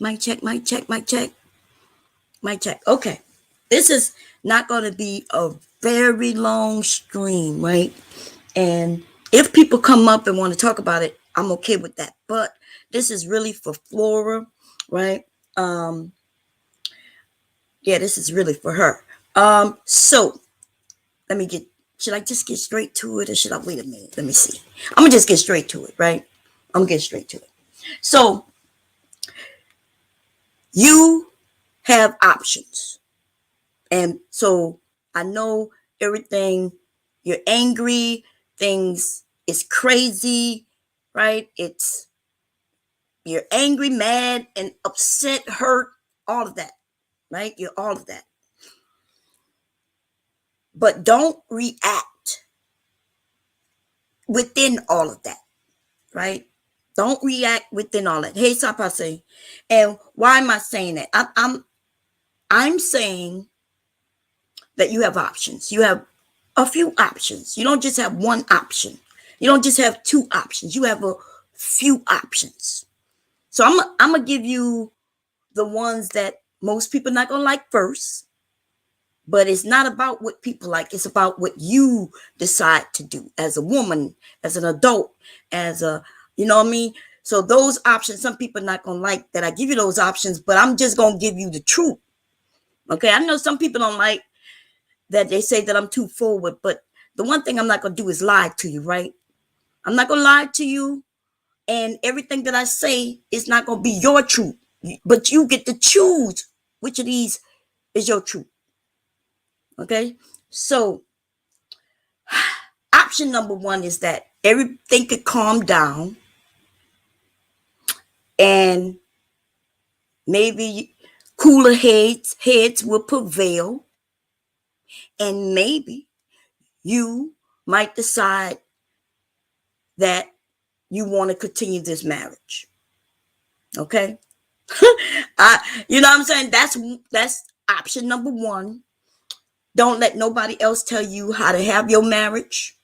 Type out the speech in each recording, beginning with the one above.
Mic check, mic check, mic check, mic check. Okay. This is not going to be a very long stream, right? And if people come up and want to talk about it, I'm okay with that. But this is really for Flora, right? Um, yeah, this is really for her. So let me get, should I just get straight to it or should I wait a minute? Let me see. I'm gonna just get straight to it, right? I'm gonna get straight to it. So you have options. And so I know everything, you're angry, things is crazy, right? It's you're angry, mad, and upset, hurt, all of that, right? You're all of that. But don't react within all of that, right? Don't react within all that. Hey, Sapase. And why am I saying that? I'm saying that you have options. You have a few options. You don't just have one option. You don't just have two options. You have a few options. So I'm gonna give you the ones that most people not gonna like first. But it's not about what people like. It's about what you decide to do as a woman, as an adult, as a, you know what I mean? So those options, some people not gonna like that I give you those options, but I'm just gonna give you the truth. Okay, I know some people don't like that they say that I'm too forward, but the one thing I'm not going to do is lie to you, right? I'm not going to lie to you, and everything that I say is not going to be your truth, but you get to choose which of these is your truth. Okay, so option number one is that everything could calm down, and maybe cooler heads will prevail, and maybe you might decide that you want to continue this marriage. Okay. You know what I'm saying? That's option number one. Don't let nobody else tell you how to have your marriage.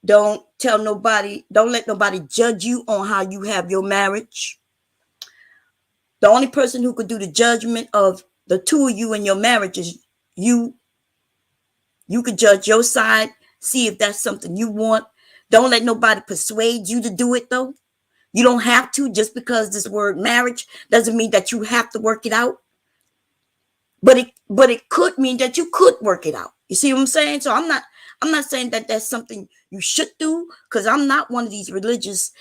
Don't let nobody judge you on how you have your marriage. The only person who could do the judgment of the two of you in your marriage is you. You could judge your side, see if that's something you want. Don't let nobody persuade you to do it though. You don't have to. Just because this word marriage doesn't mean that you have to work it out. But it could mean that you could work it out. You see what I'm saying? So I'm not saying that that's something you should do, because I'm not one of these religious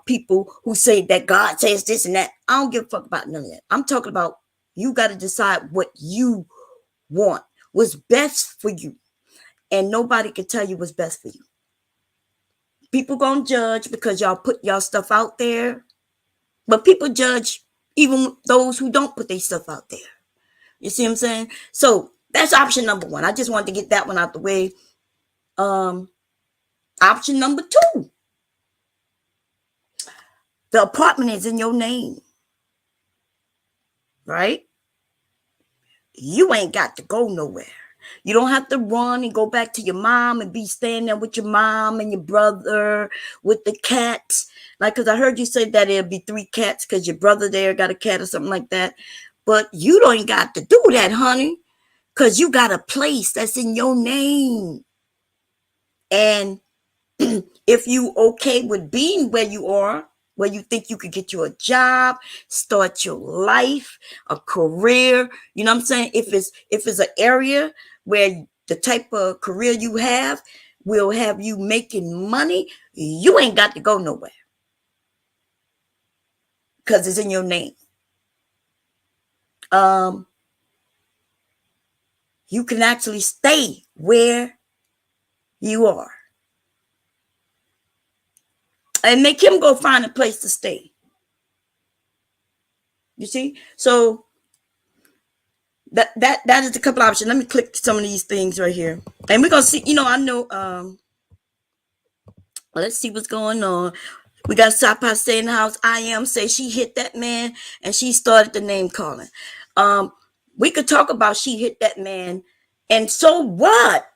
people who say that God says this and that. I don't give a fuck about none of that. I'm talking about you got to decide what you want, what's best for you, and nobody can tell you what's best for you. People gonna judge because y'all put y'all stuff out there, but people judge even those who don't put their stuff out there. You see what I'm saying? So that's option number one. I just wanted to get that one out the way. Option number two, the apartment is in your name, right? You ain't got to go nowhere. You don't have to run and go back to your mom and be staying there with your mom and your brother with the cats. Like, because I heard you say that it'll be 3 cats because your brother there got a cat or something like that. But you don't got to do that, honey, because you got a place that's in your name. And if you okay with being where you are, where you think you could get you a job, start your life, a career, you know what I'm saying? If it's an area where the type of career you have will have you making money, you ain't got to go nowhere because it's in your name. You can actually stay where you are and make him go find a place to stay. You see? So that is a couple options. Let me click some of these things right here. And we're gonna see, I know let's see what's going on. We got Sapa say in the house. I am say she hit that man and she started the name calling. We could talk about she hit that man, and so what?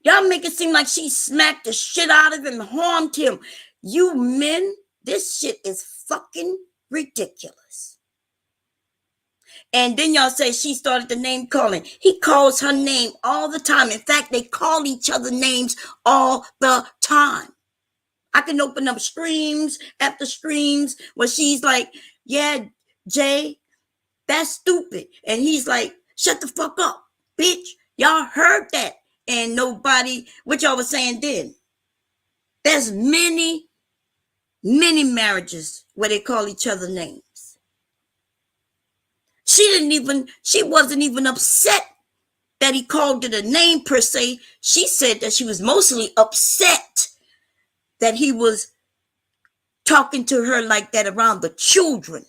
Y'all make it seem like she smacked the shit out of him, harmed him. You men This shit is fucking ridiculous. And then y'all say she started the name calling. He calls her name all the time. In fact, they call each other names all the time. I can open up streams after streams where she's like, yeah, Jay, that's stupid. And he's like, shut the fuck up, bitch. Y'all heard that. And nobody, what y'all was saying then. There's many marriages where they call each other names. She wasn't even upset that he called it a name per se. She said that she was mostly upset that he was talking to her like that around the children.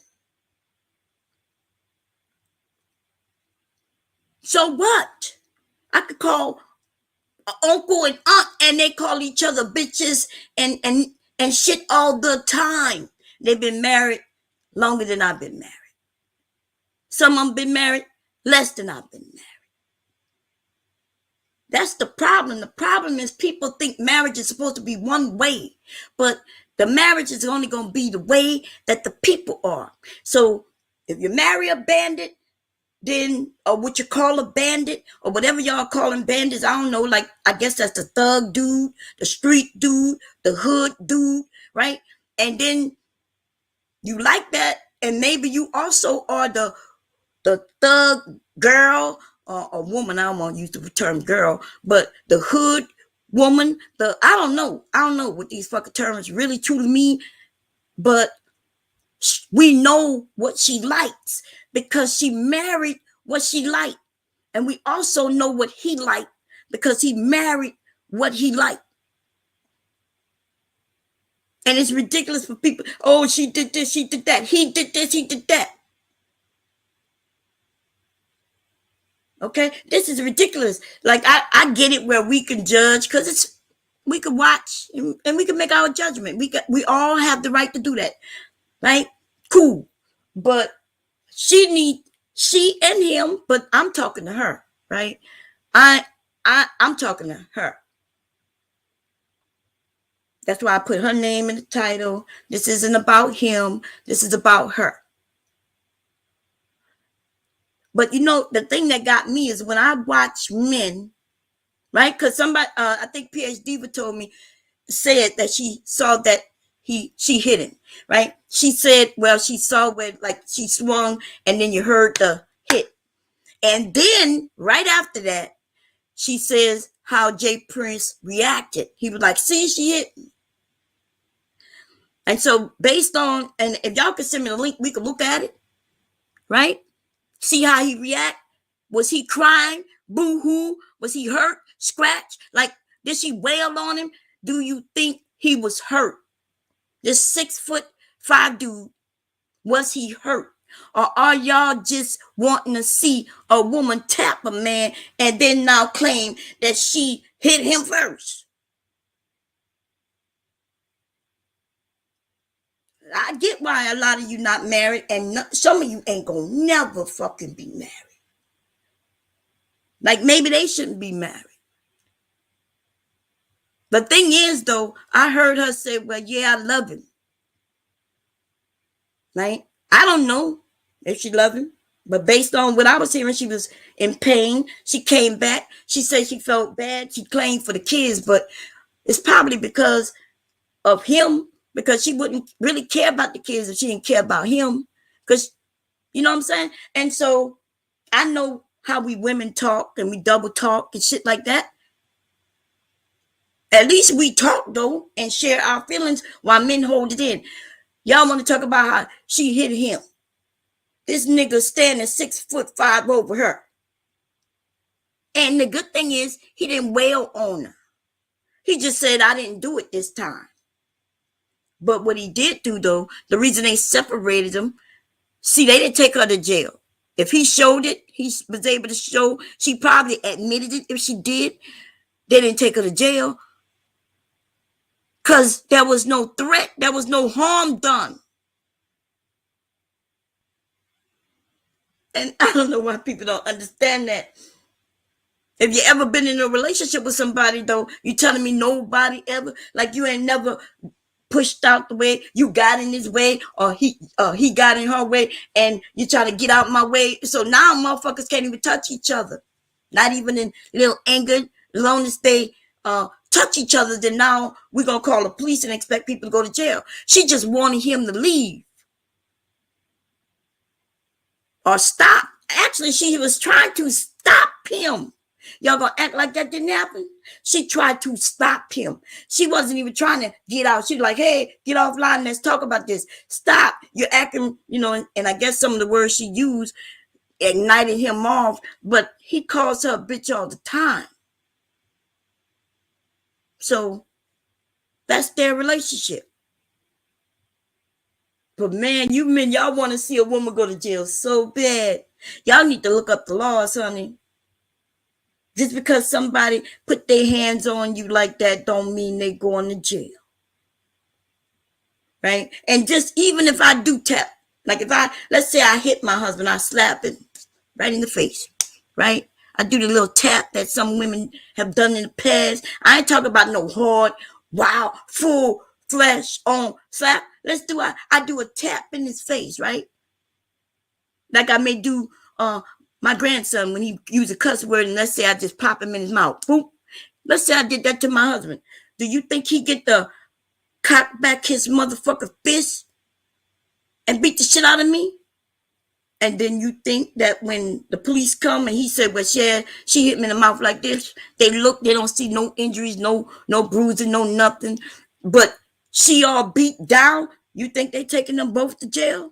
So what? I could call uncle and aunt and they call each other bitches and shit all the time. They've been married longer than I've been married. Some of them been married less than I've been married. That's the problem. The problem is people think marriage is supposed to be one way, but the marriage is only going to be the way that the people are. So if you marry a bandit, then, or what you call a bandit, or whatever y'all calling bandits, I don't know, like, I guess that's the thug dude, the street dude, the hood dude, right? And then you like that, and maybe you also are the thug girl, or a woman, I don't want to use the term girl, but the hood woman, I don't know what these fucking terms really truly mean, but we know what she likes because she married what she liked. And we also know what he liked because he married what he liked. And it's ridiculous for people. Oh, she did this, she did that. He did this, he did that. Okay, this is ridiculous. Like, I get it where we can judge because we can watch and we can make our judgment. We all have the right to do that, right? Cool. But she and him, but I'm talking to her, right? I'm talking to her. That's why I put her name in the title. This isn't about him. This is about her. But you know, the thing that got me is when I watch men, right? Because somebody, I think PhD Diva told me, said that she saw that she hit him, right? She said, well, she saw where like she swung and then you heard the hit. And then right after that, she says how Jay Prince reacted. He was like, see, she hit me. And so based on, and if y'all could send me the link, we could look at it, right? See how he react. Was he crying? Boo-hoo? Was he hurt? Scratch? Like, did she wail on him? Do you think he was hurt? This 6'5" dude, was he hurt? Or are y'all just wanting to see a woman tap a man and then now claim that she hit him first? I get why a lot of you not married and some of you ain't gonna never fucking be married. Like maybe they shouldn't be married. The thing is though, I heard her say, well, yeah, I love him. Right? I don't know if she loved him, but based on what I was hearing, she was in pain. She came back. She said she felt bad. She claimed for the kids, but it's probably because of him, because she wouldn't really care about the kids if she didn't care about him. Because, you know what I'm saying? And so I know how we women talk and we double talk and shit like that. At least we talk though and share our feelings while men hold it in. Y'all want to talk about how she hit him. This nigga standing 6'5" over her. And the good thing is he didn't wail on her. He just said, I didn't do it this time. But what he did do though, the reason they separated them, see, they didn't take her to jail. If he showed it, he was able to show, she probably admitted it if she did. They didn't take her to jail. Because there was no threat. There was no harm done. And I don't know why people don't understand that. If you ever been in a relationship with somebody, though, you telling me nobody ever, like you ain't never pushed out the way, you got in his way, or he got in her way, and you trying to get out my way. So now motherfuckers can't even touch each other. Not even in little anger. As long as they touch each other, then now we're gonna call the police and expect people to go to jail. She just wanted him to leave or stop. Actually, she was trying to stop him. Y'all gonna act like that didn't happen? She tried to stop him. She wasn't even trying to get out. She was like, hey, get offline. Let's talk about this. Stop. You're acting, and I guess some of the words she used ignited him off, but he calls her a bitch all the time. So that's their relationship. But man, you men, y'all want to see a woman go to jail so bad. Y'all need to look up the laws, honey. Just because somebody put their hands on you like that don't mean they going to jail. Right? And just even if I do tap, like let's say I hit my husband, I slap him right in the face, right? I do the little tap that some women have done in the past. I ain't talking about no hard, wow, full flesh on slap. I do a tap in his face, right? Like I may do my grandson when he used a cuss word, and let's say I just pop him in his mouth. Boom. Let's say I did that to my husband. Do you think he get the cock back his motherfucker fist and beat the shit out of me? And then you think that when the police come and he said, well, yeah, she hit me in the mouth like this, they don't see no injuries, no bruising, no nothing, but she all beat down, you think they taking them both to jail?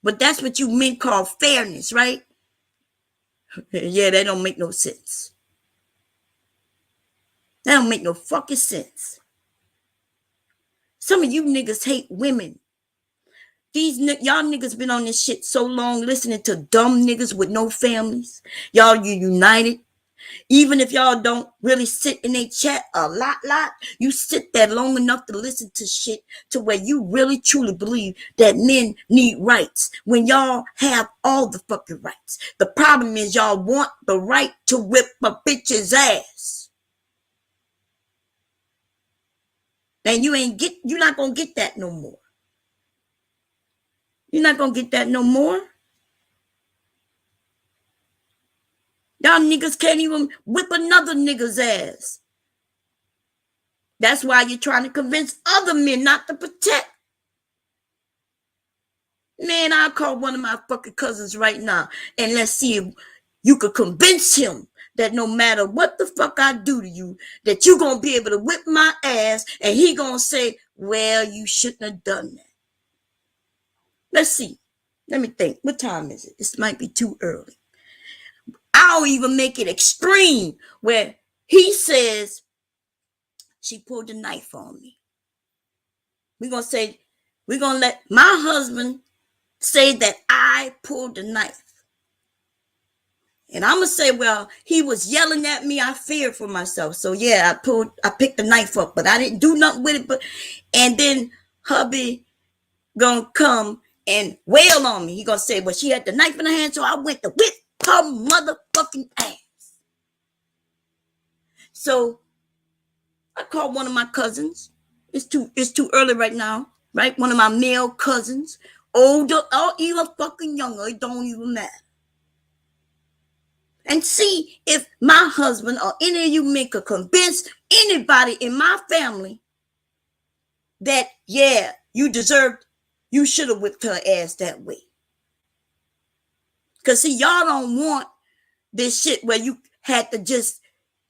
But that's what you men call fairness, right? Yeah, that don't make no sense. That don't make no fucking sense. Some of you niggas hate women. Y'all niggas been on this shit so long listening to dumb niggas with no families. Y'all, you united. Even if y'all don't really sit in a chat a lot, you sit there long enough to listen to shit to where you really truly believe that men need rights when y'all have all the fucking rights. The problem is y'all want the right to whip a bitch's ass. And you're not gonna get that no more. You're not gonna get that no more. Y'all niggas can't even whip another nigga's ass. That's why you're trying to convince other men not to protect. Man, I'll call one of my fucking cousins right now and let's see if you could convince him that no matter what the fuck I do to you, that you're going to be able to whip my ass and he going to say, well, you shouldn't have done that. Let's see. Let me think. What time is it? This might be too early. I'll even make it extreme where he says, she pulled a knife on me. We're going to let my husband say that I pulled the knife. And I'm going to say, well, he was yelling at me. I feared for myself. So yeah, I picked the knife up, but I didn't do nothing with it. And then hubby going to come and wail on me. He going to say, well, she had the knife in her hand. So I went to whip her motherfucking ass. So I called one of my cousins. It's too early right now, right? One of my male cousins, older or even fucking younger. It don't even matter. And see if my husband or any of you men could convince anybody in my family that, yeah, you should have whipped her ass that way. Because see, y'all don't want this shit where you had to just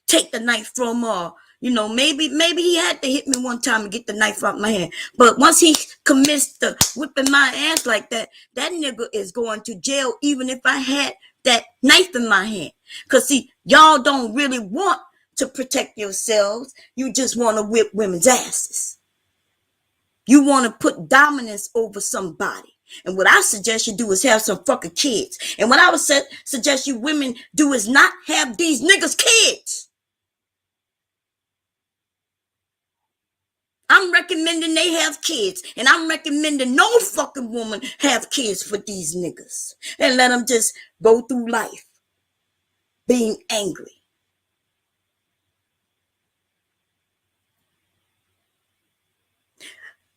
take the knife from her. Maybe he had to hit me one time and get the knife out my hand. But once he commits to whipping my ass like that, that nigga is going to jail even if I had that knife in my hand. Because see, y'all don't really want to protect yourselves. You just want to whip women's asses. You want to put dominance over somebody. And what I suggest you do is have some fucking kids. And what I would suggest you women do is not have these niggas kids. I'm recommending they have kids. And I'm recommending no fucking woman have kids for these niggas. And let them just go through life being angry.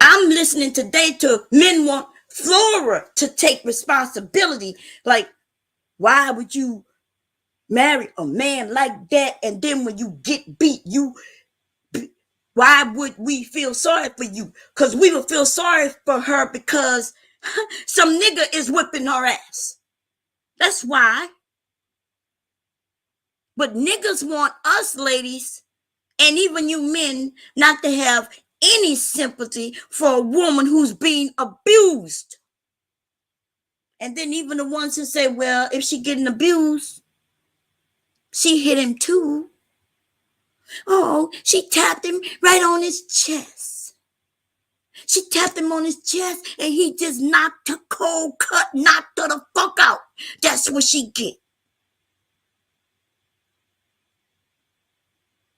I'm listening today to men want Flora to take responsibility. Like, why would you marry a man like that? And then when you get beat, why would we feel sorry for you? Because we would feel sorry for her because some nigga is whipping her ass. That's why. But niggas want us ladies, and even you men, not to have any sympathy for a woman who's being abused. And then even the ones who say, well, if she getting abused, she hit him too. Oh, she tapped him right on his chest. She tapped him on his chest and he just knocked her cold cut, knocked her the fuck out. That's what she get.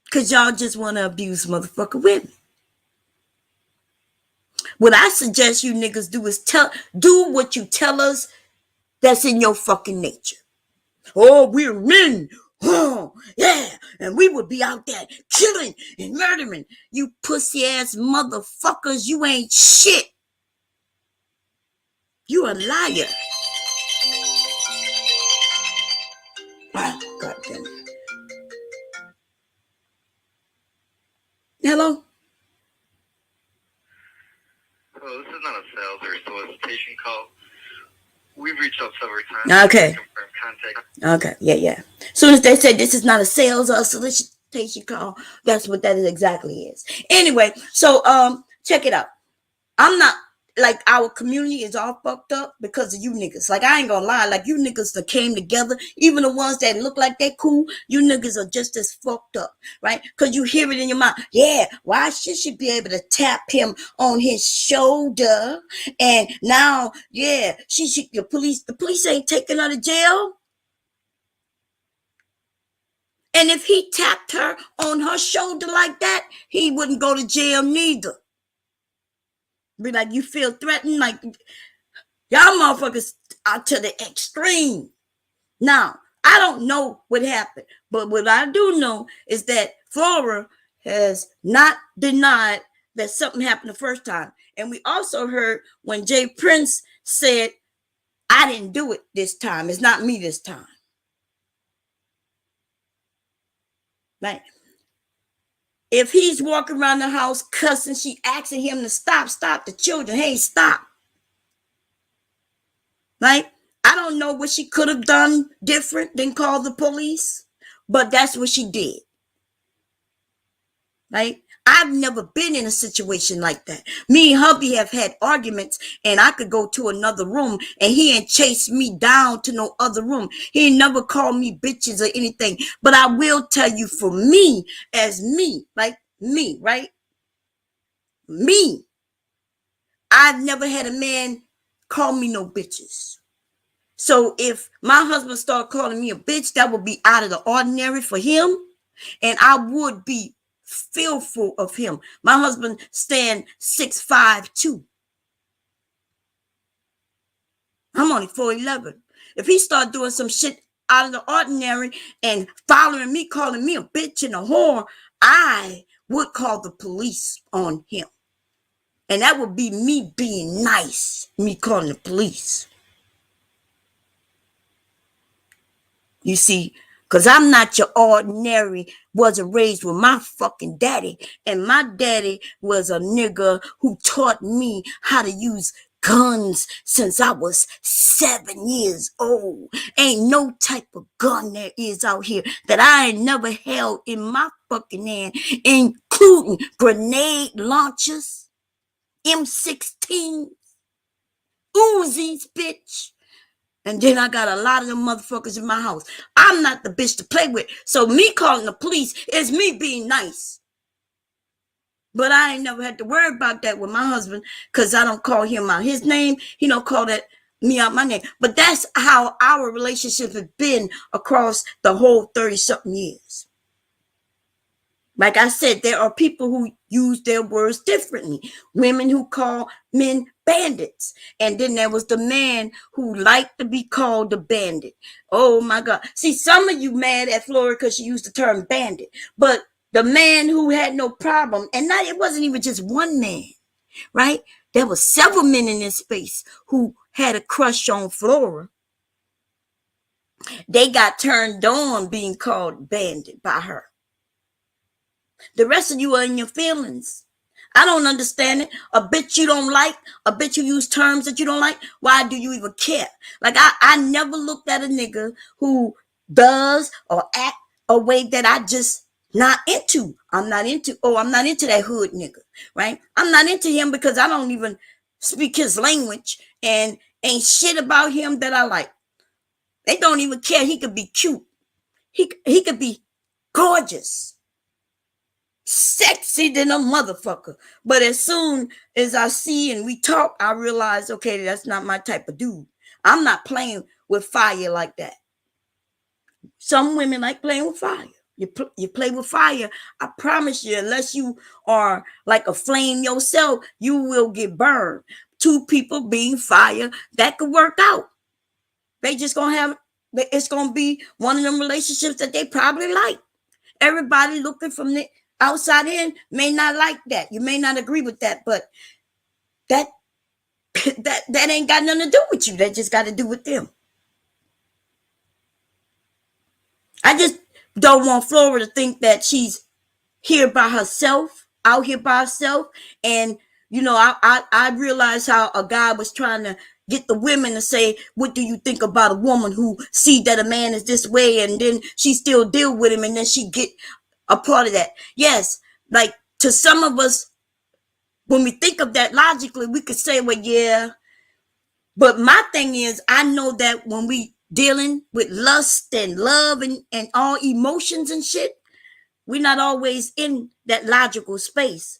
Because y'all just want to abuse motherfucker women. What I suggest you niggas do is do what you tell us that's in your fucking nature. Oh, we're men. Oh, yeah. And we would be out there killing and murdering. You pussy ass motherfuckers. You ain't shit. You a liar. Oh, God damn it. Hello? Hello, this is not a sales or solicitation call. We've reached out several times. Okay. Contact. Okay. Yeah. As soon as they said this is not a sales or solicitation call, that's what that exactly is. Anyway, so check it out. I'm not like our community is all fucked up because of you niggas. Like I ain't gonna lie, like you niggas that came together, even the ones that look like they cool, you niggas are just as fucked up, right? Because you hear it in your mind. Yeah, why should she be able to tap him on his shoulder? And now, yeah, the police ain't taking her to jail. And if he tapped her on her shoulder like that, he wouldn't go to jail neither. Be like, you feel threatened? Like, y'all motherfuckers are to the extreme. Now, I don't know what happened, but what I do know is that Flora has not denied that something happened the first time. And we also heard when Jay Prince said, I didn't do it this time. It's not me this time. Right? If he's walking around the house cussing, she asking him to stop the children. Hey, stop. Right? I don't know what she could have done different than call the police, but that's what she did. Right? I've never been in a situation like that. Me and hubby have had arguments and I could go to another room and he ain't chase me down to no other room. He ain't never called me bitches or anything. But I will tell you for me, as me, like me, right? Me. I've never had a man call me no bitches. So if my husband started calling me a bitch, that would be out of the ordinary for him. And I would be fearful of him. My husband stand 6'5" too. I'm only 4'11". If he start doing some shit out of the ordinary and following me, calling me a bitch and a whore, I would call the police on him. And that would be me being nice, me calling the police. You see, because I'm not your ordinary, wasn't raised with my fucking daddy. And my daddy was a nigga who taught me how to use guns since I was 7 years old. Ain't no type of gun there is out here that I ain't never held in my fucking hand, including grenade launchers, M16s, Uzis, bitch. And then I got a lot of them motherfuckers in my house. I'm not the bitch to play with. So me calling the police is me being nice. But I ain't never had to worry about that with my husband because I don't call him out his name. He don't call me out my name. But that's how our relationship has been across the whole 30-something years. Like I said, there are people who use their words differently. Women who call men bandits. And then there was the man who liked to be called a bandit. Oh my God. See, some of you mad at Flora because she used the term bandit. But the man who had no problem, and it wasn't even just one man. right? There were several men in this space who had a crush on Flora. They got turned on being called bandit by her. The rest of you are in your feelings. I don't understand it. A bitch you don't like, a bitch you use terms that you don't like. Why do you even care? Like I never looked at a nigga who does or act a way that I just not into. I'm not into that hood nigga, right? I'm not into him because I don't even speak his language and ain't shit about him that I like. They don't even care. He could be cute. He could be gorgeous, sexy than a motherfucker. But as soon as I see and we talk, I realize, okay, that's not my type of dude. I'm not playing with fire like that. Some women like playing with fire. You play with fire, I promise you, unless you are like a flame yourself, you will get burned. Two people being fire, that could work out. They just gonna have, it's gonna be one of them relationships that they probably like. Everybody looking from the outside in may not like that. You may not agree with that, but that that ain't got nothing to do with you. That just got to do with them. I just don't want Flora to think that she's here by herself, out here by herself. And you know, I realized how a guy was trying to get the women to say, what do you think about a woman who see that a man is this way and then she still deal with him and then she get a part of that? Yes, like to some of us, when we think of that logically, we could say, well, yeah. But my thing is, I know that when we dealing with lust and love and all emotions and shit, we're not always in that logical space.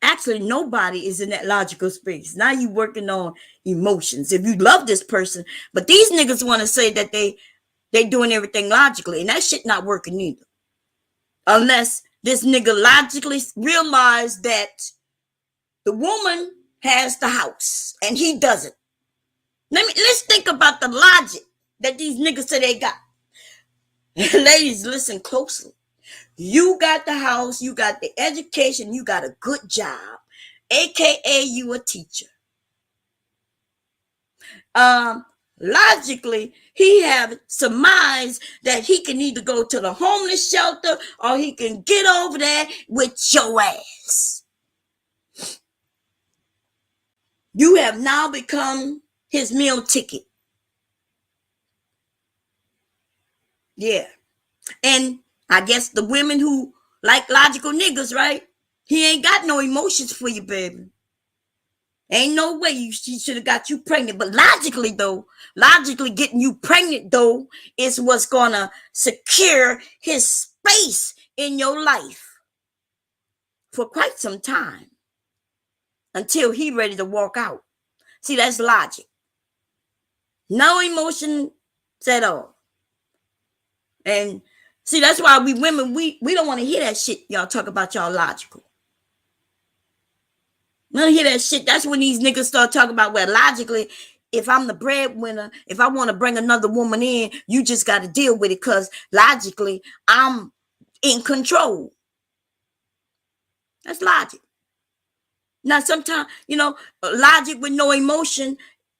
Actually, nobody is in that logical space. Now you working on emotions. If you love this person, but these niggas want to say that they doing everything logically, and that shit not working either. Unless this nigga logically realize that the woman has the house and he doesn't. Let's think about the logic that these niggas say they got. Ladies, listen closely. You got the house, you got the education, you got a good job, aka you a teacher. Logically, he have surmised that he can either go to the homeless shelter or he can get over there with your ass. You have now become his meal ticket. Yeah. And I guess the women who like logical niggas, right? He ain't got no emotions for you, baby. Ain't no way she should have got you pregnant. But logically, getting you pregnant, though, is what's going to secure his space in your life for quite some time until he ready to walk out. See, that's logic. No emotion at all. And see, that's why we women, we don't want to hear that shit y'all talk about y'all logical. We don't hear that shit. That's when these niggas start talking about, well, logically, if I'm the breadwinner, if I want to bring another woman in, you just got to deal with it because logically, I'm in control. That's logic. Now, sometimes, you know, logic with no emotion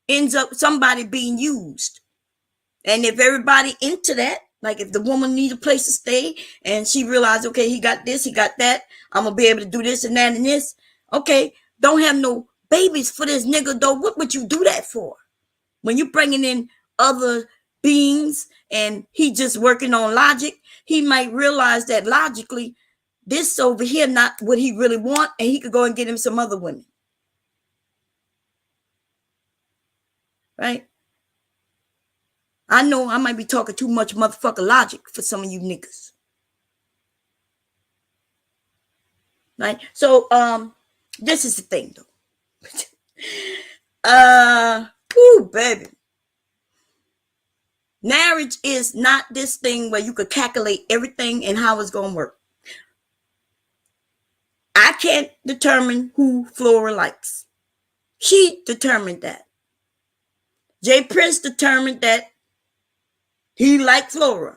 ends up somebody being used. And if everybody into that, like if the woman need a place to stay and she realized, okay, he got this, he got that, I'm going to be able to do this and that and this. Okay, don't have no babies for this nigga, though. What would you do that for? When you bringing in other beings and he just working on logic, he might realize that logically, this over here not what he really want, and he could go and get him some other women. Right? I know I might be talking too much motherfucker logic for some of you niggas. Right? So, this is the thing, though. Baby. Marriage is not this thing where you could calculate everything and how it's going to work. I can't determine who Flora likes. She determined that. Jay Prince determined that he liked Flora.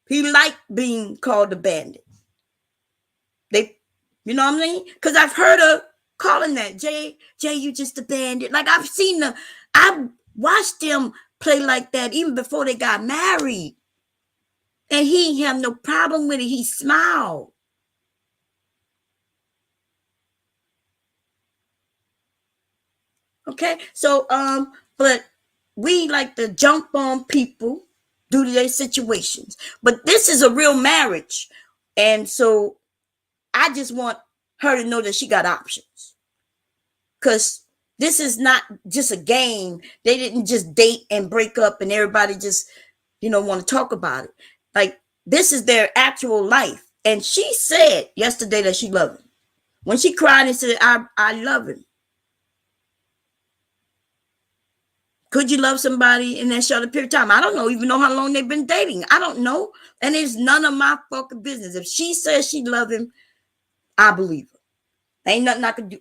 He liked being called a bandit. You know what I mean? Because I've heard her calling that Jay, you just a bandit. Like I watched them play like that even before they got married. And he didn't have no problem with it. He smiled. Okay. So, but we like to jump on people due to their situations. But this is a real marriage. And so I just want her to know that she got options. Because this is not just a game. They didn't just date and break up and everybody just, want to talk about it. Like, this is their actual life. And she said yesterday that she loved him. When she cried and said, I love him. Could you love somebody in that short period of time? I don't know, even know how long they've been dating. I don't know. And it's none of my fucking business. If she says she love him, I believe her. Ain't nothing I could do,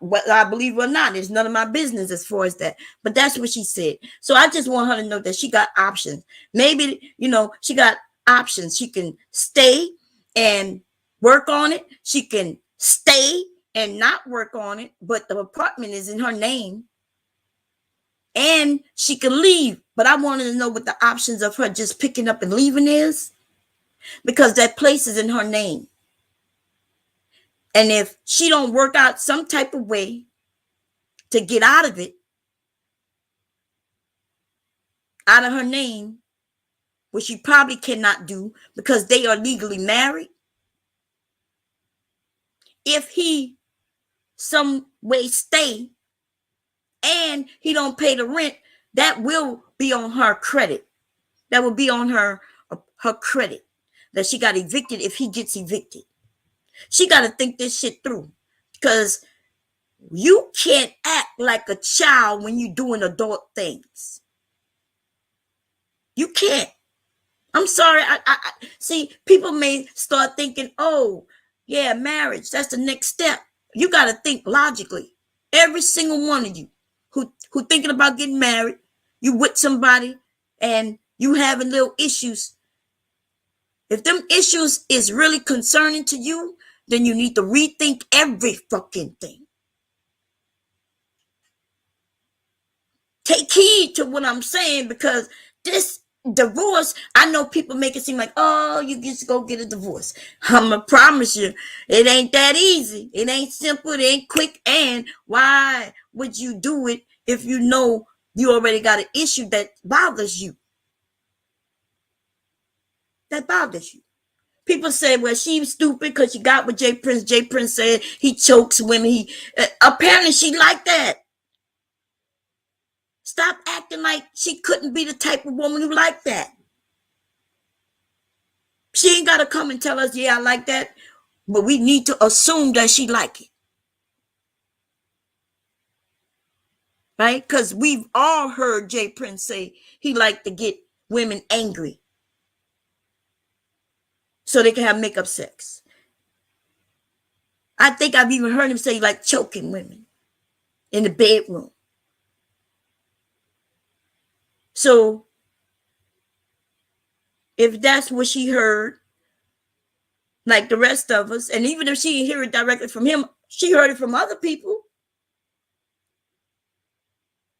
whether I believe her or not. It's none of my business as far as that. But that's what she said. So I just want her to know that she got options. Maybe, she got options. She can stay and work on it. She can stay and not work on it. But the apartment is in her name. And she can leave. But I wanted to know what the options of her just picking up and leaving is. Because that place is in her name. And if she don't work out some type of way to get out of it, out of her name, which she probably cannot do because they are legally married, if he some way stay and he don't pay the rent, that will be on her credit. That will be on her credit that she got evicted if he gets evicted. She got to think this shit through because you can't act like a child when you're doing adult things. You can't. I'm sorry. I see people may start thinking, oh, yeah, marriage, that's the next step. You got to think logically. Every single one of you who thinking about getting married, you with somebody and you having little issues. If them issues is really concerning to you, then you need to rethink every fucking thing. Take heed to what I'm saying because this divorce, I know people make it seem like, oh, you just go get a divorce. I'm gonna promise you, it ain't that easy. It ain't simple. It ain't quick. And why would you do it if you know you already got an issue that bothers you? That bothers you. People say, well, she's stupid because she got with Jay Prince. Jay Prince said he chokes women. Apparently she like that. Stop acting like she couldn't be the type of woman who like that. She ain't got to come and tell us, yeah, I like that. But we need to assume that she like it. Right? Because we've all heard Jay Prince say he liked to get women angry so they can have makeup sex. I think I've even heard him say he liked choking women in the bedroom. So if that's what she heard, like the rest of us, and even if she didn't hear it directly from him, she heard it from other people.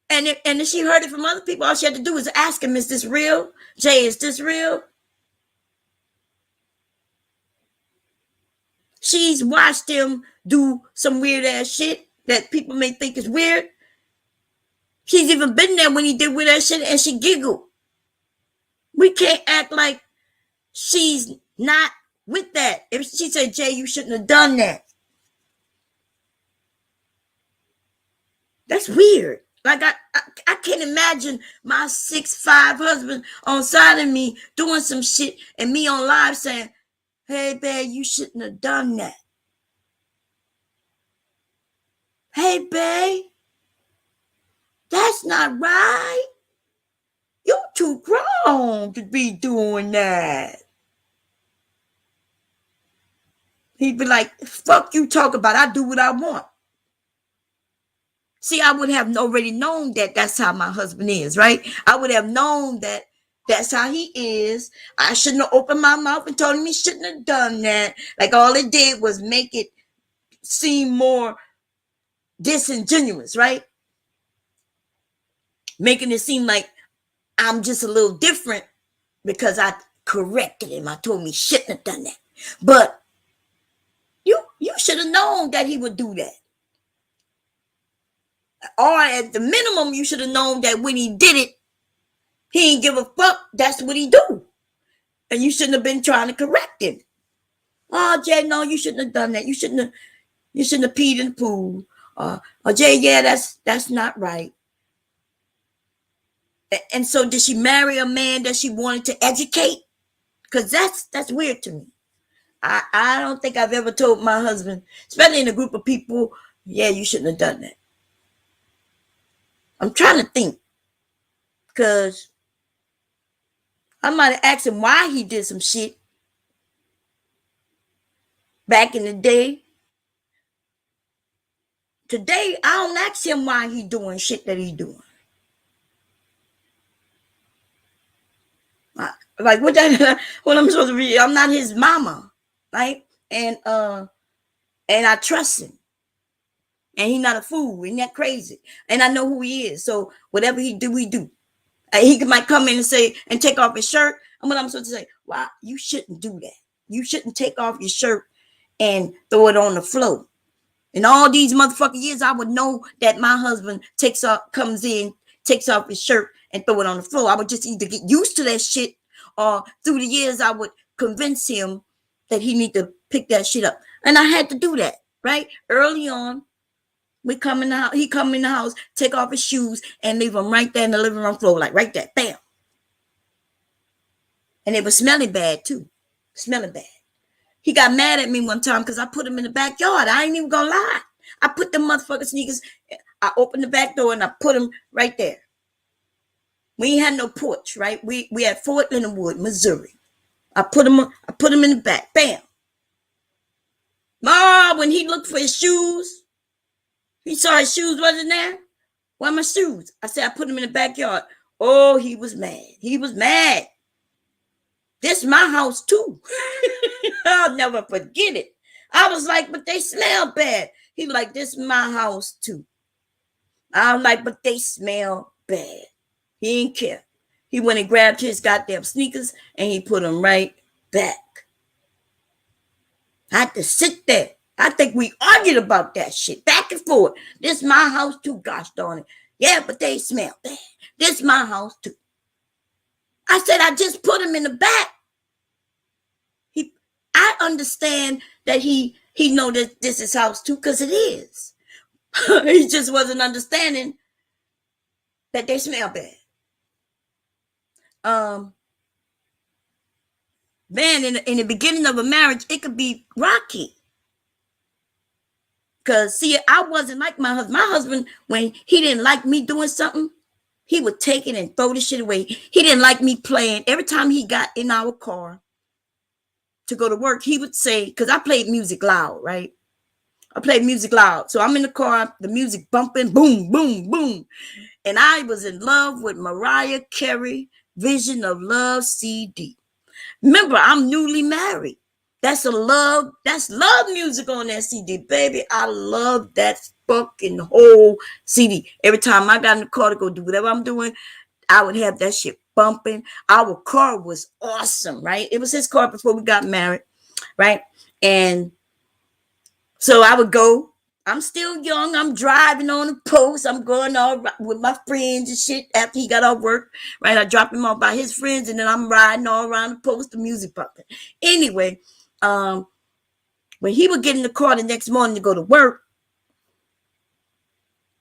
And if she heard it from other people, all she had to do was ask him, is this real? Jay, is this real? She's watched him do some weird ass shit that people may think is weird. She's even been there when he did weird ass shit and she giggled. We can't act like she's not with that. If she said, Jay, you shouldn't have done that. That's weird. Like I can't imagine my 6'5" husband on side of me doing some shit and me on live saying, hey, babe, you shouldn't have done that. Hey, babe, that's not right. You're too grown to be doing that. He'd be like, fuck you talk about, I do what I want. See, I would have already known that that's how my husband is, right? I would have known that that's how he is. I shouldn't have opened my mouth and told him he shouldn't have done that. Like all it did was make it seem more disingenuous, right? Making it seem like I'm just a little different because I corrected him. I told him he shouldn't have done that. But you should have known that he would do that. Or at the minimum, you should have known that when he did it, he ain't give a fuck. That's what he do. And you shouldn't have been trying to correct him. Oh, Jay, no, you shouldn't have done that. You shouldn't have peed in the pool. Or Jay, yeah, that's not right. And so did she marry a man that she wanted to educate? Because that's weird to me. I don't think I've ever told my husband, especially in a group of people, yeah, you shouldn't have done that. I'm trying to think. Because I might have asked him why he did some shit back in the day. Today, I don't ask him why he doing shit that he doing. Like what I'm supposed to be? I'm not his mama, right? And I trust him, and he's not a fool. He's not crazy, and I know who he is. So whatever he do, we do. He might come in and say and take off his shirt. And what I'm supposed to say? Wow, you shouldn't do that. You shouldn't take off your shirt and throw it on the floor. In all these motherfucking years, I would know that my husband comes in, takes off his shirt and throw it on the floor. I would just either get used to that shit, or through the years, I would convince him that he need to pick that shit up. And I had to do that, right? Early on, he come in the house, take off his shoes and leave them right there in the living room floor, like right there, bam. And it was smelling bad too, smelling bad. He got mad at me one time because I put him in the backyard. I ain't even gonna lie. I put them motherfucking sneakers. I opened the back door and I put them right there. We ain't had no porch, right? We had Fort Leonard Wood, Missouri. I put him in the back. Bam. Ma, when he looked for his shoes, he saw his shoes wasn't there. Where are my shoes? I said I put them in the backyard. Oh, he was mad. He was mad. This my house too. I'll never forget it. I was like, but they smell bad. He like, this my house too. I'm like, but they smell bad. He didn't care. He went and grabbed his goddamn sneakers and he put them right back. I had to sit there. I think we argued about that shit back and forth. This my house too, gosh darn it. Yeah, but they smell bad. This my house too. I said, I just put him in the back. I understand that he know that this is house too, because it is. He just wasn't understanding that they smell bad. Man, in the beginning of a marriage, it could be rocky. Because, see, I wasn't like my husband. My husband, when he didn't like me doing something, he would take it and throw the shit away. He didn't like me playing. Every time he got in our car to go to work, he would say, because I played music loud, right? I played music loud. So I'm in the car, the music bumping, boom, boom, boom. And I was in love with Mariah Carey, Vision of Love CD. Remember, I'm newly married. That's love music on that CD, baby. I love that fucking whole CD. Every time I got in the car to go do whatever I'm doing, I would have that shit bumping. Our car was awesome, right? It was his car before we got married, right? And so I would go. I'm still young. I'm driving on the post. I'm going all with my friends and shit after he got off work, right? I drop him off by his friends, and then I'm riding all around the post, the music bumping. Anyway, when he would get in the car the next morning to go to work,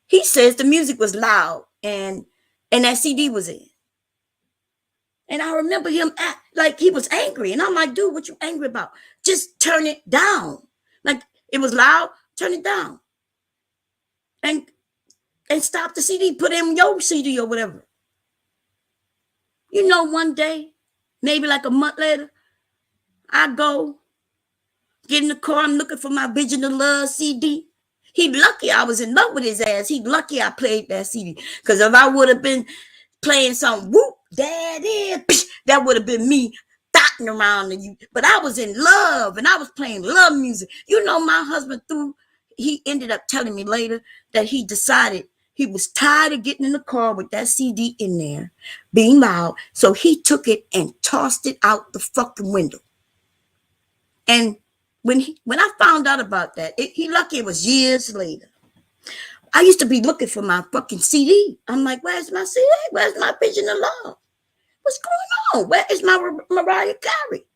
he says the music was loud and that CD was in. And I remember him like he was angry. And I'm like, dude, what you angry about? Just turn it down. Like, it was loud, turn it down. And stop the CD, put in your CD or whatever. You know, one day, maybe like a month later, I go get in the car, I'm looking for my Vision of Love CD. He lucky I was in love with his ass. He lucky I played that CD. Because if I would have been playing some whoop, daddy, that would have been me dotting around to you. But I was in love and I was playing love music. You know, my husband threw he ended up telling me later that he decided he was tired of getting in the car with that CD in there, being loud. So he took it and tossed it out the fucking window. And when I found out about that, he lucky it was years later. I used to be looking for my fucking CD. I'm like, where's my CD? Where's my Pigeon of Love? What's going on? Where is my Mariah Carey?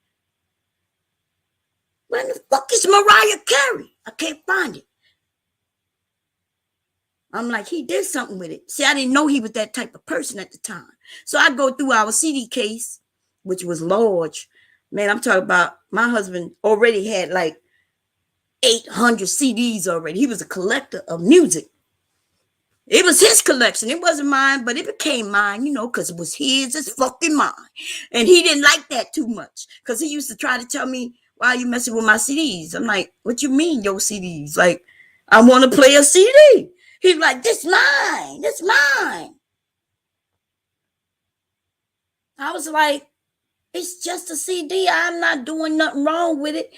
Where the fuck is Mariah Carey? I can't find it. I'm like, he did something with it. See, I didn't know he was that type of person at the time. So I go through our CD case, which was large. Man, I'm talking about my husband already had like 800 CDs already. He was a collector of music. It was his collection. It wasn't mine, but it became mine, because it was his. It's fucking mine. And he didn't like that too much because he used to try to tell me, why are you messing with my CDs? I'm like, what you mean, your CDs? Like, I want to play a CD. He's like, this mine. This mine. I was like, it's just a CD. I'm not doing nothing wrong with it.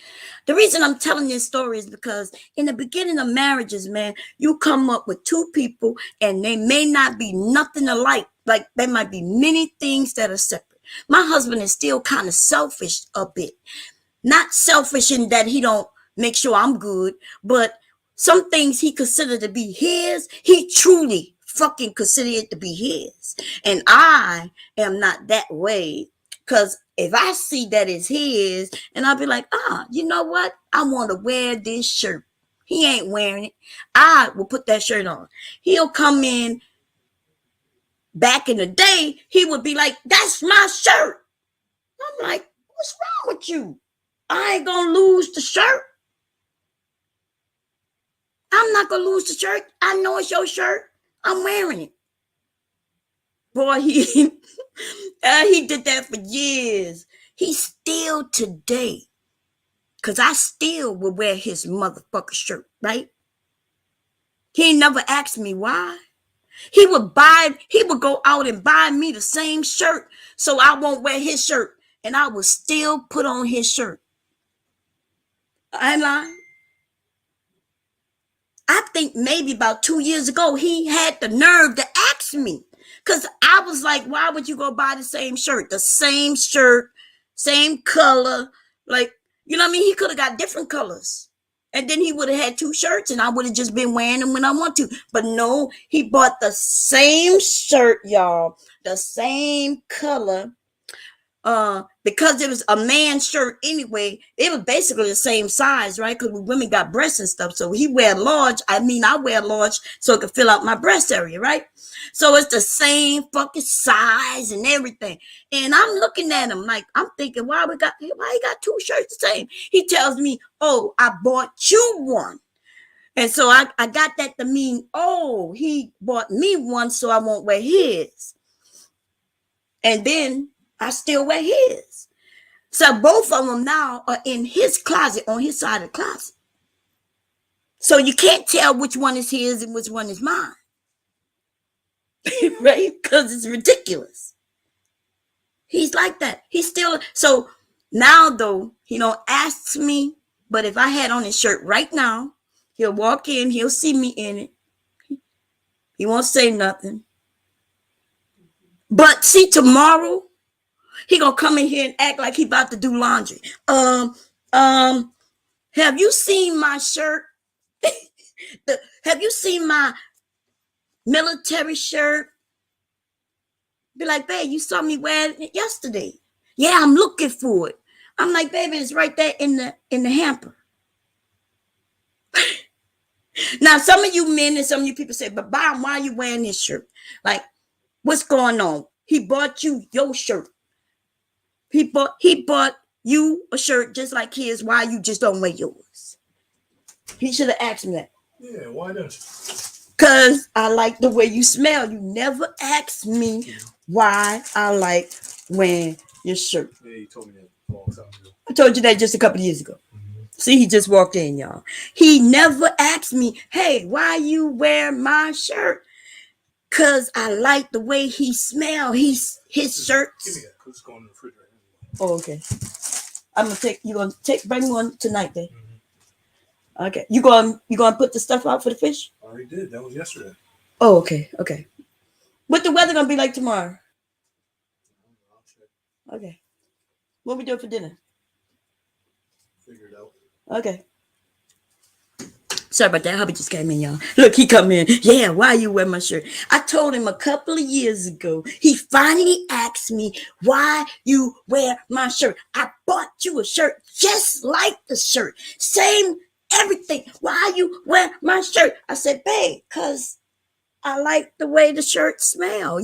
The reason I'm telling this story is because in the beginning of marriages, man, you come up with two people and they may not be nothing alike. Like there might be many things that are separate. My husband is still kind of selfish a bit. Not selfish in that he don't make sure I'm good, but some things he considered to be his, he truly fucking consider it to be his. And I am not that way. Because if I see that it's his, and I'll be like, you know what? I want to wear this shirt. He ain't wearing it. I will put that shirt on. He'll come in. Back in the day, he would be like, that's my shirt. I'm like, what's wrong with you? I ain't going to lose the shirt. I'm not going to lose the shirt. I know it's your shirt. I'm wearing it. Boy, he did that for years. He still today, because I still will wear his motherfucker shirt, right? He never asked me why. He would go out and buy me the same shirt so I won't wear his shirt. And I would still put on his shirt. I ain't lying. I think maybe about 2 years ago, he had the nerve to ask me. Because I was like, why would you go buy the same shirt? The same shirt, same color. Like, you know what I mean? He could have got different colors. And then he would have had two shirts and I would have just been wearing them when I want to. But no, he bought the same shirt, y'all. The same color. Because it was a man's shirt anyway, it was basically the same size, right? Because women got breasts and stuff. So he wear large. I wear large so it could fill out my breast area, right? So it's the same fucking size and everything. And I'm looking at him like, I'm thinking, why he got two shirts the same? He tells me, oh, I bought you one. And so I got that to mean, oh, he bought me one so I won't wear his. And then I still wear his. So both of them now are in his closet, on his side of the closet. So you can't tell which one is his and which one is mine. Right? Because it's ridiculous. He's like that. He's still, so now though, he don't ask me, but if I had on his shirt right now, he'll walk in, he'll see me in it. He won't say nothing. But see, tomorrow, he gonna come in here and act like he about to do laundry. Have you seen my shirt? Have you seen my military shirt? Be like, babe, you saw me wearing it yesterday. Yeah, I'm looking for it. I'm like, baby, it's right there in the hamper. Now, some of you men and some of you people say, but Bob, why are you wearing this shirt? Like, what's going on? He bought you your shirt. He bought you a shirt just like his. Why you just don't wear yours? He should have asked me that. Yeah, why don't you? Because I like the way you smell. You never asked me why I like wearing your shirt. Yeah, you told me that a long time ago. I told you that just a couple of years ago. See, he just walked in, y'all. He never asked me, hey, why you wear my shirt? Because I like the way he smells. His shirts. Give me that, because it's going in the refrigerator. Oh, okay. Bring one tonight, babe. Okay. You going to put the stuff out for the fish? I already did. That was yesterday. Oh, okay. Okay. What the weather gonna be like tomorrow? I'll check. Okay. What we doing for dinner? Figure it out. Okay. Sorry about that. Hubby just came in, y'all. Look, he come in. Yeah, why you wear my shirt? I told him a couple of years ago. He finally asked me why you wear my shirt. I bought you a shirt just like the shirt. Same everything. Why you wear my shirt? I said, babe, because I like the way the shirt smell.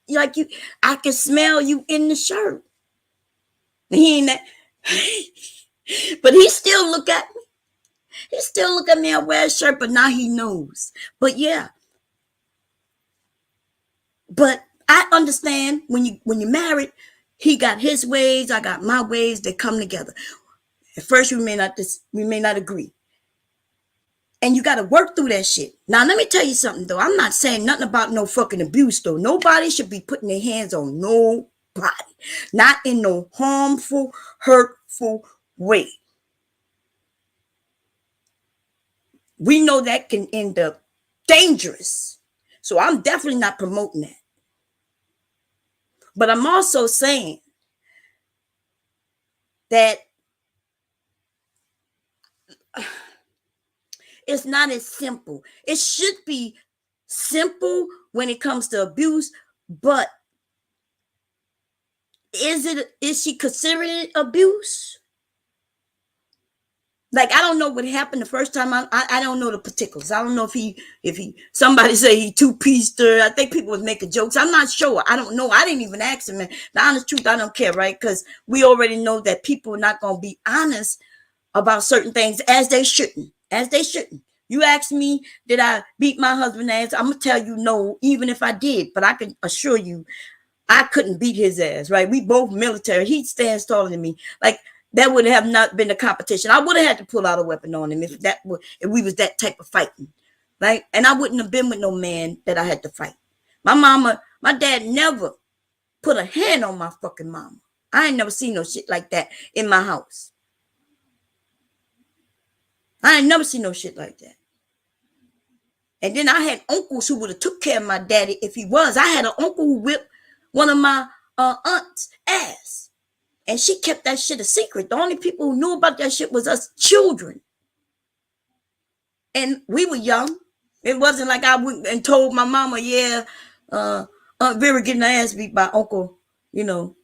Like you, I can smell you in the shirt. He ain't that. But he still look at me. He still look at me. I wear a shirt, but now he knows. But yeah. But I understand when you're married, he got his ways, I got my ways. They come together. At first, we may not agree. And you got to work through that shit. Now, let me tell you something, though. I'm not saying nothing about no fucking abuse, though. Nobody should be putting their hands on nobody. Not in no harmful, hurtful way. We know that can end up dangerous. So I'm definitely not promoting that. But I'm also saying that it's not as simple. It should be simple when it comes to abuse, but is she considering it abuse? Like, I don't know what happened the first time. I don't know the particulars. I don't know if he somebody say he two-pieced her. I think people was making jokes. I'm not sure. I don't know. I didn't even ask him. Man. The honest truth, I don't care, right? Because we already know that people are not going to be honest about certain things as they shouldn't. You ask me, did I beat my husband's ass? I'm going to tell you no, even if I did. But I can assure you, I couldn't beat his ass, right? We both military. He stands taller than me. Like, that would have not been a competition. I would have had to pull out a weapon on him if we was that type of fighting, right? And I wouldn't have been with no man that I had to fight. My dad never put a hand on my fucking mama. I ain't never seen no shit like that in my house. I ain't never seen no shit like that. And then I had uncles who would have took care of my daddy if he was. I had an uncle who whipped one of my aunt's ass. And she kept that shit a secret. The only people who knew about that shit was us children. And we were young. It wasn't like I went and told my mama, yeah, Aunt Vera getting her ass beat by uncle, you know.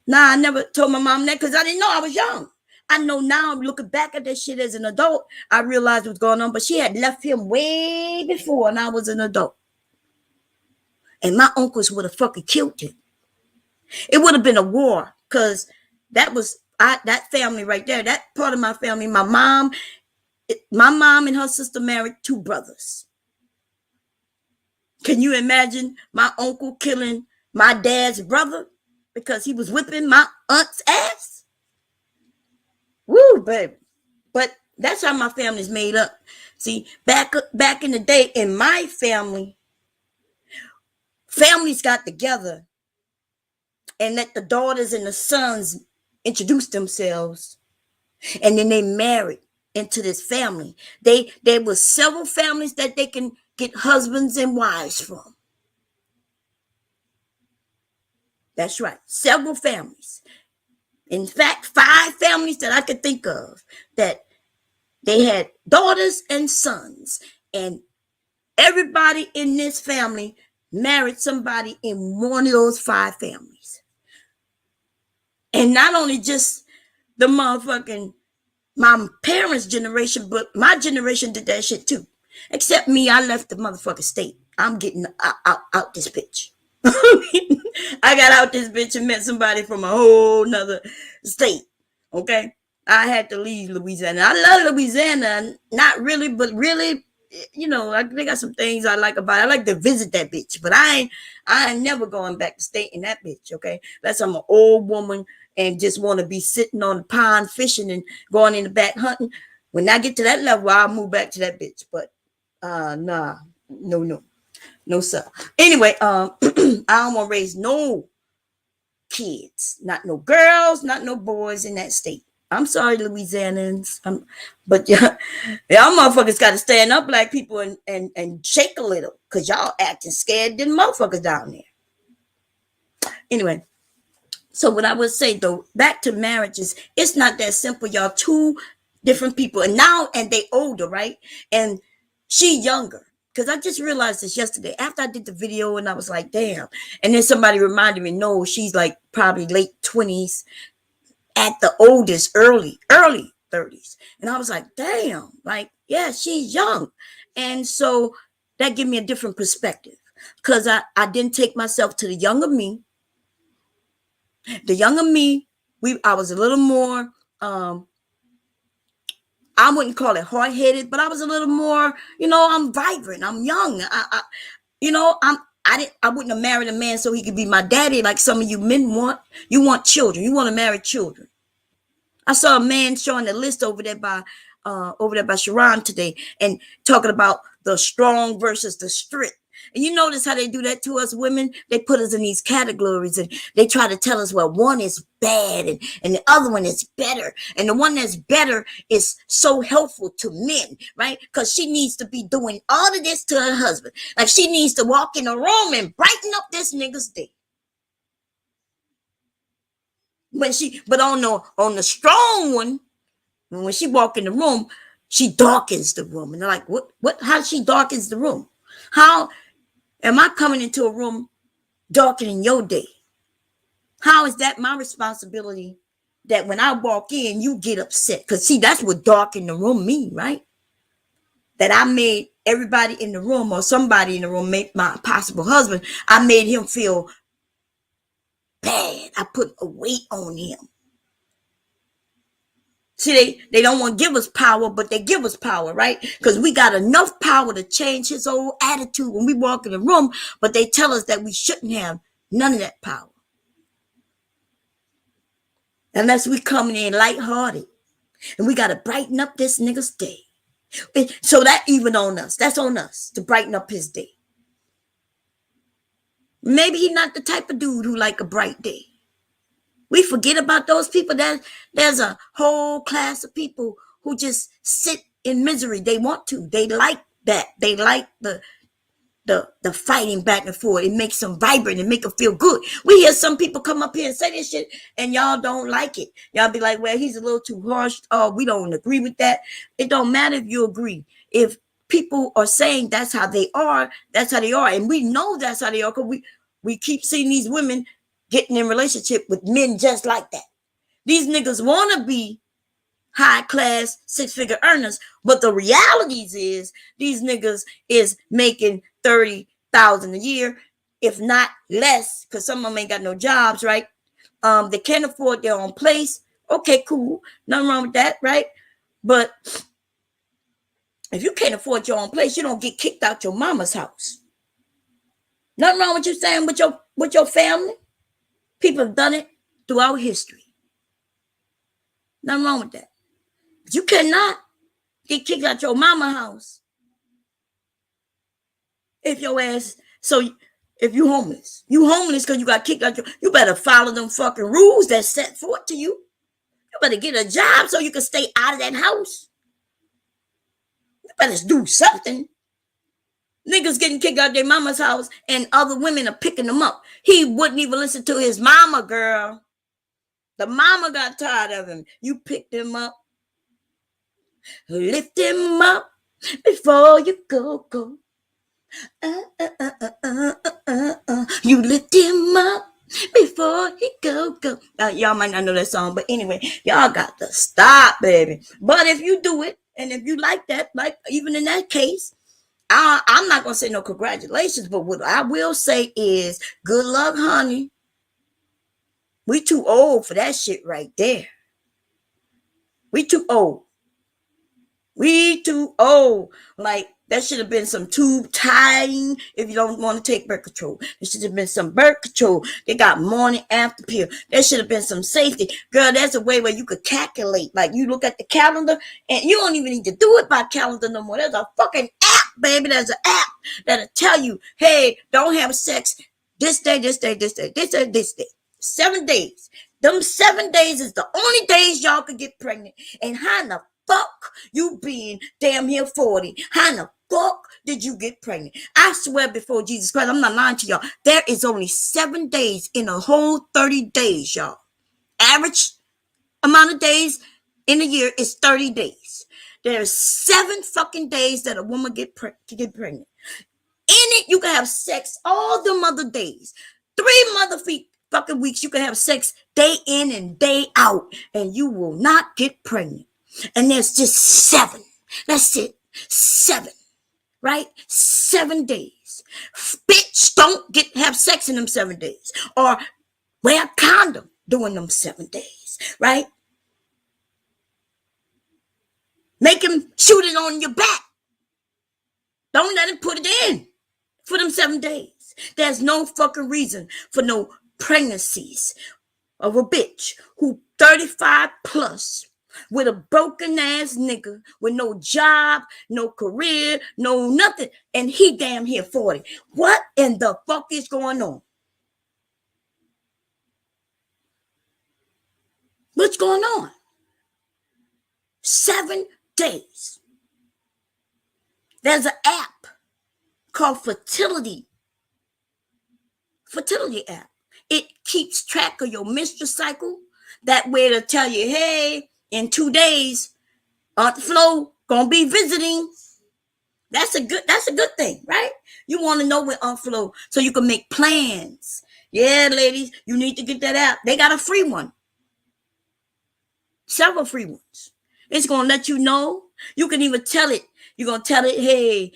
Nah, I never told my mom that because I didn't know. I was young. I know now, I'm looking back at that shit as an adult, I realized what's going on. But she had left him way before and I was an adult. And my uncles would have fucking killed him. It would have been a war because that family right there, that part of my family, my mom and her sister married two brothers. Can you imagine my uncle killing my dad's brother because he was whipping my aunt's ass? Woo, baby. But that's how my family's made up. See, back in the day, in my family, families got together and let the daughters and the sons introduce themselves. And then they married into this family. There were several families that they can get husbands and wives from. That's right. Several families. In fact, 5 families that I could think of that they had daughters and sons. And everybody in this family married somebody in one of those 5 families. And not only just the motherfucking my parents' generation, but my generation did that shit too. Except me, I left the motherfucking state. I'm getting out this bitch. I got out this bitch and met somebody from a whole nother state. Okay? I had to leave Louisiana. I love Louisiana. Not really, but really, you know, they got some things I like about it. I like to visit that bitch, but I ain't never going back to stay in that bitch, okay? Unless I'm an old woman and just want to be sitting on the pond fishing and going in the back hunting. When I get to that level, I'll move back to that bitch. But nah, no, sir. Anyway, I don't want to raise no kids, not no girls, not no boys in that state. I'm sorry, Louisianans. But y'all motherfuckers got to stand up, black people, and shake a little, because y'all acting scared than motherfuckers down there. Anyway, so what I would say, though, back to marriages, it's not that simple, y'all. Two different people, and they older, right? And she younger. Because I just realized this yesterday after I did the video, and I was like, damn. And then somebody reminded me, no, she's like probably late 20s, at the oldest, early 30s. And I was like, damn, like, yeah, she's young. And so that gave me a different perspective, because I didn't take myself to the younger me. The younger me, I was a little more, I wouldn't call it hard-headed, but I was a little more, I'm vibrant, I'm young. I wouldn't have married a man so he could be my daddy like some of you men want. You want children. You want to marry children. I saw a man showing the list over there by Sharon today, and talking about the strong versus the strict. And you notice how they do that to us women? They put us in these categories, and they try to tell us, well, one is bad and the other one is better. And the one that's better is so helpful to men, right? Because she needs to be doing all of this to her husband. Like, she needs to walk in a room and brighten up this nigga's day. But on the strong one, when she walk in the room, she darkens the room. And they're like, what, how she darkens the room? How am I coming into a room darkening your day? How is that my responsibility, that when I walk in, you get upset? Because see, that's what darken the room mean, right? That I made everybody in the room, or somebody in the room, make my possible husband, I made him feel bad. I put a weight on him. See, they don't want to give us power, but they give us power, right? Because we got enough power to change his whole attitude when we walk in the room, but they tell us that we shouldn't have none of that power. Unless we coming in lighthearted. And we got to brighten up this nigga's day. So that even on us. That's on us to brighten up his day. Maybe he's not the type of dude who like a bright day. We forget about those people. There's a whole class of people who just sit in misery. They want to. They like that. They like the fighting back and forth. It makes them vibrant and make them feel good. We hear some people come up here and say this shit, and y'all don't like it. Y'all be like, well, he's a little too harsh. Oh, we don't agree with that. It don't matter if you agree. If people are saying that's how they are, that's how they are. And we know that's how they are, because we keep seeing these women getting in relationship with men just like that. These niggas want to be high class, 6-figure earners, but the realities is these niggas is making $30,000 a year, if not less, because some of them ain't got no jobs, right? They can't afford their own place. Okay, cool, nothing wrong with that, right? But if you can't afford your own place, you don't get kicked out your mama's house. Nothing wrong with you staying with your family. People have done it throughout history. Nothing wrong with that. But you cannot get kicked out your mama house if your ass. So if you homeless because you got kicked out you better follow them fucking rules that's set forth to you. You better get a job so you can stay out of that house. You better do something. Niggas getting kicked out their mama's house and other women are picking them up. He wouldn't even listen to his mama, girl. The mama got tired of him. You picked him up. Lift him up before you go. You lift him up before he go. Y'all might not know that song, but anyway, y'all got to stop, baby. But if you do it, and if you like that, like even in that case, I'm not gonna say no congratulations, but what I will say is good luck, honey. We too old for that shit right there. We too old. Like, that should have been some tube tying if you don't want to take birth control. There should have been some birth control. They got morning after pill. There should have been some safety. Girl, there's a way where you could calculate. Like, you look at the calendar, and you don't even need to do it by calendar no more. There's a fucking app, baby. There's an app that'll tell you, hey, don't have sex this day, this day, this day, this day, this day. 7 days. Them 7 days is the only days y'all could get pregnant. And how in the fuck you being damn near 40? How in the fuck did you get pregnant? I swear before Jesus Christ, I'm not lying to y'all. There is only 7 days in a whole 30 days, y'all. Average amount of days in a year is 30 days. There's 7 fucking days that a woman can get pregnant. In it, you can have sex all them other days. 3 motherfucking weeks you can have sex day in and day out, and you will not get pregnant. And there's just 7. That's it. 7. Right? 7 days. Bitch, don't have sex in them 7 days. Or wear a condom during them 7 days. Right? Make him shoot it on your back. Don't let him put it in for them 7 days. There's no fucking reason for no pregnancies of a bitch who 35 plus with a broken ass nigga with no job, no career, no nothing, and he damn near 40. What in the fuck is going on? What's going on? 7 days. There's an app called Fertility app. It keeps track of your menstrual cycle. That way to tell you, hey, in 2 days, Aunt Flo gonna be visiting. That's a good thing, right? You want to know when Aunt Flo, so you can make plans. Yeah, ladies, you need to get that app. They got a free one. Several free ones. It's gonna let you know. You can even tell it. You're gonna tell it, hey,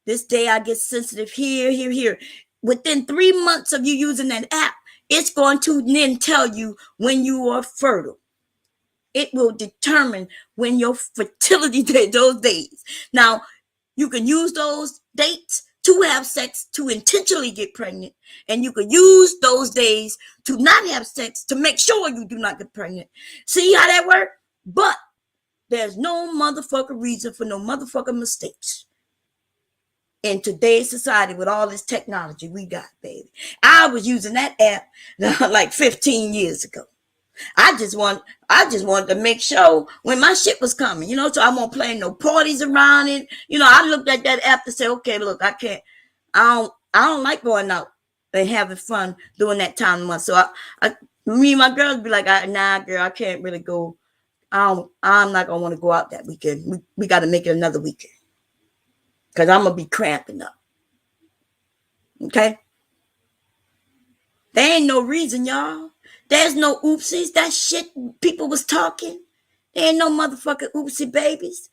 this day I get sensitive here. Within 3 months of you using that app, it's going to then tell you when you are fertile. It will determine when your fertility day, those days. Now, you can use those dates to have sex to intentionally get pregnant. And you can use those days to not have sex to make sure you do not get pregnant. See how that works? But there's no motherfucking reason for no motherfucking mistakes. In today's society with all this technology we got, baby. I was using that app like 15 years ago. I just wanted to make sure when my shit was coming, so I won't play no parties around it. I looked at that app to say, okay, look, I don't like going out and having fun during that time of month. So me and my girls be like, nah, girl, I can't really go. I'm not gonna want to go out that weekend. We got to make it another weekend. Because I'm going to be cramping up. Okay? There ain't no reason, y'all. There's no oopsies. That shit people was talking. There ain't no motherfucking oopsie babies.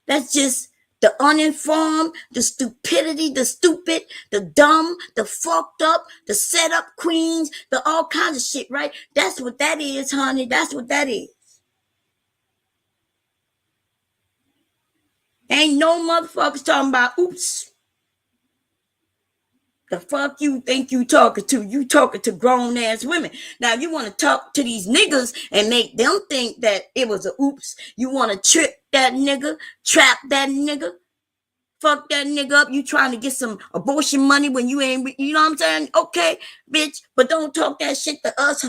That's just the uninformed, the stupidity, the stupid, the dumb, the fucked up, the set up queens, the all kinds of shit, right? That's what that is, honey. That's what that is. Ain't no motherfuckers talking about oops. The fuck you think you talking to? You talking to grown ass women. Now you want to talk to these niggas and make them think that it was a oops. You want to trick that nigga, trap that nigga, fuck that nigga up. You trying to get some abortion money when you ain't, you know what I'm saying? Okay, bitch, but don't talk that shit to us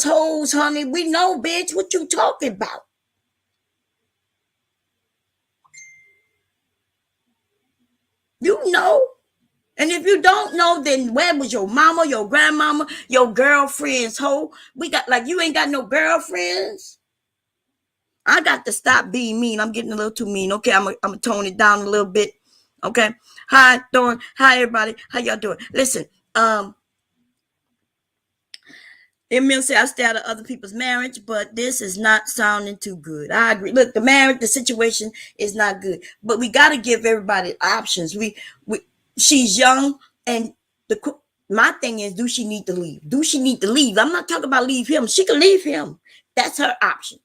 hoes, honey. We know, bitch, what you talking about. You know. And if you don't know, then where was your mama, your grandmama, your girlfriends, hoe? We got, like, you ain't got no girlfriends. I got to stop being mean. I'm getting a little too mean. Okay, I'm gonna tone it down a little bit. Okay. Hi, Dawn. Hi, everybody. How y'all doing? Listen, Emil said I stay out of other people's marriage, but this is not sounding too good. I agree. Look, the situation is not good. But we got to give everybody options. She's young, and my thing is, do she need to leave? Do she need to leave? I'm not talking about leave him. She can leave him. That's her option.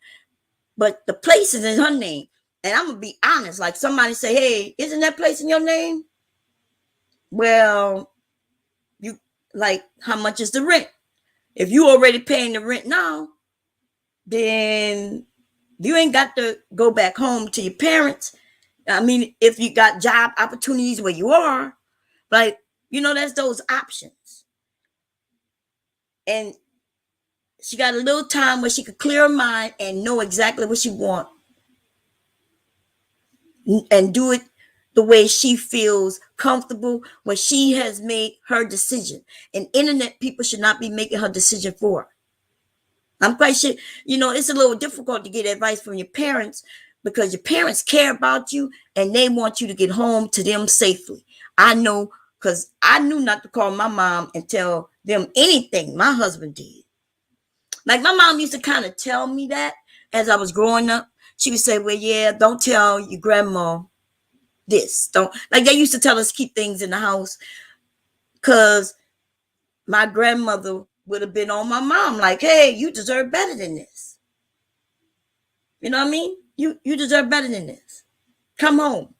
But the place is in her name. And I'm going to be honest. Like somebody say, hey, isn't that place in your name? Well, you like, how much is the rent? If you already paying the rent now, then you ain't got to go back home to your parents. I mean, if you got job opportunities where you are, like, there's those options. And she got a little time where she could clear her mind and know exactly what she wants and do it the way she feels comfortable when she has made her decision. And internet people should not be making her decision for her. I'm quite sure, it's a little difficult to get advice from your parents because your parents care about you and they want you to get home to them safely. I know because I knew not to call my mom and tell them anything my husband did. Like my mom used to kind of tell me that as I was growing up. She would say, well, yeah, don't tell your grandma this. Don't, like they used to tell us keep things in the house because my grandmother would have been on my mom like, hey, you deserve better than this. You know what I mean? You deserve better than this. Come home.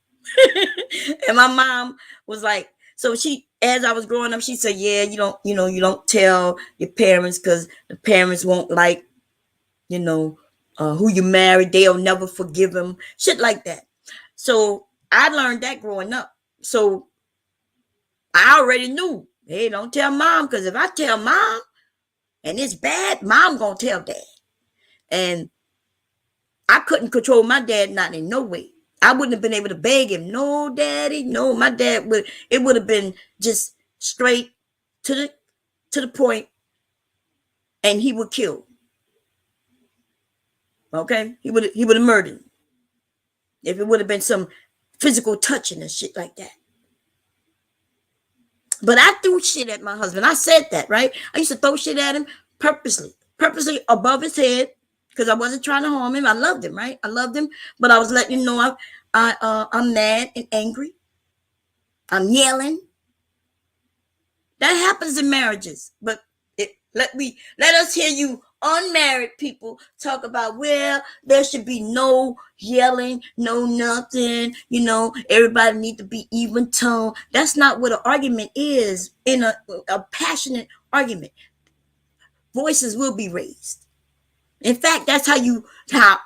And my mom was like, so she, as I was growing up, she said, yeah, you don't tell your parents because the parents won't like, who you married. They'll never forgive them. Shit like that. So I learned that growing up. So I already knew, hey, don't tell mom because if I tell mom and it's bad, mom gonna tell dad. And I couldn't control my dad, not in no way. I wouldn't have been able to beg him, no, daddy, no. My dad would have been just straight to the point, and he would kill. Okay, he would have murdered if it would have been some physical touching and shit like that. But I threw shit at my husband. I said that, right? I used to throw shit at him purposely above his head because I wasn't trying to harm him. I loved him, right? I loved him, but I was letting him know I'm mad and angry. I'm yelling. That happens in marriages, but let us hear you unmarried people talk about, well, there should be no yelling, no nothing, everybody need to be even tone. That's not what an argument is in a passionate argument. Voices will be raised. In fact, that's how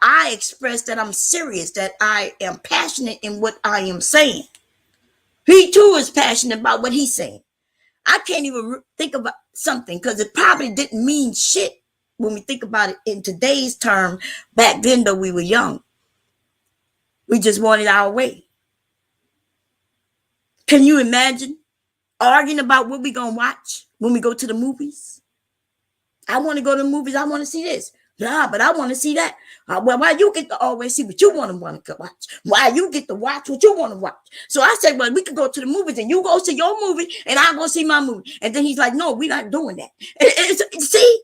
I express that I'm serious, that I am passionate in what I am saying. He too is passionate about what he's saying. I can't even think about something because it probably didn't mean shit when we think about it in today's term. Back then, though, we were young. We just wanted our way. Can you imagine arguing about what we're going to watch when we go to the movies? I want to go to the movies. I want to see this. Yeah, but I want to see that. Well, why you get to always see what you want to watch? Why you get to watch what you want to watch? So I said, well, we could go to the movies and you go see your movie and I'll go see my movie. And then he's like, no, we're not doing that. See,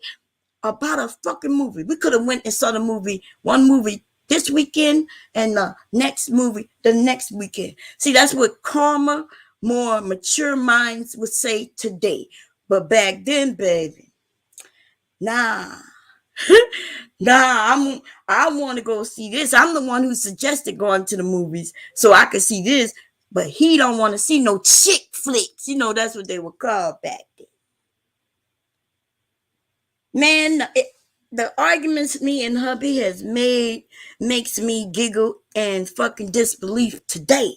about a fucking movie. We could have went and saw one movie this weekend and the next movie the next weekend. See, that's what calmer, more mature minds would say today. But back then, baby, nah. I want to go see this. I'm the one who suggested going to the movies so I could see this, but he don't want to see no chick flicks. That's what they were called back then. Man, the arguments me and hubby has made makes me giggle and fucking disbelief today.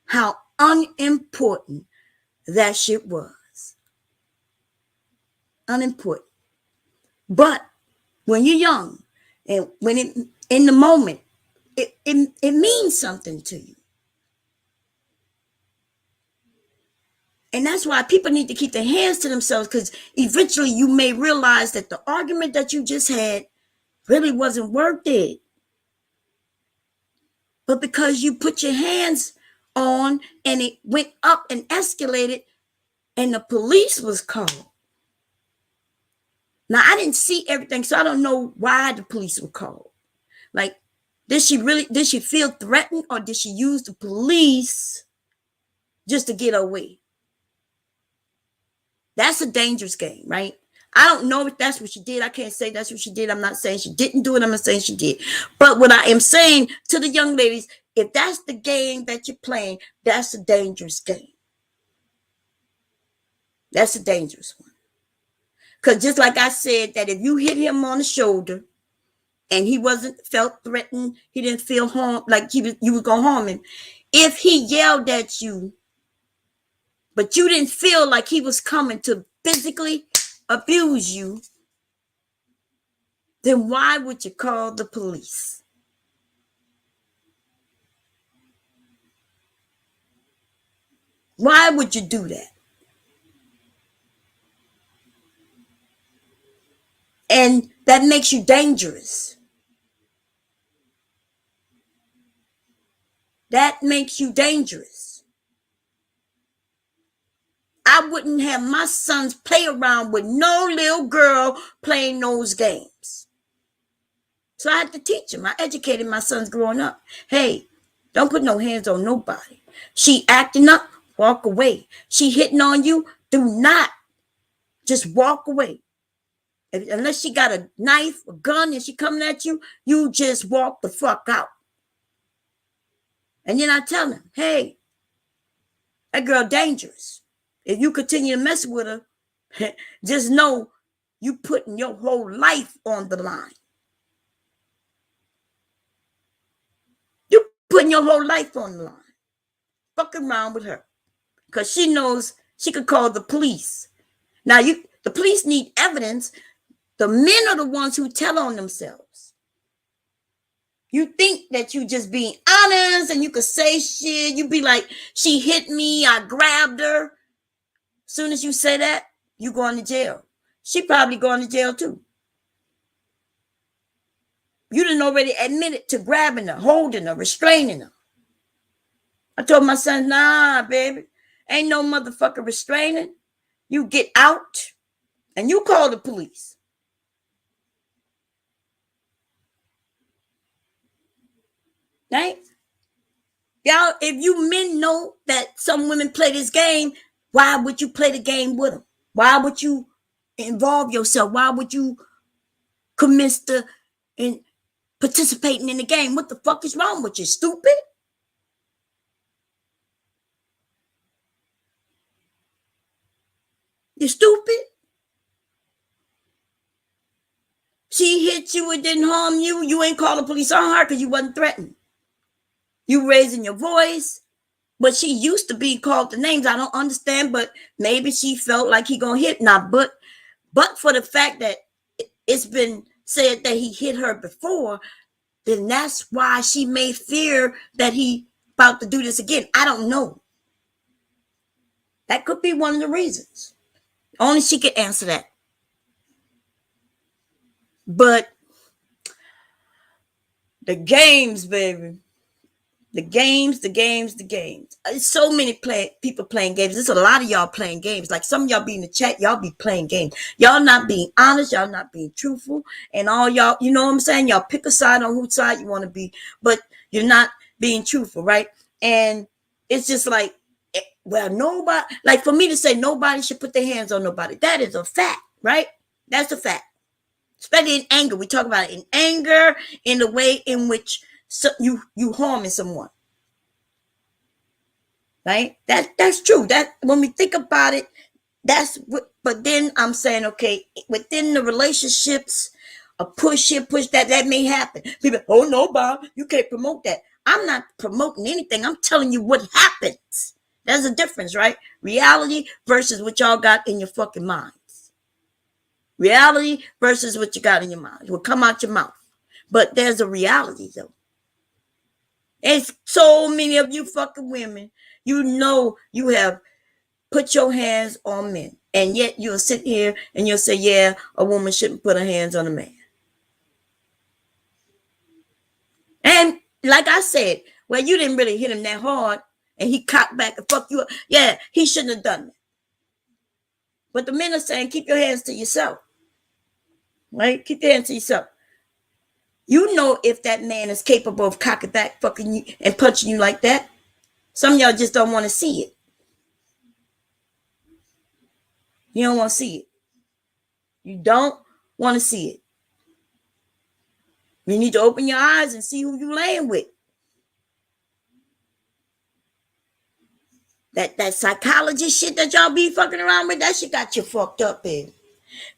How unimportant that shit was. Unimportant. But when you're young and when in the moment, it means something to you. And that's why people need to keep their hands to themselves, because eventually you may realize that the argument that you just had really wasn't worth it. But because you put your hands on and it went up and escalated and the police was called. Now, I didn't see everything, so I don't know why the police were called. Like, did she feel threatened, or did she use the police just to get away? That's a dangerous game, right? I don't know if that's what she did. I can't say that's what she did. I'm not saying she didn't do it. I'm not saying she did. But what I am saying to the young ladies, if that's the game that you're playing, that's a dangerous game. That's a dangerous one. Because just like I said, that if you hit him on the shoulder and he felt threatened, he didn't feel harmed, like you were going to harm him. If he yelled at you, but you didn't feel like he was coming to physically abuse you, then why would you call the police? Why would you do that? And that makes you dangerous. That makes you dangerous. I wouldn't have my sons play around with no little girl playing those games. So I had to teach them. I educated my sons growing up. Hey, don't put no hands on nobody. She acting up, walk away. She hitting on you, do not. Just walk away. Unless she got a knife, a gun, and she coming at you, you just walk the fuck out. And then I tell them, hey, that girl dangerous. If you continue to mess with her, just know you putting your whole life on the line. You putting your whole life on the line. Fucking around with her. Because she knows she could call the police. Now, the police need evidence. The men are the ones who tell on themselves. You think that you just being honest and you could say shit. You be like, she hit me, I grabbed her. Soon as you say that, you going to jail. She probably going to jail too. You done already admitted to grabbing her, holding her, restraining her. I told my son, nah, baby, ain't no motherfucker restraining. You get out and you call the police. Right? Y'all, if you men know that some women play this game, why would you play the game with them? Why would you involve yourself? Why would you commit to in participating in the game? What the fuck is wrong with you? Stupid? You stupid? She hit you, it didn't harm you. You ain't call the police on her because you wasn't threatened. You raising your voice. But she used to be called the names. I don't understand, but maybe she felt like he gonna hit. Now, but for the fact that it's been said that he hit her before, then that's why she may fear that he about to do this again. I don't know. That could be one of the reasons. Only she could answer that. But the games, baby. The games. There's so many people playing games. There's a lot of y'all playing games. Like some of y'all be in the chat, y'all be playing games. Y'all not being honest. Y'all not being truthful. And all y'all, you know what I'm saying? Y'all pick a side on whose side you want to be, but you're not being truthful, right? And it's just like, well, nobody, like for me to say nobody should put their hands on nobody. That is a fact, right? That's a fact. Especially in anger. We talk about it in anger, in the way in which you harming someone, right? That's true. That when we think about it, that's what. But then I'm saying, okay, within the relationships, a push here, push that may happen. People, oh no, Bob, you can't promote that. I'm not promoting anything. I'm telling you what happens. There's a difference, right? Reality versus what y'all got in your fucking minds. Reality versus what you got in your mind. It will come out your mouth. But there's a reality though. There's so many of you fucking women, you know you have put your hands on men. And yet you'll sit here and you'll say, yeah, a woman shouldn't put her hands on a man. And like I said, well, you didn't really hit him that hard and he cocked back and fuck you up. Yeah, he shouldn't have done that. But the men are saying, keep your hands to yourself. Right? Keep your hands to yourself. You know if that man is capable of cocking back, fucking you, and punching you like that. Some of y'all just don't want to see it. You don't want to see it. You don't want to see it. You need to open your eyes and see who you laying with. That psychology shit that y'all be fucking around with, that shit got you fucked up, baby.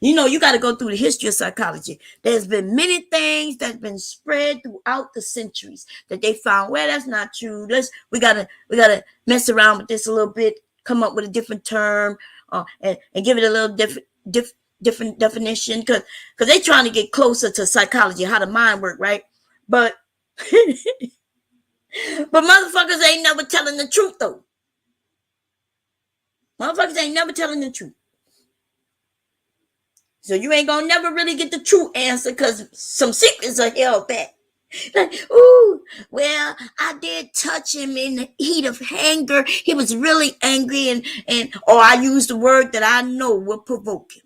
You know, you got to go through the history of psychology. There's been many things that's been spread throughout the centuries that they found, well, that's not true. We gotta mess around with this a little bit, come up with a different term, and give it a little different definition because they trying to get closer to psychology, how the mind work, right? But but motherfuckers ain't never telling the truth though. Motherfuckers ain't never telling the truth. So you ain't gonna never really get the true answer because some secrets are held back. Like, ooh, well, I did touch him in the heat of anger. He was really angry, and or I used the word that I know will provoke him.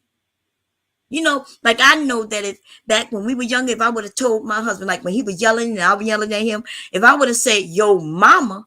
You know, like I know that if back when we were younger, if I would have told my husband, like when he was yelling and I was yelling at him, if I would have said, yo, mama,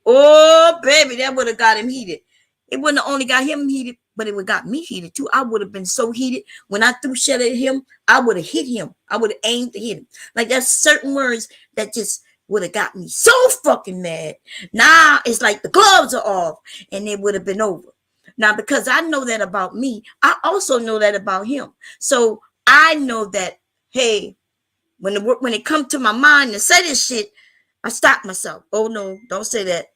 oh, baby, that would have got him heated. It wouldn't have only got him heated, but it would have got me heated too. I would have been so heated. When I threw shit at him, I would have hit him. I would have aimed to hit him. Like there's certain words that just would have got me so fucking mad. Now it's like the gloves are off and it would have been over. Now, because I know that about me, I also know that about him. So I know that, hey, when it comes to my mind to say this shit, I stop myself. Oh, no, don't say that.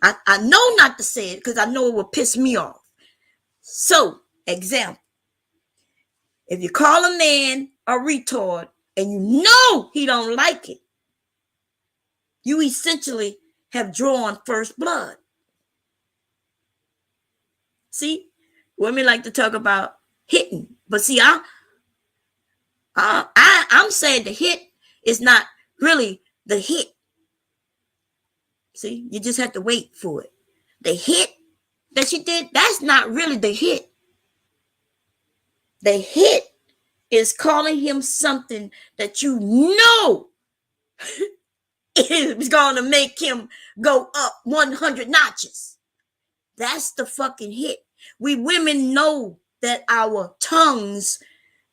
I know not to say it because I know it will piss me off. So, example, if you call a man a retard and you know he don't like it, you essentially have drawn first blood. See, women like to talk about hitting, but see, I'm saying the hit is not really the hit. See, you just have to wait for it. The hit that she did, that's not really the hit. The hit is calling him something that you know is going to make him go up 100 notches. That's the fucking hit. We women know that our tongues,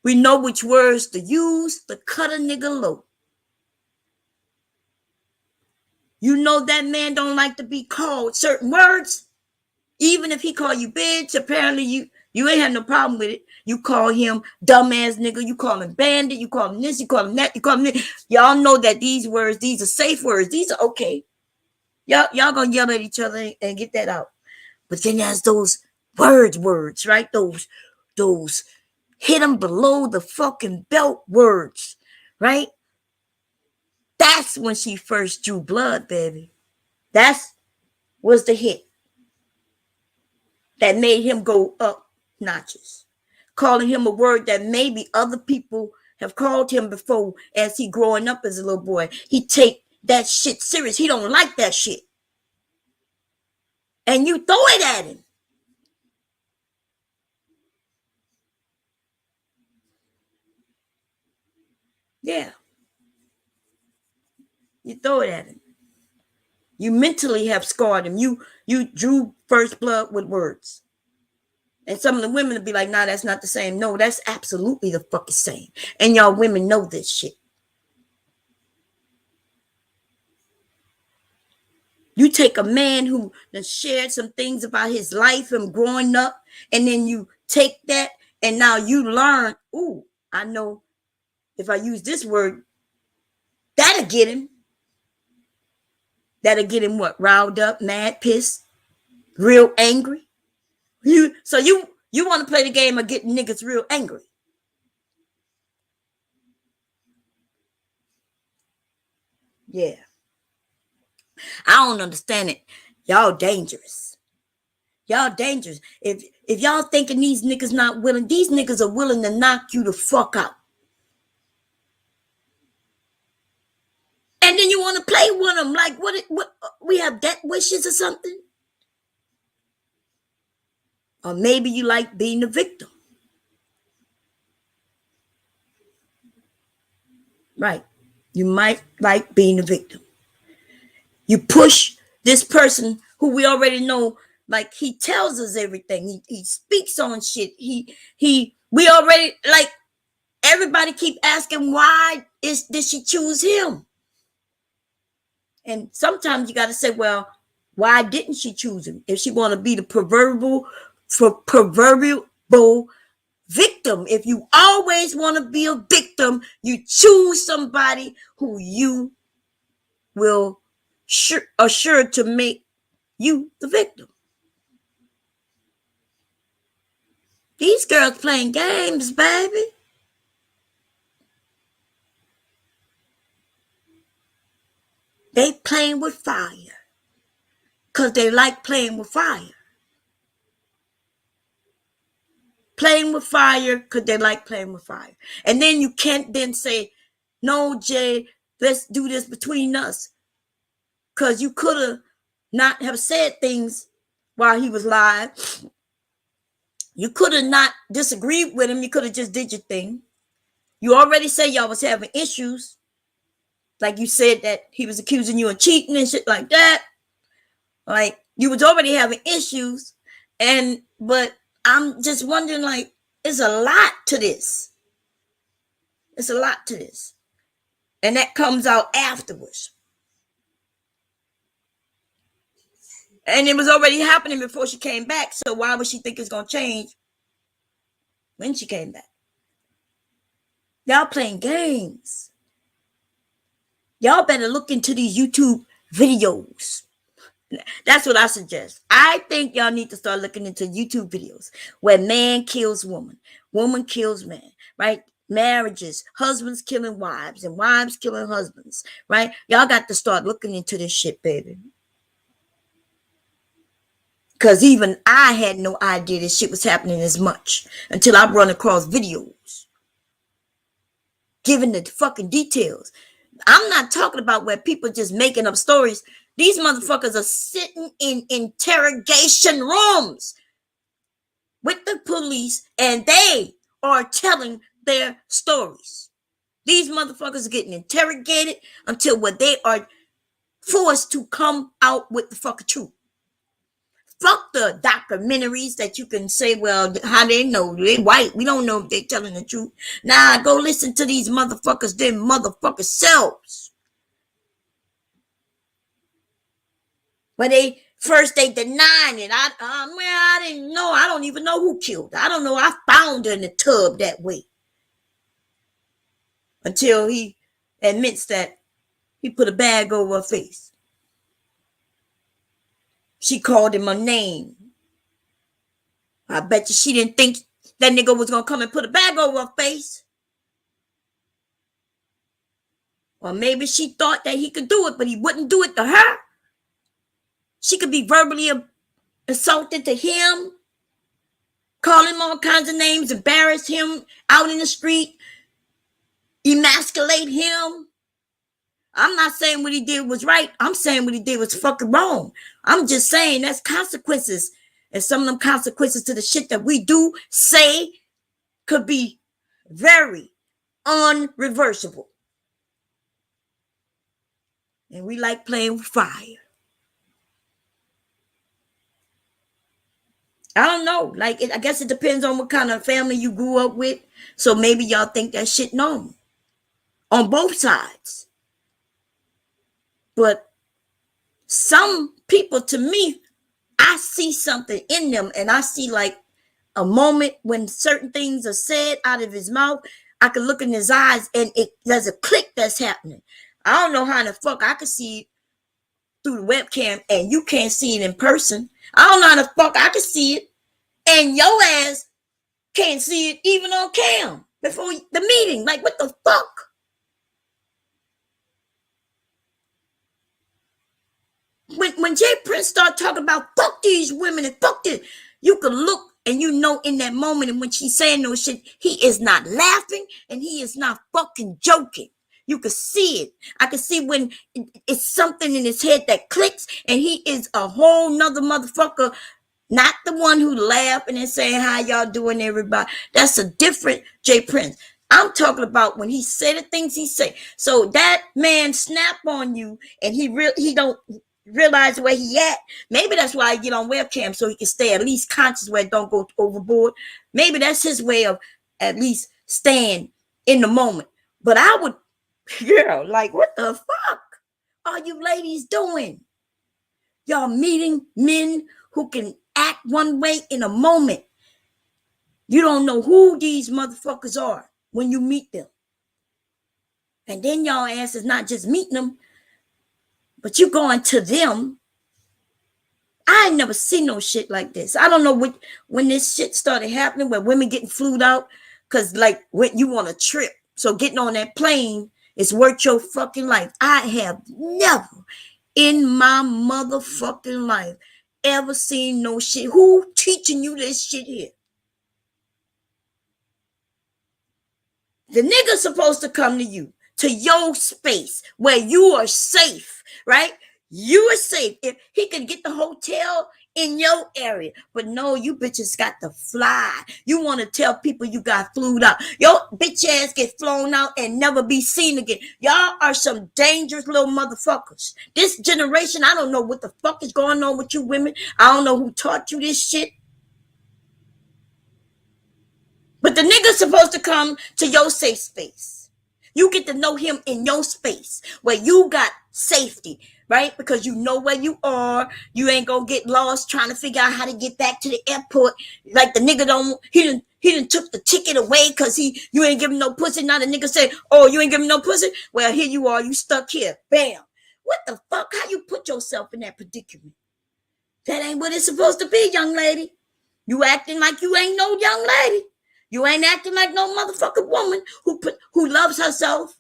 we know which words to use to cut a nigga low. You know that man don't like to be called certain words. Even if he call you bitch, apparently you ain't have no problem with it. You call him dumbass nigga, you call him bandit, you call him this, you call him that, you call him this. Y'all know that these words, these are safe words. These are okay. Y'all gonna yell at each other and get that out. But then there's those words, right? Those hit them below the fucking belt words, right? That's when she first drew blood, baby. That's was the hit that made him go up notches. Calling him a word that maybe other people have called him before as he growing up as a little boy. He take that shit serious. He don't like that shit. And you throw it at him. Yeah. You throw it at him. You mentally have scarred him. You drew first blood with words. And some of the women will be like, nah, that's not the same. No, that's absolutely the fucking same. And y'all women know this shit. You take a man who has shared some things about his life and growing up, and then you take that and now you learn, ooh, I know if I use this word, that'll get him. That'll get him what? Riled up, mad, pissed, real angry. You want to play the game of getting niggas real angry. Yeah. I don't understand it. Y'all dangerous. Y'all dangerous. If y'all thinking these niggas not willing, these niggas are willing to knock you the fuck out. And then you want to play with them like what we have death wishes or something? Or maybe you like being the victim. Right. You might like being a victim. You push this person who we already know, like he tells us everything. He speaks on shit. We already, like, everybody keep asking why did she choose him? And sometimes you got to say, well, why didn't she choose him? If she want to be the proverbial victim, if you always want to be a victim, you choose somebody who you will assured to make you the victim. These girls playing games, baby. They playing with fire. Because they like playing with fire. Playing with fire because they like playing with fire. And then you can't then say, no, Jay, let's do this between us. Because you could have not have said things while he was live. You could have not disagreed with him. You could have just did your thing. You already say y'all was having issues. Like you said that he was accusing you of cheating and shit like that. Like you was already having issues. But I'm just wondering, like, it's a lot to this. It's a lot to this. And that comes out afterwards. And it was already happening before she came back. So why would she think it's going to change when she came back? Y'all playing games. Y'all better look into these YouTube videos. That's what I suggest. I think y'all need to start looking into YouTube videos where man kills woman, woman kills man, right? Marriages, husbands killing wives and wives killing husbands, right? Y'all got to start looking into this shit, baby. Because even I had no idea this shit was happening as much until I run across videos giving the fucking details. I'm not talking about where people just making up stories. These motherfuckers are sitting in interrogation rooms with the police and they are telling their stories. These motherfuckers are getting interrogated until where they are forced to come out with the fucking truth. Fuck the documentaries that you can say, well, how they know? They white. We don't know if they're telling the truth. Nah, go listen to these motherfuckers, their motherfucker selves. When they denying it. I didn't know. I don't even know who killed her. I don't know. I found her in the tub that way. Until he admits that he put a bag over her face. She called him a name. I bet you she didn't think that nigga was going to come and put a bag over her face. Or maybe she thought that he could do it, but he wouldn't do it to her. She could be verbally assaulted to him, call him all kinds of names, embarrass him out in the street, emasculate him. I'm not saying what he did was right. I'm saying what he did was fucking wrong. I'm just saying that's consequences. And some of them consequences to the shit that we do say could be very unreversible. And we like playing with fire. I don't know. Like, I guess it depends on what kind of family you grew up with. So maybe y'all think that shit normal. On both sides. But some people, to me, I see something in them. And I see like a moment when certain things are said out of his mouth. I can look in his eyes and there's a click that's happening. I don't know how the fuck I can see it through the webcam and you can't see it in person. I don't know how the fuck I can see it and your ass can't see it even on cam before the meeting. Like, what the fuck? When Jay Prince started talking about fuck these women and fuck this, you can look and you know in that moment and when she's saying those shit, he is not laughing and he is not fucking joking. You can see it. I can see when it's something in his head that clicks and he is a whole nother motherfucker, not the one who laughing and saying, how y'all doing, everybody? That's a different Jay Prince. I'm talking about when he say the things he say. So that man snap on you and he don't realize where he at. Maybe that's why I get on webcam so he can stay at least conscious where it don't go overboard. Maybe that's his way of at least staying in the moment. But I would, girl, like, what the fuck are you ladies doing? Y'all meeting men who can act one way in a moment. You don't know who these motherfuckers are when you meet them. And then y'all ass is not just meeting them, but you going to them I ain't never seen no shit like this. I don't know when this shit started happening, where women getting flued out, because like when you want a trip, so getting on that plane is worth your fucking life. I have never in my motherfucking life ever seen no shit. Who teaching you this shit here? The nigga's supposed to come to you, to your space where you are safe, right? You are safe. If he could get the hotel in your area, but no, you bitches got to fly. You want to tell people you got flued out. Your bitch ass get flown out and never be seen again. Y'all are some dangerous little motherfuckers. This generation, I don't know what the fuck is going on with you women. I don't know who taught you this shit. But the nigga's supposed to come to your safe space. You get to know him in your space where you got safety, right? Because you know where you are. You ain't gonna get lost trying to figure out how to get back to the airport. Like the nigga he done took the ticket away because you ain't giving no pussy. Now the nigga say, oh, you ain't giving no pussy? Well, here you are, you stuck here. Bam. What the fuck? How you put yourself in that predicament? That ain't what it's supposed to be, young lady. You acting like you ain't no young lady. You ain't acting like no motherfucking woman who loves herself.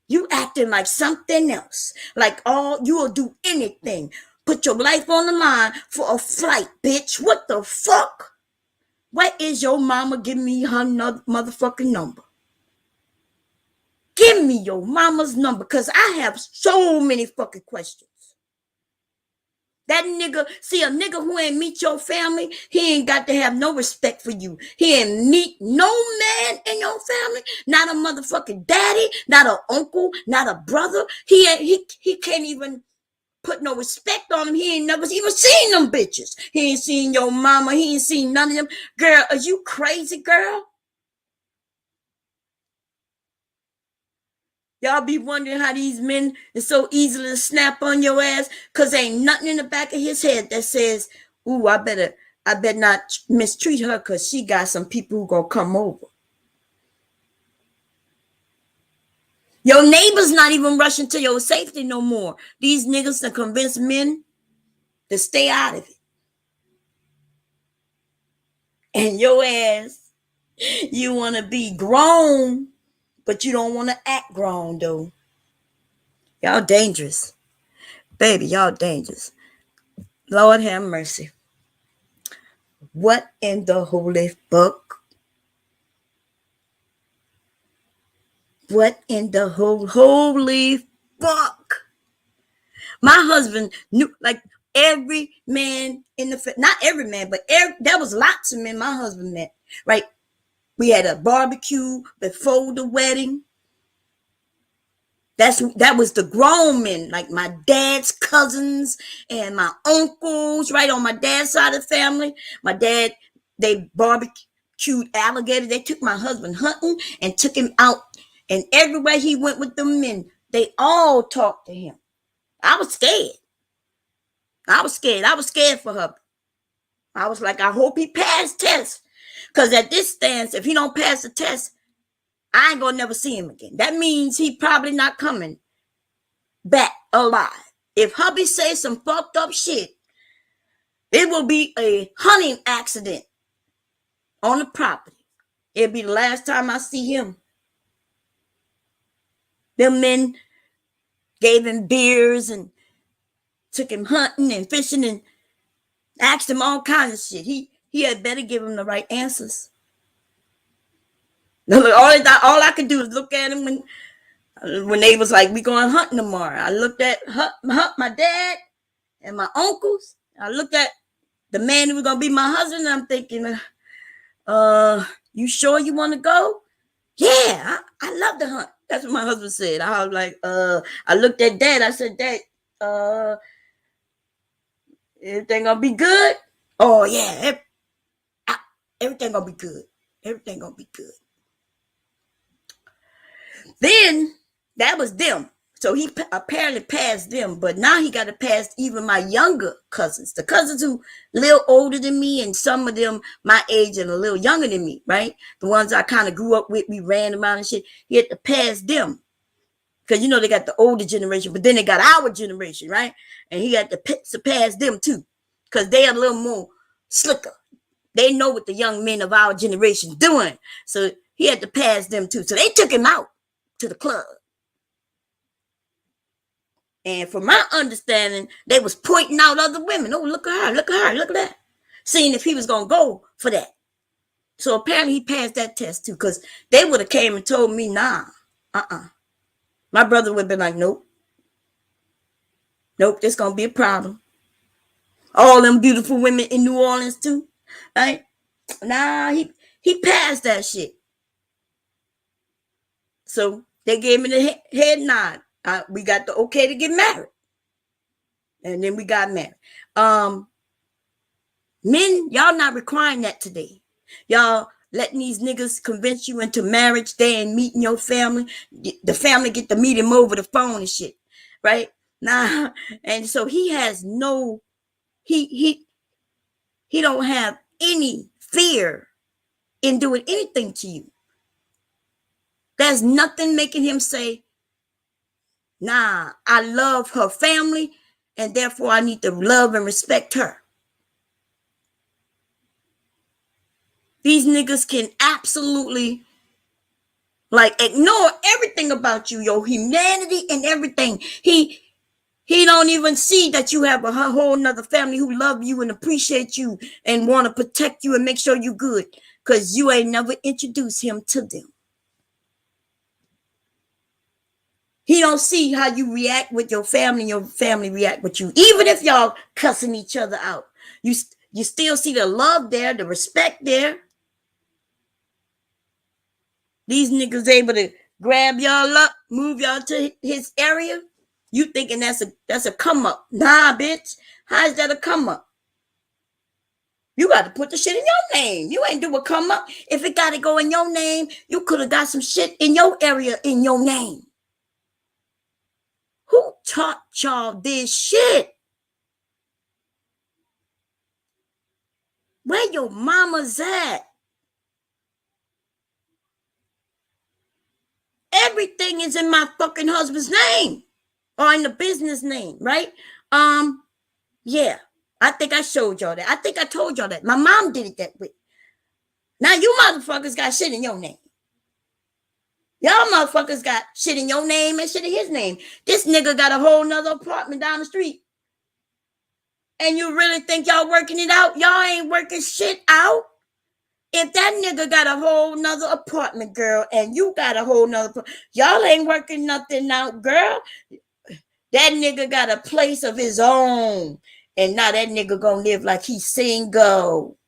You acting like something else. Like you will do anything. Put your life on the line for a flight, bitch. What the fuck? Where is your mama? Give me her motherfucking number. Give me your mama's number, because I have so many fucking questions. That nigga, see, a nigga who ain't meet your family, he ain't got to have no respect for you. He ain't meet no man in your family, not a motherfucking daddy, not an uncle, not a brother. He can't even put no respect on him. He ain't never even seen them bitches. He ain't seen your mama. He ain't seen none of them. Girl, are you crazy, girl? Y'all be wondering how these men is so easily to snap on your ass, because ain't nothing in the back of his head that says, ooh, I better not mistreat her because she got some people who gonna come over. Your neighbor's not even rushing to your safety no more. These niggas to convince men to stay out of it. And your ass, you want to be grown, but you don't want to act grown, though. Y'all dangerous. Baby, y'all dangerous. Lord have mercy. What in the holy fuck? What in the holy fuck? My husband knew, like every man in the, not every man, but there was lots of men my husband met, right? We had a barbecue before the wedding. That was the grown men, like my dad's cousins and my uncles, right, on my dad's side of the family. My dad, they barbecued alligator. They took my husband hunting and took him out. And everywhere he went with them men, they all talked to him. I was scared. I was scared for her. I was like, I hope he passed test. Because at this stance, if he don't pass the test, I ain't gonna never see him again. That means he probably not coming back alive. If hubby says some fucked up shit, it will be a hunting accident on the property. It'll be the last time I see him. Them men gave him beers and took him hunting and fishing and asked him all kinds of shit. He had better give him the right answers. All I could do is look at him when they was like, we going hunting tomorrow. I looked at my dad and my uncles. I looked at the man who was going to be my husband, and I'm thinking, you sure you want to go? Yeah, I love to hunt. That's what my husband said. I was like, I looked at Dad. I said, Dad, everything going to be good? Oh, yeah, everything going to be good. Everything going to be good. Then that was them. So he apparently passed them, but now he got to pass even my younger cousins, the cousins who a little older than me, and some of them my age and a little younger than me, right? The ones I kind of grew up with, we ran around and shit. He had to pass them Because, you know, they got the older generation, but then they got our generation, right? And he had to surpass them too, because they are a little more slicker. They know what the young men of our generation doing. So he had to pass them too. So they took him out to the club. And from my understanding, they was pointing out other women. Oh, look at her, look at her, look at that. Seeing if he was going to go for that. So apparently he passed that test too, because they would have came and told me, nah, my brother would have been like, nope. Nope, there's going to be a problem. All them beautiful women in New Orleans too, right? Nah, he passed that shit. So they gave me the head nod. We got the okay to get married. And then we got married. Men, y'all not requiring that today. Y'all letting these niggas convince you into marriage. They ain't meeting your family. The family get to meet him over the phone and shit. Right? Nah. And so he has no, he don't have any fear in doing anything to you. There's nothing making him say, nah, I love her family, and therefore I need to love and respect her. These niggas can absolutely like ignore everything about you, your humanity and everything. He don't even see that you have a whole nother family who love you and appreciate you and want to protect you and make sure you good, because you ain't never introduced him to them. He don't see how you react with your family and your family react with you. Even if y'all cussing each other out, you still see the love there, the respect there. These niggas able to grab y'all up, move y'all to his area. You thinking that's a come up. Nah, bitch. How is that a come up? You got to put the shit in your name. You ain't do a come up. If it got to go in your name, you could have got some shit in your area in your name. Who taught y'all this shit? Where your mama's at? Everything is in my fucking husband's name or in the business name, right? Yeah. I think I showed y'all that. I think I told y'all that. My mom did it that way. Now you motherfuckers got shit in your name. Y'all motherfuckers got shit in your name and shit in his name. This nigga got a whole nother apartment down the street. And you really think y'all working it out? Y'all ain't working shit out. If that nigga got a whole nother apartment, girl, and you got a whole nother, y'all ain't working nothing out, girl. That nigga got a place of his own. And now that nigga gonna live like he's single.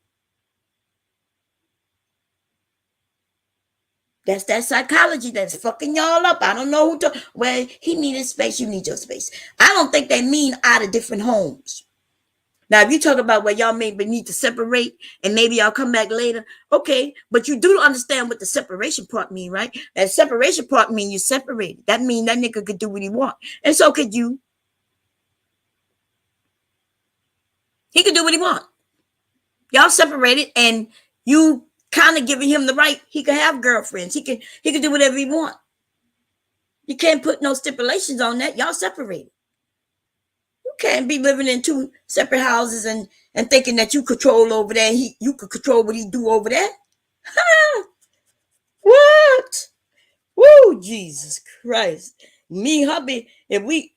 That's that psychology that's fucking y'all up. I don't know who to. Well, he needed space. You need your space. I don't think they mean out of different homes. Now, if you talk about where y'all maybe need to separate and maybe y'all come back later, okay. But you do understand what the separation part mean, right? That separation part mean you separated. That mean that nigga could do what he want. And so could you. He could do what he want. Y'all separated and you kind of giving him the right. He could have girlfriends. He could do whatever he want. You can't put no stipulations on that. Y'all separated. You can't be living in two separate houses and thinking that you control over there. You could control what he do over there. What? Woo, Jesus Christ. Me, hubby, if we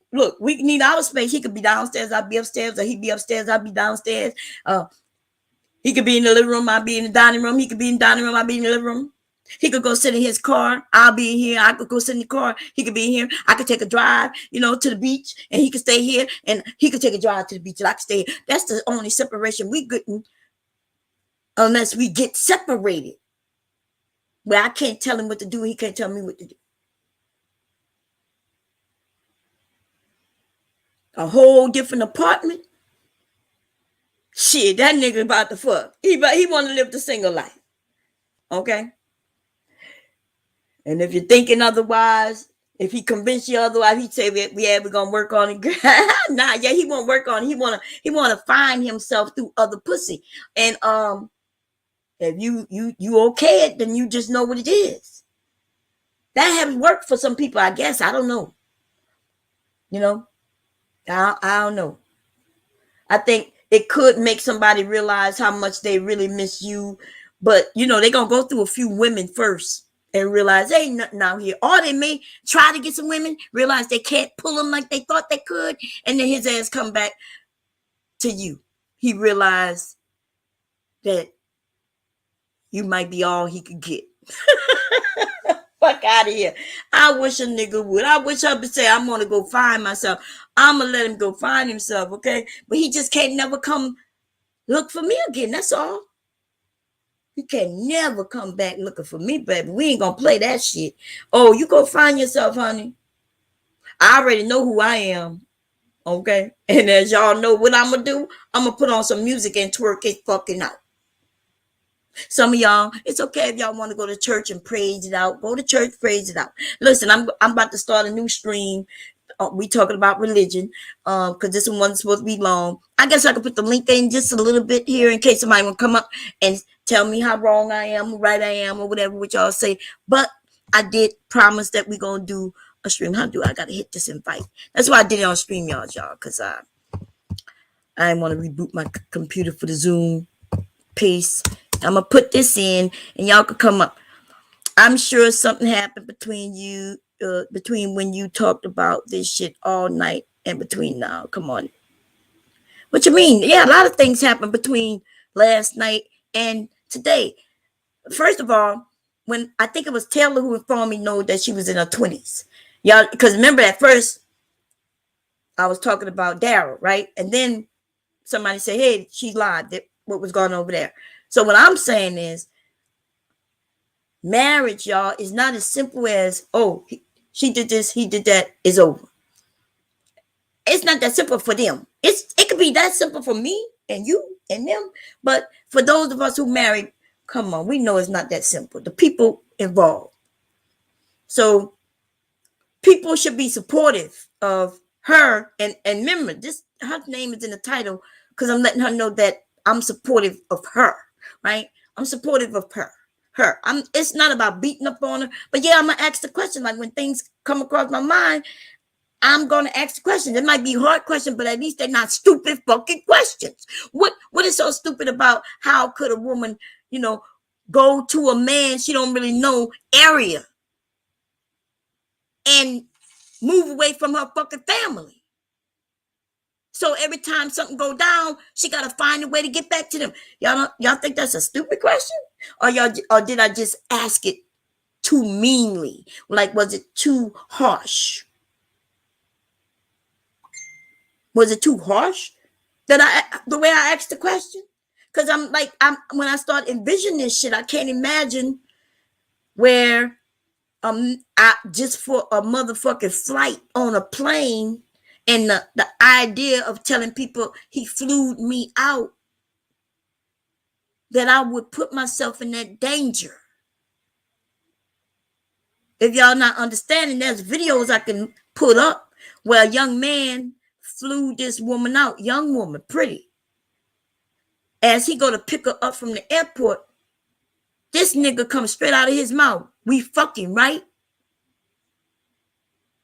need our space. He could be downstairs, I'll be upstairs, or he'd be upstairs, I'll be downstairs. He could be in the living room, I'll be in the dining room. He could be in the dining room, I'll be in the living room. He could go sit in his car, I'll be in here. I could go sit in the car, he could be in here. I could take a drive, to the beach, and he could stay here, and he could take a drive to the beach, and I could stay here. That's the only separation we getting, unless we get separated. Where I can't tell him what to do, he can't tell me what to do. A whole different apartment. Shit, that nigga about to fuck. He want to live the single life. Okay? And if you're thinking otherwise, if he convinced you otherwise, he'd say, we're going to work on it. Nah, yeah, he won't work on it. He want to find himself through other pussy. And if you okay it, then you just know what it is. That has worked for some people, I guess. I don't know. You know, I don't know. I think it could make somebody realize how much they really miss you. But, they're going to go through a few women first and realize there ain't nothing out here. Or they may try to get some women, realize they can't pull them like they thought they could. And then his ass come back to you. He realized that you might be all he could get. Fuck out of here. I wish a nigga would. I wish I would say, I'm going to go find myself. I'm going to let him go find himself, okay? But he just can't never come look for me again. That's all. You can never come back looking for me, baby. We ain't going to play that shit. Oh, you go find yourself, honey. I already know who I am, okay? And as y'all know what I'm going to do, I'm going to put on some music and twerk it fucking out. Some of y'all, it's okay if y'all want to go to church and praise it out. Go to church, praise it out. Listen, I'm about to start a new stream. We talking about religion, because this one wasn't supposed to be long. I guess I could put the link in just a little bit here in case somebody want to come up and tell me how wrong I am, how right I am, or whatever what y'all say. But I did promise that we're gonna do a stream. How do I gotta hit this invite? That's why I did it on stream, y'all, because I didn't want to reboot my computer for the Zoom. Peace. I'm gonna put this in, and y'all could come up. I'm sure something happened between you, between when you talked about this shit all night and between now. Come on. What you mean? Yeah, a lot of things happened between last night and today. First of all, when I think it was Taylor who informed me that she was in her 20s. Y'all, because remember at first I was talking about Daryl, right? And then somebody said, hey, she lied. What was going on over there? So what I'm saying is, marriage, y'all, is not as simple as, oh, she did this, he did that, it's over. It's not that simple for them. It could be that simple for me and you and them, but for those of us who married, come on, we know it's not that simple. The people involved. So people should be supportive of her, and remember, this her name is in the title because I'm letting her know that I'm supportive of her, right? I'm supportive of her. It's not about beating up on her, but yeah, I'm gonna ask the question. Like when things come across my mind, I'm gonna ask the question. It might be a hard question, but at least they're not stupid fucking questions. What is so stupid about how could a woman, go to a man she don't really know area and move away from her fucking family? So every time something go down, she gotta find a way to get back to them. Y'all think that's a stupid question? Or did I just ask it too meanly? Like, was it too harsh? Was it too harsh the way I asked the question? Because when I start envisioning this shit, I can't imagine where I just for a motherfucking flight on a plane and the idea of telling people he flew me out, that I would put myself in that danger. If y'all not understanding, there's videos I can put up where a young man flew this woman out, young woman, pretty. As he go to pick her up from the airport, this nigga comes straight out of his mouth. We fucking, right?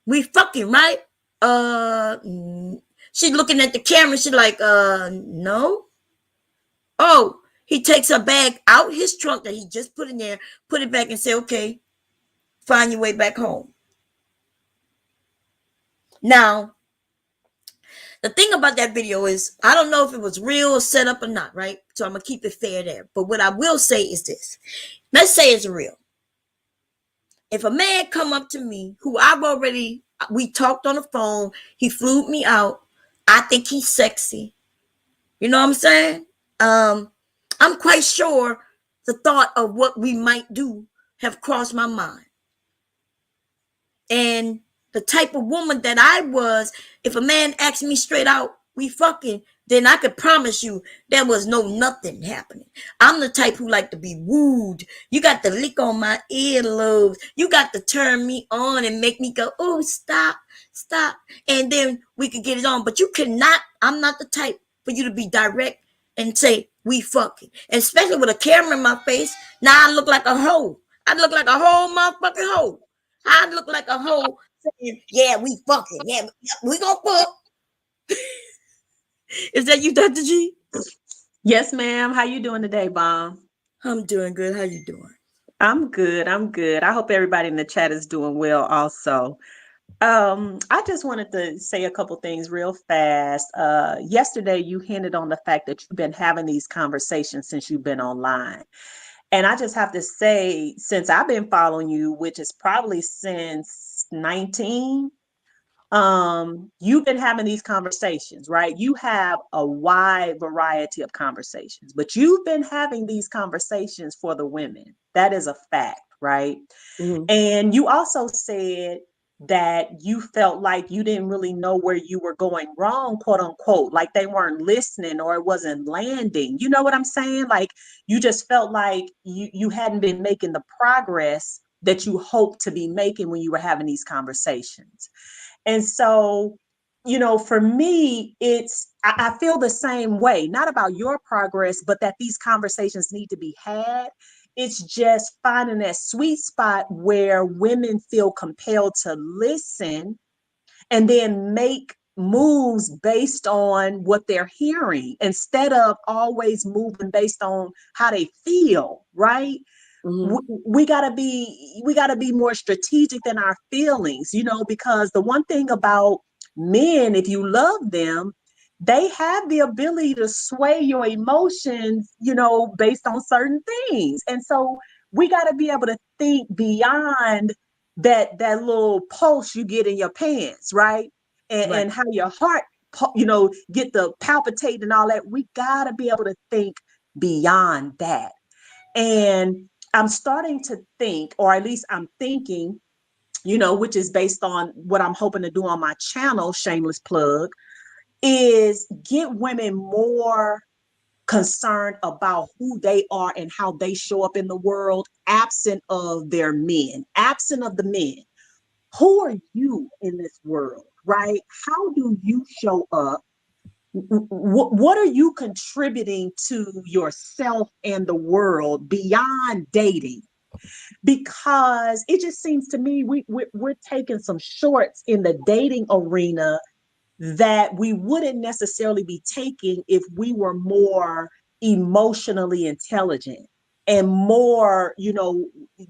We fucking, right? She's looking at the camera. She's like, no. Oh, he takes her bag out his trunk that he just put in there, put it back and say, okay, find your way back home. Now, the thing about that video is, I don't know if it was real or set up or not, right? So I'm going to keep it fair there. But what I will say is this. Let's say it's real. If a man come up to me, who we talked on the phone, he flew me out, I think he's sexy. You know what I'm saying? I'm quite sure the thought of what we might do have crossed my mind. And the type of woman that I was, if a man asked me straight out, we fucking, then I could promise you there was nothing happening. I'm the type who like to be wooed. You got to lick on my earlobes. You got to turn me on and make me go, oh, stop. And then we could get it on. But you cannot, I'm not the type for you to be direct and say, we fucking. And especially with a camera in my face, now I look like a hoe. I look like a whole motherfucking hoe. I look like a hoe saying, yeah, we fucking, yeah, we gonna fuck. Is that you, Dr. G? Yes, ma'am. How you doing today, Bomb? I'm doing good. How you doing? I'm good. I'm good. I hope everybody in the chat is doing well also. I just wanted to say a couple things real fast. Yesterday you hinted on the fact that you've been having these conversations since you've been online. And I just have to say, since I've been following you, which is probably since 19, you've been having these conversations, right? You have a wide variety of conversations, but you've been having these conversations for the women. That is a fact, right? Mm-hmm. And you also said that you felt like you didn't really know where you were going wrong, quote unquote, like they weren't listening or it wasn't landing. You know what I'm saying? Like you just felt like you hadn't been making the progress that you hoped to be making when you were having these conversations. And so, for me, I feel the same way, not about your progress, but that these conversations need to be had. It's just finding that sweet spot where women feel compelled to listen and then make moves based on what they're hearing instead of always moving based on how they feel, right? Mm-hmm. We got to be more strategic than our feelings, because the one thing about men, if you love them, they have the ability to sway your emotions, based on certain things. And so we got to be able to think beyond that little pulse you get in your pants, right? and, Right. and how your heart get the palpitate and all that. We got to be able to think beyond that. And I'm starting to think, or at least I'm thinking, which is based on what I'm hoping to do on my channel, shameless plug, is get women more concerned about who they are and how they show up in the world, absent of their men, absent of the men. Who are you in this world, right? How do you show up? What are you contributing to yourself and the world beyond dating? Because it just seems to me we're taking some shorts in the dating arena that we wouldn't necessarily be taking if we were more emotionally intelligent and more,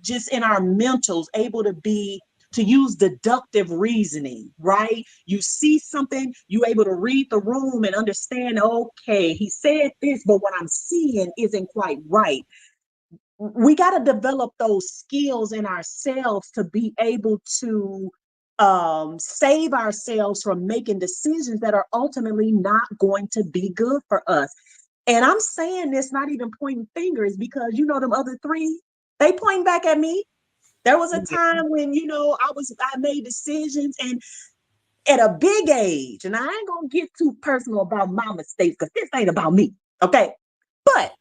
just in our mentals, able to use deductive reasoning, right? You see something, you able to read the room and understand, okay, he said this, but what I'm seeing isn't quite right. We got to develop those skills in ourselves to be able to save ourselves from making decisions that are ultimately not going to be good for us. And I'm saying this not even pointing fingers, because them other three, they point back at me. There was a time when I made decisions, and at a big age, and I ain't gonna get too personal about my mistakes because this ain't about me, okay? But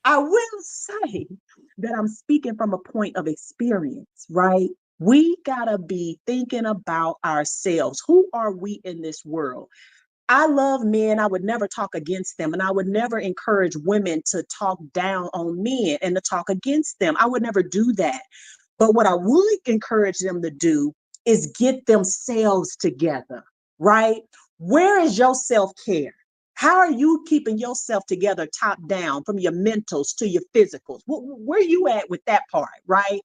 I will say that I'm speaking from a point of experience, right? We gotta be thinking about ourselves. Who are we in this world? I love men. I would never talk against them. And I would never encourage women to talk down on men and to talk against them. I would never do that. But what I would encourage them to do is get themselves together, right? Where is your self-care? How are you keeping yourself together top down, from your mentals to your physicals? Where are you at with that part, right?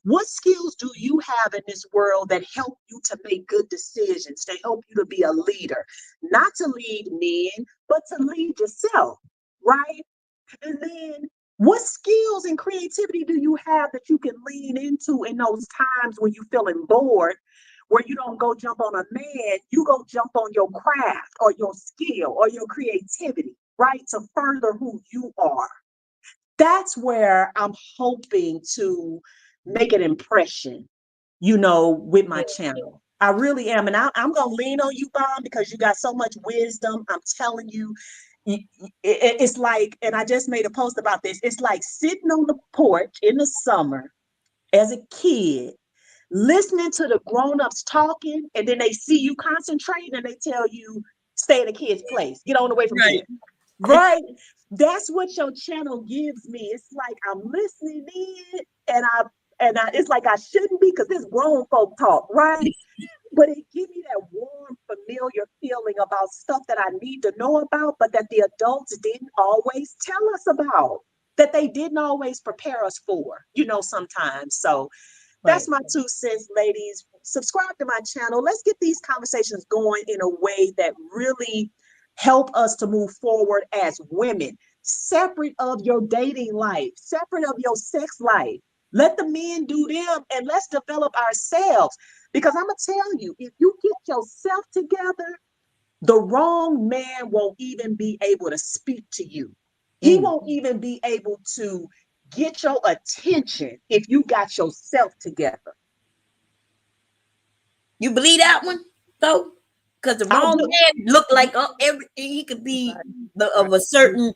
What skills do you have in this world that help you to make good decisions, to help you to be a leader, not to lead men, but to lead yourself, right? And then what skills and creativity do you have that you can lean into in those times when you're feeling bored, where you don't go jump on a man, you go jump on your craft or your skill or your creativity, right? To further who you are. That's where I'm hoping to make an impression, with my channel. I really am. And I'm going to lean on you, Bob, because you got so much wisdom. I'm telling you, it's like, and I just made a post about this, it's like sitting on the porch in the summer as a kid, listening to the grown-ups talking, and then they see you concentrating and they tell you, stay in a kid's place, get on away from Right. kids. Right? That's what your channel gives me. It's like I'm listening in, and it's like I shouldn't be, because this grown folk talk, right? but it gives me that warm, familiar feeling about stuff that I need to know about, but that the adults didn't always tell us about, that they didn't always prepare us for, sometimes. So that's Right. my 2 cents, ladies. Subscribe to my channel. Let's get these conversations going in a way that really help us to move forward as women, separate of your dating life, separate of your sex life. Let the men do them and let's develop ourselves. Because I'm going to tell you, if you get yourself together, the wrong man won't even be able to speak to you. He Mm. won't even be able to get your attention if you got yourself together. You believe that one though? Because the I wrong do. man look like everything. He could be of a certain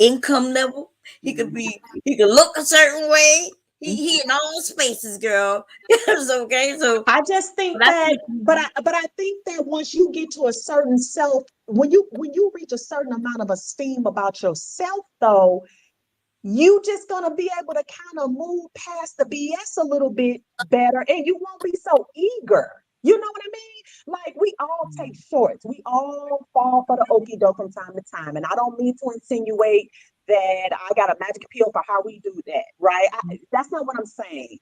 income level. He could look a certain way. He in all spaces, girl. It's okay. So I just think that's that, but I think that once you get to a certain self, when you reach a certain amount of esteem about yourself, though, you just gonna be able to kind of move past the BS a little bit better, and you won't be so eager. You know what I mean? Like, we all take shorts. We all fall for the okie doke from time to time. And I don't mean to insinuate that I got a magic pill for how we do that, right? That's not what I'm saying.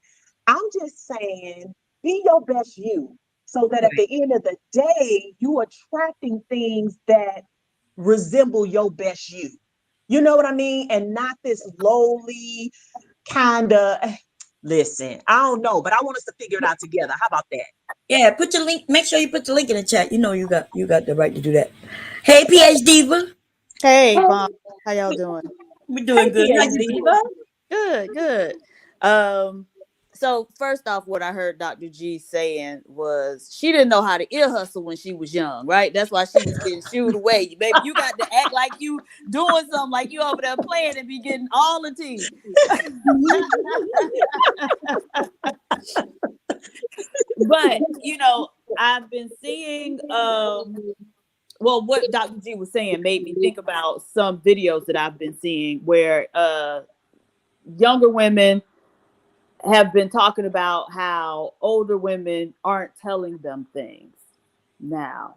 I'm just saying, be your best you, so that at right. the end of the day, you attracting things that resemble your best you. You know what I mean? And not this lowly kind of, listen, I don't know, but I want us to figure it out together. How about that? Yeah, put your link. Make sure you put the link in the chat. You know you got the right to do that. Hey, PhD Diva, Hey, Hey, Mom, how y'all doing? we're hey, doing good. How you PhD doing? Diva. Good, good. Um, so first off, what I heard Dr. G saying was she didn't know how to ear hustle when she was young, right? That's why she was getting shooed away. Baby, you got to act like you doing something, like you over there playing and be getting all the tea. But I've been seeing well, what Dr. G was saying made me think about some videos that I've been seeing where younger women have been talking about how older women aren't telling them things now.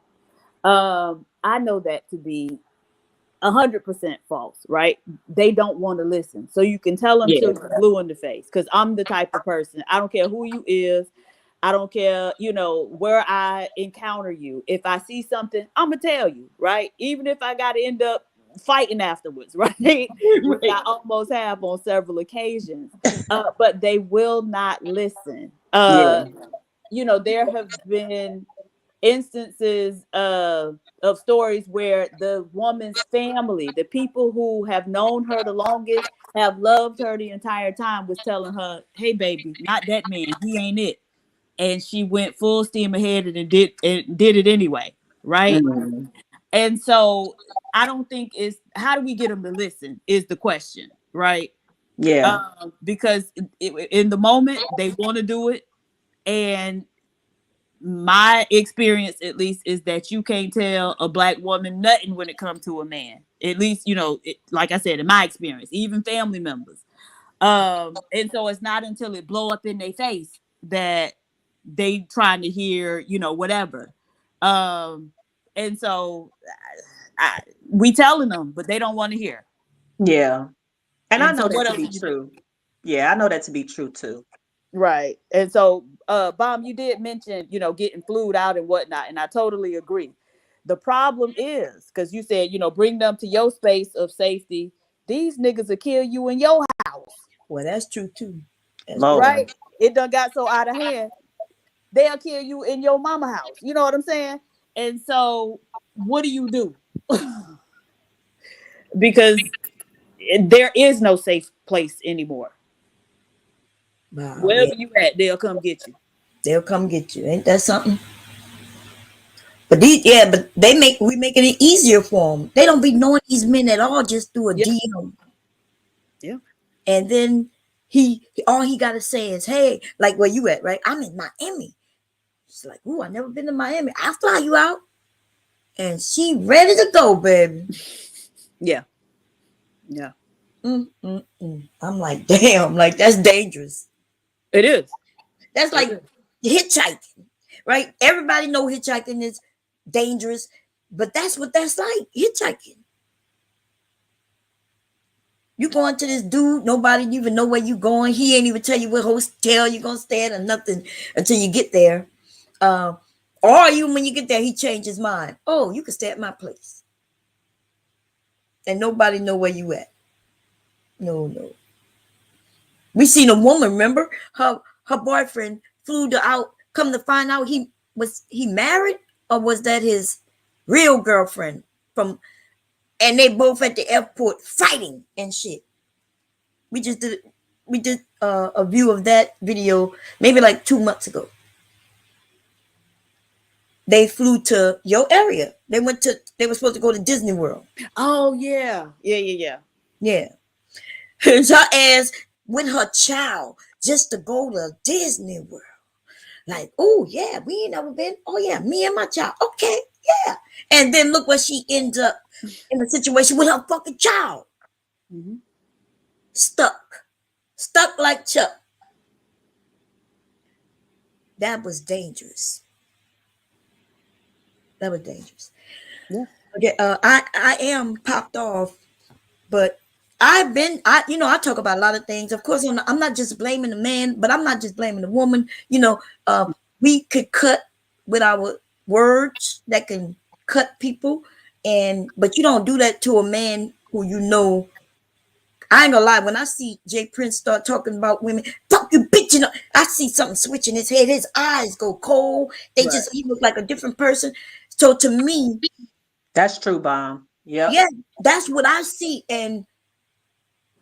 I know that to be 100% false, right? They don't want to listen. So you can tell them Yeah, till you're blue in the face. Because I'm the type of person, I don't care who you is. I don't care, where I encounter you. If I see something, I'm going to tell you, right? Even if I got to end up fighting afterwards, right? Which Right. I almost have on several occasions. But they will not listen. yeah, There have been instances of stories where the woman's family, the people who have known her the longest, have loved her the entire time, was telling her, "Hey, baby, not that man. He ain't it." And she went full steam ahead and did it anyway, right? mm, And so I don't think it's how do we get them to listen is the question, right? yeah, Because in the moment they want to do it, and my experience at least is that you can't tell a black woman nothing when it comes to a man, at least like I said, in my experience, even family members. And so it's not until it blow up in their face that they trying to hear whatever. um and so we telling them, but they don't want to hear. yeah. And I And know so that what to else be do you do? true. Yeah, I know that to be true too. Right. And so, Bomb, you did mention, getting flued out and whatnot. And I totally agree. The problem is, because you said, bring them to your space of safety. These niggas will kill you in your house. Well, that's true too. That's true. Lord. Right. It done got so out of hand. They'll kill you in your mama house. You know what I'm saying? And so what do you do? Because there is no safe place anymore. Wow. Yeah, Wherever you at, they'll come get you. they'll come get you. Ain't that something? But we making it easier for them. They don't be knowing these men at all just through a Yeah. DM. Yeah. And then all he got to say is, "Hey, like where you at, right? I'm in Miami." She's like, "Ooh, I never been to Miami. I'll fly you out." And she ready to go, baby. Yeah. Yeah. I'm like, damn, like that's dangerous. It is. That's It like is. hitchhiking. right? Everybody know hitchhiking is dangerous, but that's what that's like, hitchhiking. You going to this dude, nobody even know where you going. He ain't even tell you what hotel you gonna stay at or nothing until you get there. Uh, or you when you get there, he changed his mind. Oh, you can stay at my place, and nobody know where you at. No, no. We seen a woman. Remember, her boyfriend flew to out. Come to find out, he married, or was that his real girlfriend from? And they both at the airport fighting and shit. We just did a view of that video maybe like 2 months ago. They flew to your area. They were supposed to go to Disney World. Oh yeah. Yeah. Yeah. Here's her ass with her child just to go to Disney World. Like, oh yeah, we ain't never been. Oh yeah, me and my child. Okay, yeah. And then look what she ends up in a situation with her fucking child. Mm-hmm. Stuck like Chuck. That was dangerous. That was dangerous. Yeah. Okay, I am popped off, but I talk about a lot of things. Of course, I'm not just blaming the man, but I'm not just blaming the woman. We could cut with our words that can cut people, but you don't do that to a man who you know. I ain't gonna lie. When I see Jay Prince start talking about women, fuck you, bitch, I see something switch in his head. His eyes go cold. Right. He look like a different person. So to me, That's true, Bomb. Yep. yeah, that's what I see. And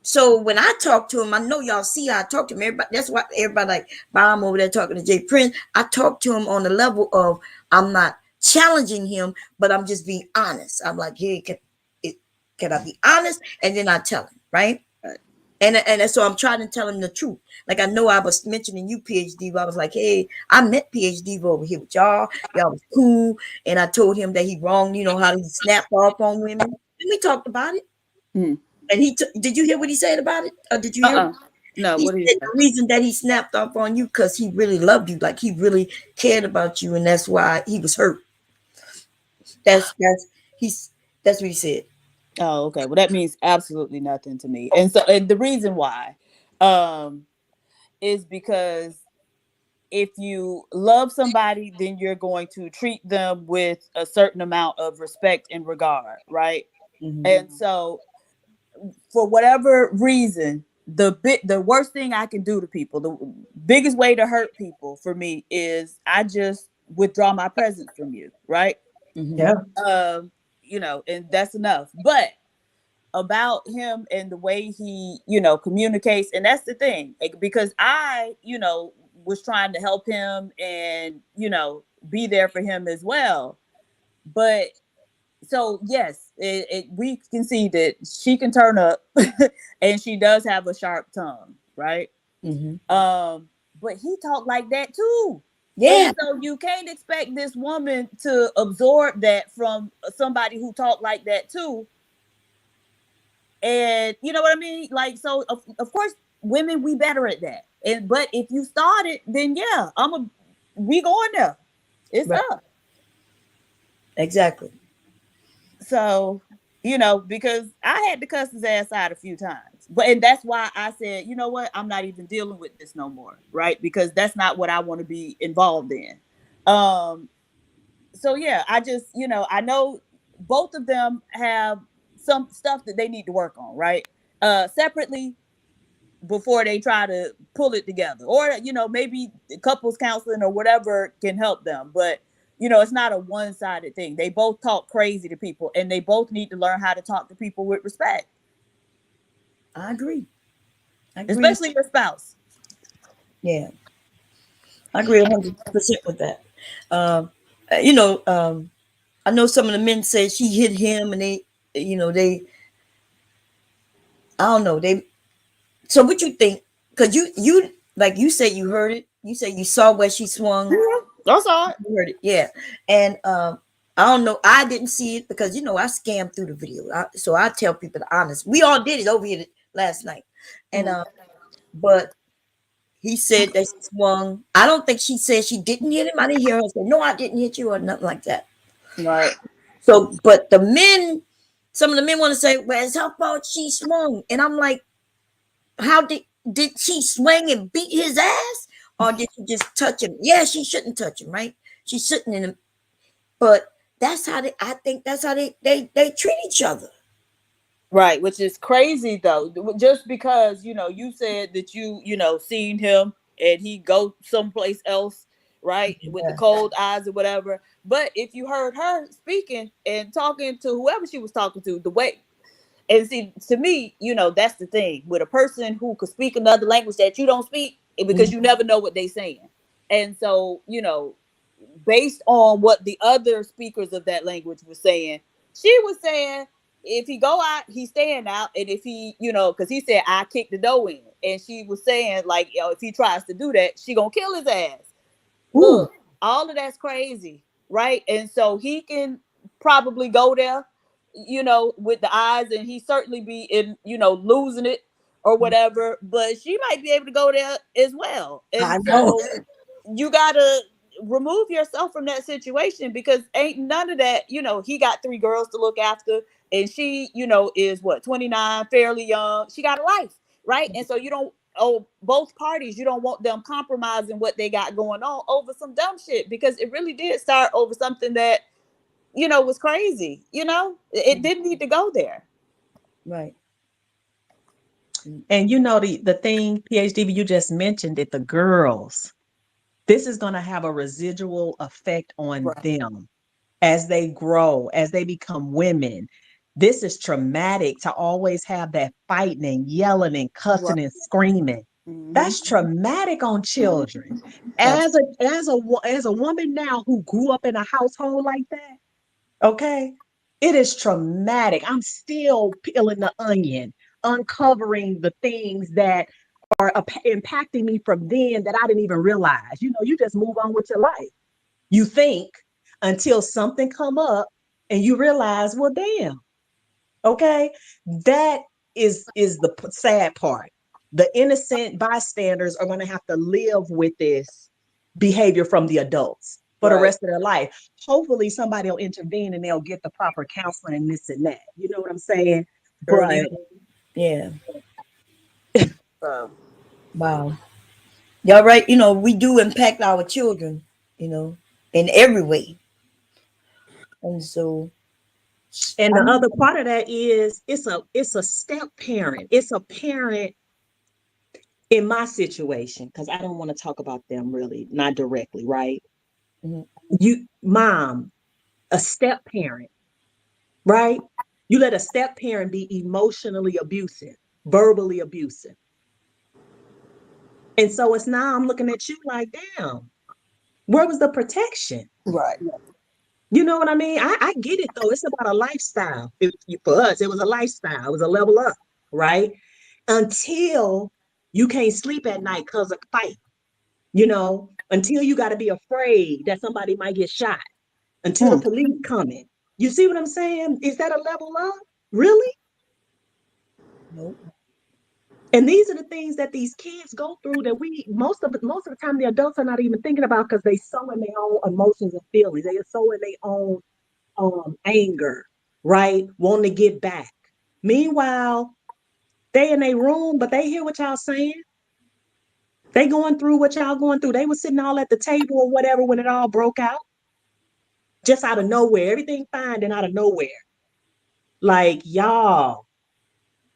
so when I talk to him, I know y'all see how I talk to him. Everybody, that's why everybody like, I'm over there talking to Jay Prince. I talk to him on the level of I'm not challenging him, but I'm just being honest. I'm like, hey, can I be honest? And then I tell him, right? And so I'm trying to tell him the truth. Like I know I was mentioning you, PhD, but I was like, hey, I met PhD over here with y'all. Y'all was cool. And I told him that he wrong, how he snapped off on women. And we talked about it. Mm. And did you hear what he said about it? Or did you hear? No, He what did he said say? the reason that he snapped off on you because he really loved you, like he really cared about you, and that's why he was hurt. That's he's that's what he said. Oh, okay. Well, that means absolutely nothing to me. And the reason why is because if you love somebody, then you're going to treat them with a certain amount of respect and regard, right? Mm-hmm. And so for whatever reason, the worst thing I can do to people, the biggest way to hurt people for me is I just withdraw my presence from you, right? Mm-hmm. Yeah. And that's enough. But about him and the way he, communicates, and that's the thing, because I, was trying to help him and, be there for him as well. But so yes, we can see that she can turn up and she does have a sharp tongue, right? Mm-hmm. But he talked like that too. Yeah. And so you can't expect this woman to absorb that from somebody who talked like that too. And you know what I mean? Like, so of course, women, we better at that. But if you started, then yeah, we going there. It's Right. up. Exactly. So, because I had to cuss his ass out a few times. And that's why I said, you know what? I'm not even dealing with this no more, right? Because that's not what I want to be involved in. So yeah, I just, I know both of them have some stuff that they need to work on, right? Separately before they try to pull it together. Or, maybe couples counseling or whatever can help them. But it's not a one-sided thing. They both talk crazy to people, and they both need to learn how to talk to people with respect. I agree. Especially your spouse. Yeah, I agree 100% with that. Um, uh, you know, um, I know some of the men say she hit him, and they, I don't know, they. So what you think? Because you like you said you heard it. You said you saw where she swung. That's all right. You heard it, yeah. And I don't know. I didn't see it because I scammed through the video. So I tell people the honest. We all did it over here last night, and but He said that she swung. I don't think she said she didn't hit him. I didn't hear her say, no, I didn't hit you or nothing like that. Right. So, but the men, some of the men want to say, well, it's her fault she swung. And I'm like, how did she swing and beat his ass? Or did she just touch him? Yeah, she shouldn't touch him, right? She shouldn't in him. But that's how I think that's how they treat each other. Right, which is crazy though. Just because you said that seen him and he go someplace else, right, with the Yeah. cold eyes or whatever. But if you heard her speaking and talking to whoever she was talking to, the way and see to me, that's the thing with a person who could speak another language that you don't speak, because you never know what they saying. And so, based on what the other speakers of that language were saying, she was saying if he go out, he's staying out, and if he, because he said I kicked the door in, and she was saying like, if he tries to do that, she gonna kill his ass. Ooh, Look, all of that's crazy, right? And so he can probably go there, with the eyes, and he certainly be in, losing it or whatever. But she might be able to go there as well. And I know. so you gotta remove yourself from that situation, because ain't none of that. He got 3 girls to look after, and she, is what, 29, fairly young. She got a life, right? And so you don't. Oh, both parties, you don't want them compromising what they got going on over some dumb shit, because it really did start over something that was crazy. It didn't need to go there. Right. and the thing, PhD, you just mentioned it, the girls. This is going to have a residual effect on Right. them as they grow, as they become women. This is traumatic to always have that fighting and yelling and Right. cussing and screaming. Mm-hmm. That's traumatic on children. As Absolutely. a woman now who grew up in a household like that, okay, it is traumatic. I'm still peeling the onion, uncovering the things that are impacting me from then that I didn't even realize. You just move on with your life. You think until something come up and you realize, well, damn, okay, that is the sad part. The innocent bystanders are going to have to live with this behavior from the adults for the Right. rest of their life. Hopefully somebody will intervene and they'll get the proper counseling and this and that. You know what I'm saying? Early. But Yeah. So, Wow. Y'all right. We do impact our children, you know, in every way. And so, and I the mean, other part of that is it's a step parent. It's a parent in my situation, because I don't want to talk about them really, not directly, right? mhm, You, mom, a step parent, right? You let a step parent be emotionally abusive, verbally abusive. And so it's now I'm looking at you like, damn, where was the protection? right. You know what I mean? I get it though. It's about a lifestyle. For us, it was a lifestyle. It was a level up, right? Until you can't sleep at night because of fight, until you got to be afraid that somebody might get shot, until the Hmm. police coming. You see what I'm saying? Is that a level up? Really? nope. And these are the things that these kids go through that we most of the time the adults are not even thinking about, because they so in their own emotions and feelings. They are so in their own anger, right? Wanting to get back. Meanwhile, they in their room, but they hear what y'all saying. They going through what y'all going through. They were sitting all at the table or whatever when it all broke out, just out of nowhere. Everything fine, and out of nowhere. Like, y'all,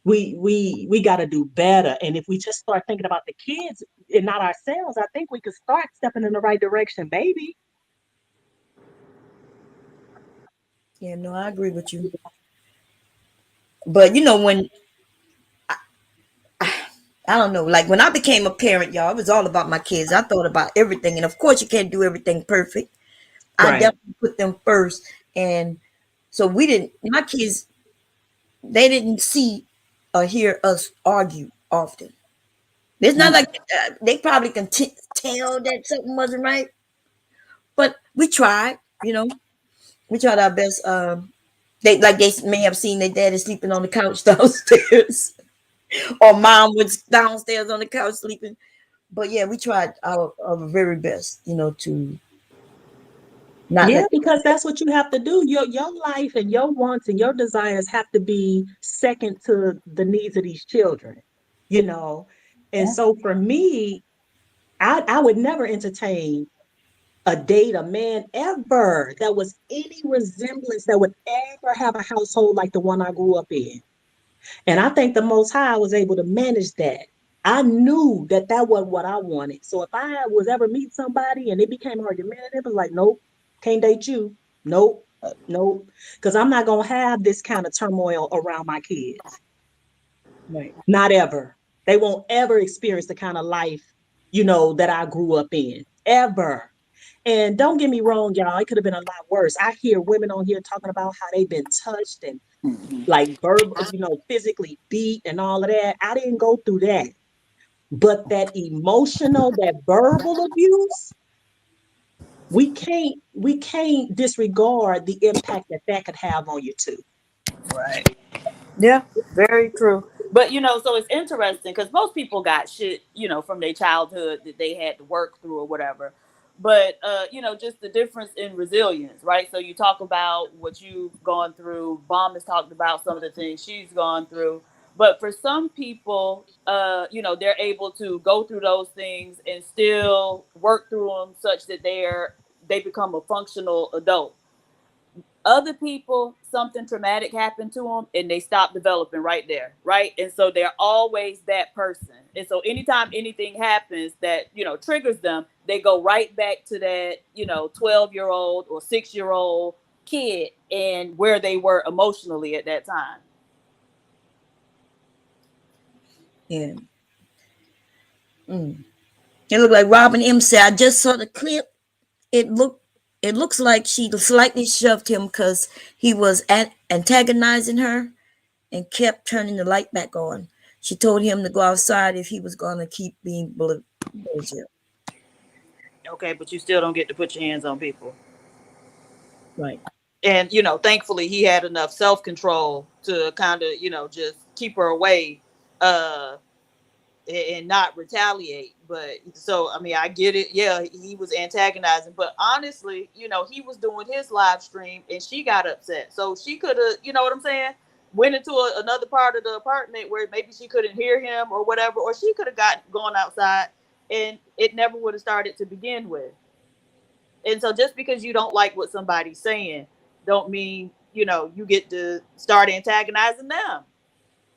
we got to do better. And if we just start thinking about the kids and not ourselves, I think we could start stepping in the right direction, baby. Yeah, no, I agree with you. But when I don't know, like when I became a parent, y'all, it was all about my kids. I thought about everything, and of course, you can't do everything perfect. I Right. definitely put them first, and so we didn't. My kids, they didn't see or hear us argue often. It's not like they probably can tell that something wasn't right, but we tried. We tried our best. They may have seen their daddy sleeping on the couch downstairs, or mom was downstairs on the couch sleeping. But yeah, we tried our very best, to not Yeah, let. because that's what you have to do. Your life and your wants and your desires have to be second to the needs of these children, you know. And Yeah. so for me, I would never entertain a date, a man ever that was any resemblance that would ever have a household like the one I grew up in. And I think the Most High was able to manage that. I knew that that wasn't what I wanted. So if I was ever meet somebody and it became argumentative, it was like, nope, can't date you. Nope, nope. Because I'm not going to have this kind of turmoil around my kids. Right. Not ever. They won't ever experience the kind of life, that I grew up in. Ever. And don't get me wrong, y'all, it could have been a lot worse. I hear women on here talking about how they've been touched and like verbal, physically beat and all of that. I didn't go through that. But that emotional, that verbal abuse, we can't disregard the impact that that could have on you too. Right. Yeah, very true. But so it's interesting because most people got shit, from their childhood that they had to work through or whatever. But just the difference in resilience, right? So you talk about what you've gone through. Bomb has talked about some of the things she's gone through. But for some people, they're able to go through those things and still work through them such that they become a functional adult. Other people, something traumatic happened to them and they stop developing right there, right? And so they're always that person. And so anytime anything happens that triggers them, they go right back to that 12-year-old or 6-year-old kid and where they were emotionally at that time. Yeah. Mm. It looked like Robin M said, I just saw the clip. It looks like she slightly shoved him because he was antagonizing her and kept turning the light back on. She told him to go outside if he was going to keep being bullshit. Okay, but you still don't get to put your hands on people. Right. And thankfully he had enough self-control to kind of just keep her away, uh and not retaliate. But so I mean, I get it. Yeah, he was antagonizing, but honestly, he was doing his live stream and she got upset. So she could have, what I'm saying, went into another part of the apartment where maybe she couldn't hear him or whatever, or she could have gone outside and it never would have started to begin with. And so just because you don't like what somebody's saying, don't mean you get to start antagonizing them.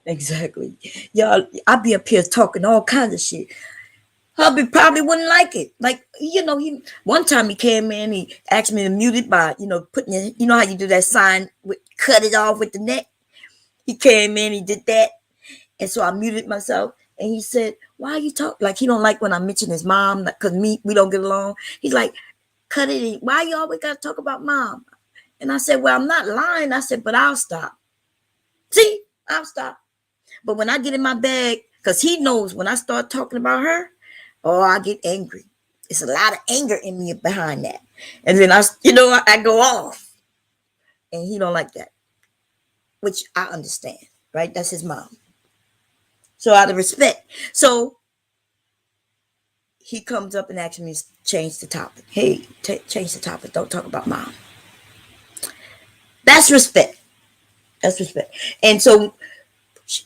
Exactly. Y'all, I be up here talking all kinds of shit. Hubby probably wouldn't like it. Like, he one time he came in, he asked me to mute it by, putting it, how you do that sign with cut it off with the neck. He came in, he did that. And so I muted myself. And he said, why are you talking? Like, he don't like when I mention his mom, because we don't get along. He's like, cut it. Why you always got to talk about mom? And I said, well, I'm not lying. I said, but I'll stop. See, I'll stop. But when I get in my bag, because he knows when I start talking about her, oh, I get angry. It's a lot of anger in me behind that. And then I go off. And he don't like that, which I understand, right? That's his mom. So out of respect. So he comes up and asks me to change the topic. Hey, change the topic. Don't talk about mom. That's respect. That's respect. And so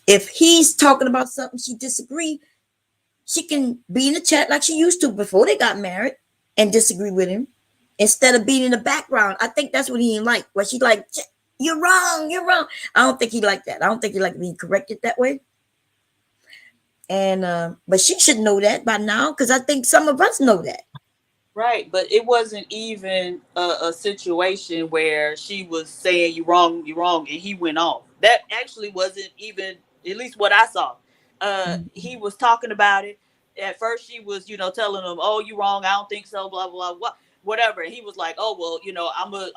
if he's talking about something she disagree, she can be in the chat like she used to before they got married and disagree with him instead of being in the background. I think that's what he didn't like. Where she's like, you're wrong, you're wrong. I don't think he liked that. I don't think he liked being corrected that way. And but she should know that by now because I think some of us know that. Right, but it wasn't even a situation where she was saying you wrong, and he went off. That actually wasn't even, at least what I saw. He was talking about it. At first, she was, telling him, "Oh, you wrong. I don't think so." Blah blah blah. Whatever. And he was like, "Oh well,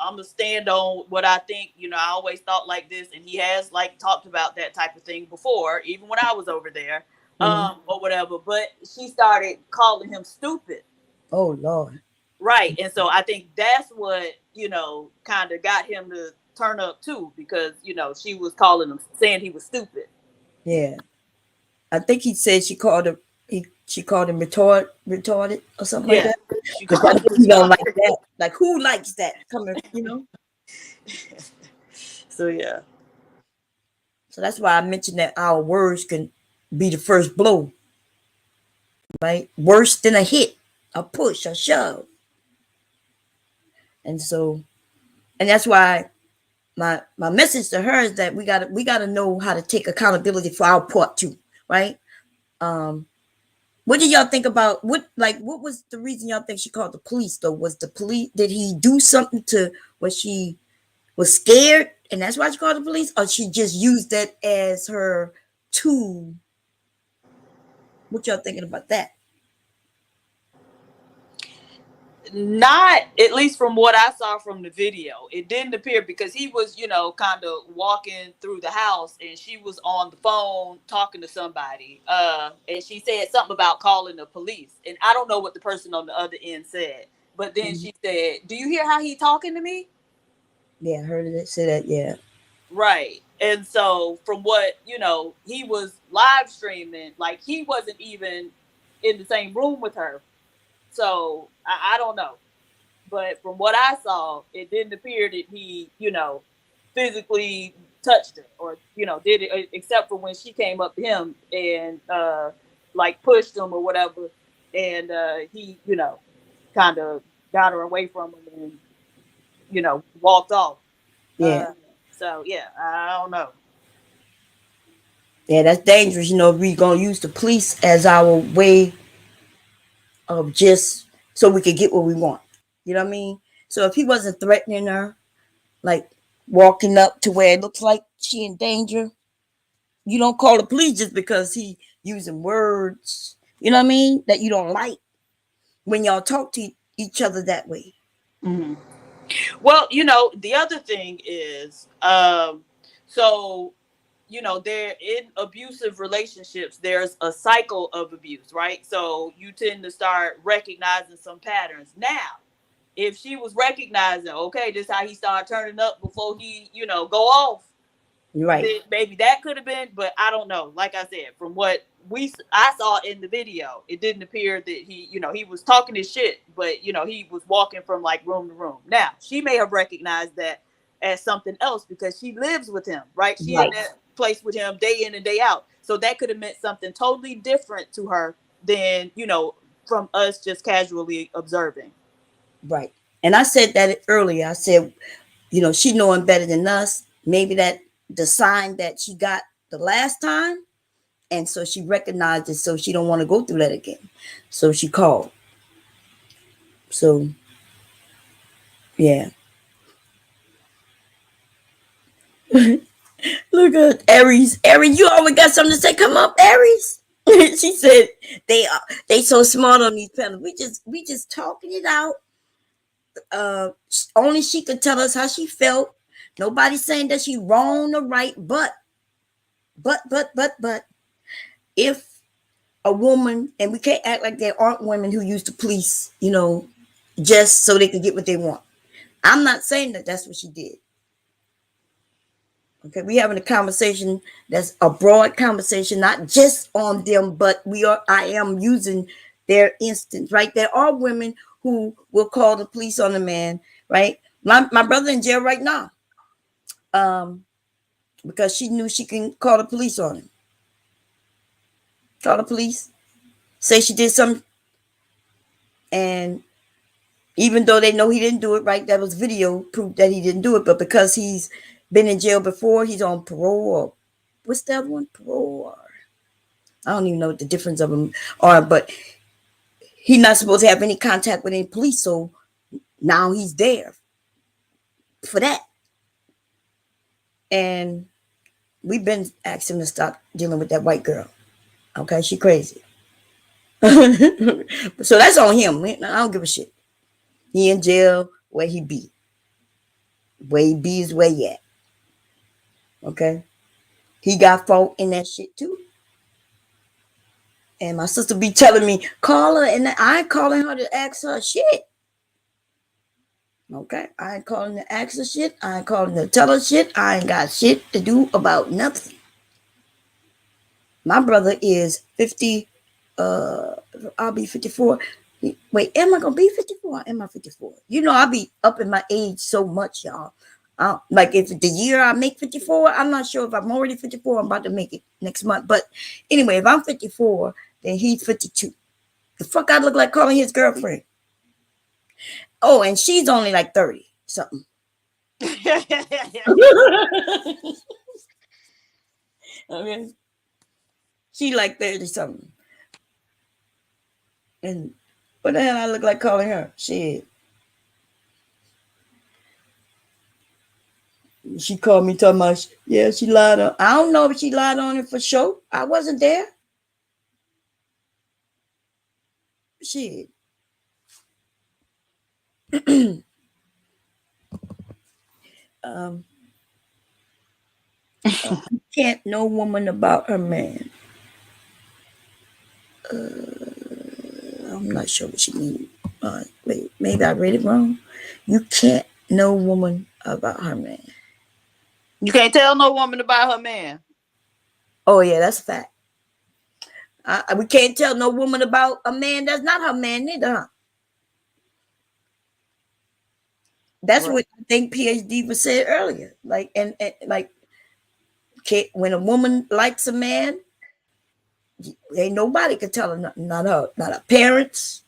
I'm a stand on what I think. I always thought like this." And he has like talked about that type of thing before, even when I was over there, Mhm. or whatever. But she started calling him stupid. Oh Lord. Right. And so I think that's what, kind of got him to turn up too, because, she was calling him, saying he was stupid. Yeah. I think he said she called her. she called him retarded or something like Yeah, that. she But called that's him what we don't like retarded. that. Like who likes that coming, you know? So yeah. So that's why I mentioned that our words can be the first blow, right? Worse than a hit, a push, a shove. And so, and that's why my message to her is that we gotta know how to take accountability for our part too, right? Um, what did y'all think about what was the reason y'all think she called the police though? Was the police, did he do something to where she was scared and that's why she called the police, or she just used that as her tool? What y'all thinking about that? Not at least from what I saw from the video. It didn't appear because he was, kind of walking through the house and she was on the phone talking to somebody. And she said something about calling the police. And I don't know what the person on the other end said. But then Mhm. she said, "Do you hear how he talking to me?" Yeah, I heard it say that. Yeah, Right. And so from what, he was live streaming, like he wasn't even in the same room with her. So I don't know. But from what I saw, it didn't appear that he, physically touched her or, did it, except for when she came up to him and, like pushed him or whatever. And he, kind of got her away from him and, walked off. yeah, So, yeah, I don't know. yeah. That's dangerous. If we gonna use the police as our way of just so we could get what we want. You know what I mean? So if he wasn't threatening her, like walking up to where it looks like she in danger, you don't call the police just because he using words. You know what I mean? That you don't like when y'all talk to each other that way. Mm-hmm. Well, the other thing is, so, there in abusive relationships, there's a cycle of abuse, right? So you tend to start recognizing some patterns. Now, if she was recognizing, okay, this is how he started turning up before he, go off, Right, maybe that could have been, but I don't know. Like I said, from what I saw in the video, it didn't appear that he, he was talking his shit, but he was walking from like room to room. Now she may have recognized that as something else because she lives with him, right? She in right, that place with him day in and day out. So that could have meant something totally different to her than from us just casually observing. right. And I said that earlier. I said, she knowing better than us. Maybe that the sign that she got the last time, and so she recognized it, so she don't want to go through that again. So she called. So yeah. Look at Aries. Aries, you always got something to say. Come up, Aries. She said they so smart on these panels. We just talking it out. Only she could tell us how she felt. Nobody's saying that she wrong or right, but if a woman, and we can't act like there aren't women who use the police, just so they can get what they want. I'm not saying that that's what she did. Okay, we having a conversation that's a broad conversation, not just on them, but I am using their instance, right? There are women who will call the police on a man, right? My brother in jail right now, um, because she knew she can call the police on him. Call the police, say she did something, and even though they know he didn't do it, right? That was video proof that he didn't do it, but because he's been in jail before, he's on parole or what's the other one? Parole or I don't even know what the difference of them are, but he's not supposed to have any contact with any police. So now he's there for that. And we've been asking him to stop dealing with that white girl. Okay, she crazy. So that's on him. I don't give a shit. He in jail where he be. Where he be is where he at. Okay. He got fault in that shit too. And my sister be telling me, call her, and I ain't calling her to ask her shit. Okay, I ain't calling to ask her shit. I ain't calling to tell her shit. I ain't got shit to do about nothing. My brother is 50. I'll be 54. Wait, am I gonna be 54? Am I 54? You know, I'll be up in my age so much, y'all. Like if the year I make 54, I'm not sure if I'm already 54. I'm about to make it next month. But anyway, if I'm 54, then he's 52. The fuck I look like calling his girlfriend? Oh, and she's only like 30 something. Okay. She like 30 something. And what the hell I look like calling her? Shit. She called me talking about, yeah, she lied on. I don't know if she lied on it for sure. I wasn't there. Shit. um, can't no woman about her man. I'm not sure what she means. Wait, maybe I read it wrong. You can't no woman about her man. You can't tell no woman about her man. Oh yeah, that's a fact. We can't tell no woman about a man that's not her man neither, huh? That's what I think PhD was said earlier. Like and like, when a woman likes a man, ain't nobody can tell her nothing. Not her parents,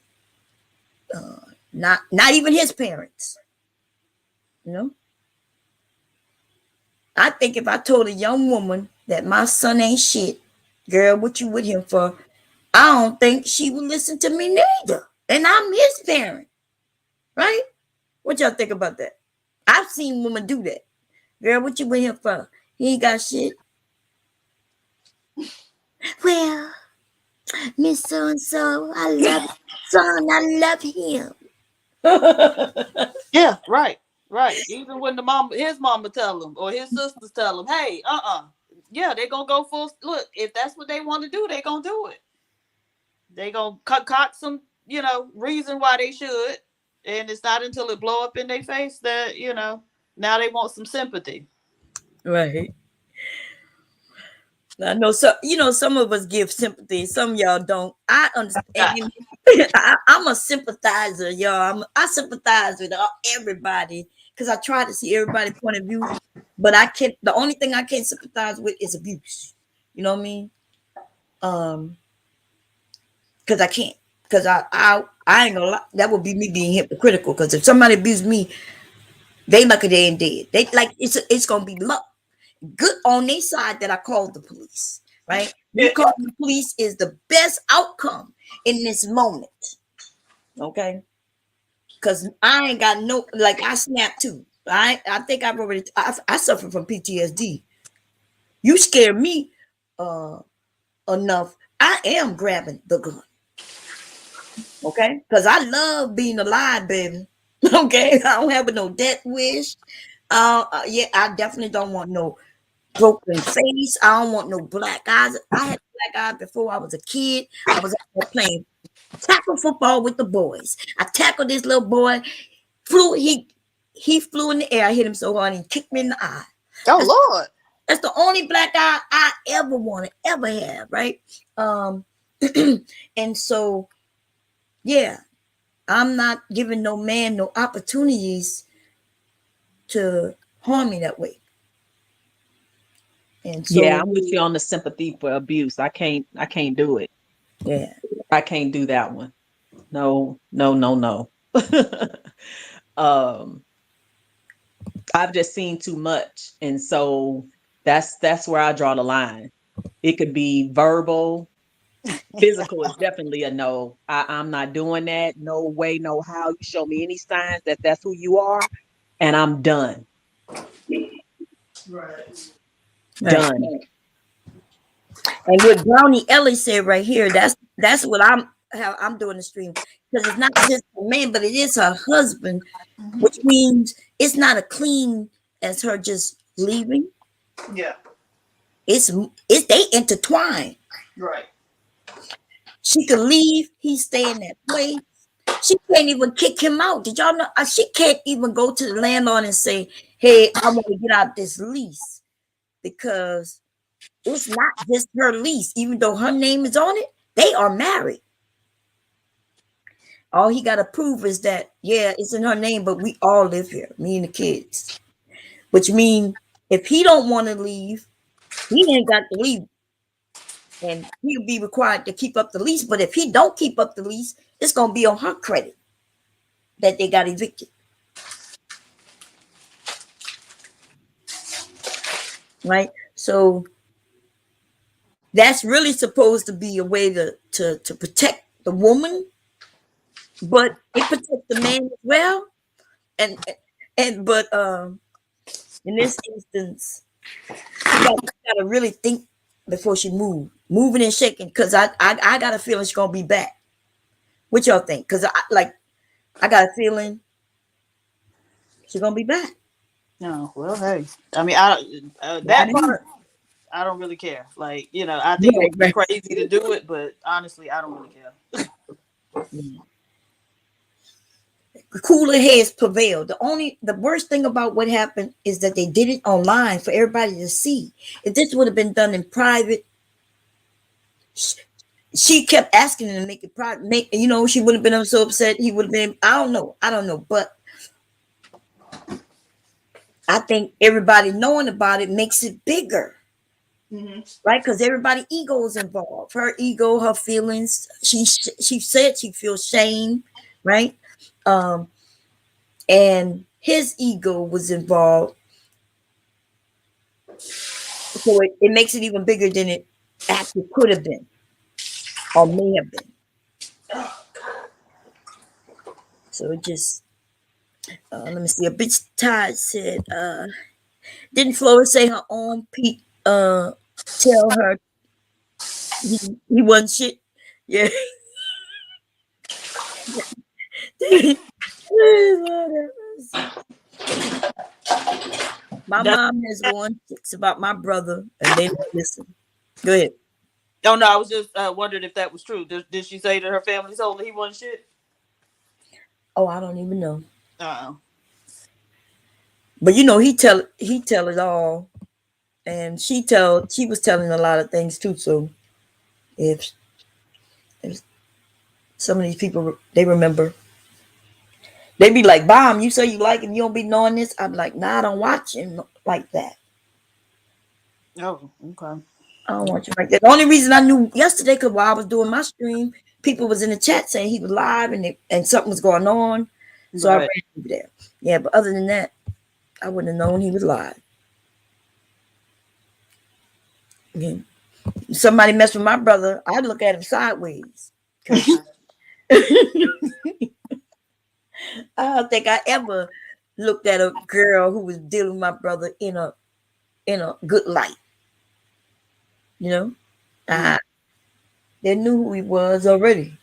not even his parents. You know. I think if I told a young woman that my son ain't shit, girl, what you with him for? I don't think she would listen to me neither. And I'm his parent, right? What y'all think about that? I've seen women do that. Girl, what you with him for? He ain't got shit. Well, Miss So and So, I love son. I love him. Yeah, right. Even when his mama tell him or his sisters tell him, hey, yeah, they gonna go full. Look, if that's what they want to do, they gonna do it. They gonna concoct some, reason why they should, and it's not until it blow up in their face that now they want some sympathy. Right. I know some of us give sympathy, some of y'all don't. I understand. I'm a sympathizer, y'all. I sympathize with everybody because I try to see everybody's point of view. But I can't. The only thing I can't sympathize with is abuse. You know what I mean? Because I can't. Because I ain't gonna lie. That would be me being hypocritical. Because if somebody abused me, they lucky they ain't dead. They like it's gonna be luck. Good on their side that I called the police, right? You call the police is the best outcome in this moment, okay? Because I ain't got no, like, I snap too. I think I've already, I suffer from PTSD. You scare me enough, I am grabbing the gun, okay? Because I love being alive, baby, okay? I don't have no death wish. Yeah, I definitely don't want no broken face. I don't want no black eyes. I had black eyes before I was a kid. I was out there playing tackle football with the boys. I tackled this little boy. He flew in the air. I hit him so hard and kicked me in the eye. Oh Lord. That's the only black eye I ever wanted, ever have, right? And so, yeah, I'm not giving no man no opportunities to harm me that way. And so, Yeah, I'm with you on the sympathy for abuse. I can't do it. yeah. I can't do that one. No. I've just seen too much. And so that's where I draw the line. It could be verbal. Physical is definitely a no. I'm not doing that. No way, no how. You show me any signs that that's who you are, and I'm done. Right. Done. And what Brownie Ellie said right here, that's what how I'm doing the stream. Because it's not just a man, but it is her husband, which means it's not a clean as her just leaving. Yeah. It's they intertwine. Right. She could leave, he stay in that place. She can't even kick him out. Did y'all know? She can't even go to the landlord and say, hey, I want to get out this lease. Because it's not just her lease, even though her name is on it, They are married. All he got to prove is that, yeah, it's in her name, but we all live here, me and the kids. Which means if he don't want to leave, he ain't got to leave. And he'll be required to keep up the lease. But if he don't keep up the lease, it's going to be on her credit that they got evicted. Right? So that's really supposed to be a way to protect the woman, but it protects the man as well. But in this instance, you gotta really think before she moving and shaking, because I got a feeling she's gonna be back. What y'all think? Because I got a feeling she's gonna be back. No, well, hey, I mean, Why that me? part, I don't really care. Like, I think it Right, would be right. crazy to do it, but honestly, I don't really care. Cooler heads prevail. The worst thing about what happened is that they did it online for everybody to see. If this would have been done in private, she kept asking him to make it private. She would have been so upset. He would have been. I don't know. But I think everybody knowing about it makes it bigger, right? Because everybody ego is involved. Her ego, her feelings. She said she feels shame, right? Um, and his ego was involved, so it makes it even bigger than it actually could have been or may have been. So it just let me see. A bitch Todd said, didn't Flora say her own Pete tell her he wasn't shit? Yeah. My That's, mom has one it's about my brother and they don't listen. Go ahead. oh no, I was just wondering if that was true. Did she say that her family told her he wasn't shit? Oh, I don't even know. Uh, But he tell it all. And she was telling a lot of things too. So if some of these people they remember, they be like, Bomb, you say you like him, you don't be knowing this. I'm like, nah, I don't watch him like that. oh, okay. I don't watch him like that. The only reason I knew yesterday, because while I was doing my stream, people was in the chat saying he was live and something was going on. So I ran Right. over there. Yeah, but other than that, I wouldn't have known he was live. Again, if somebody messed with my brother, I'd look at him sideways. Because I don't think I ever looked at a girl who was dealing with my brother in a good light. You know? Mm. They knew who he was already.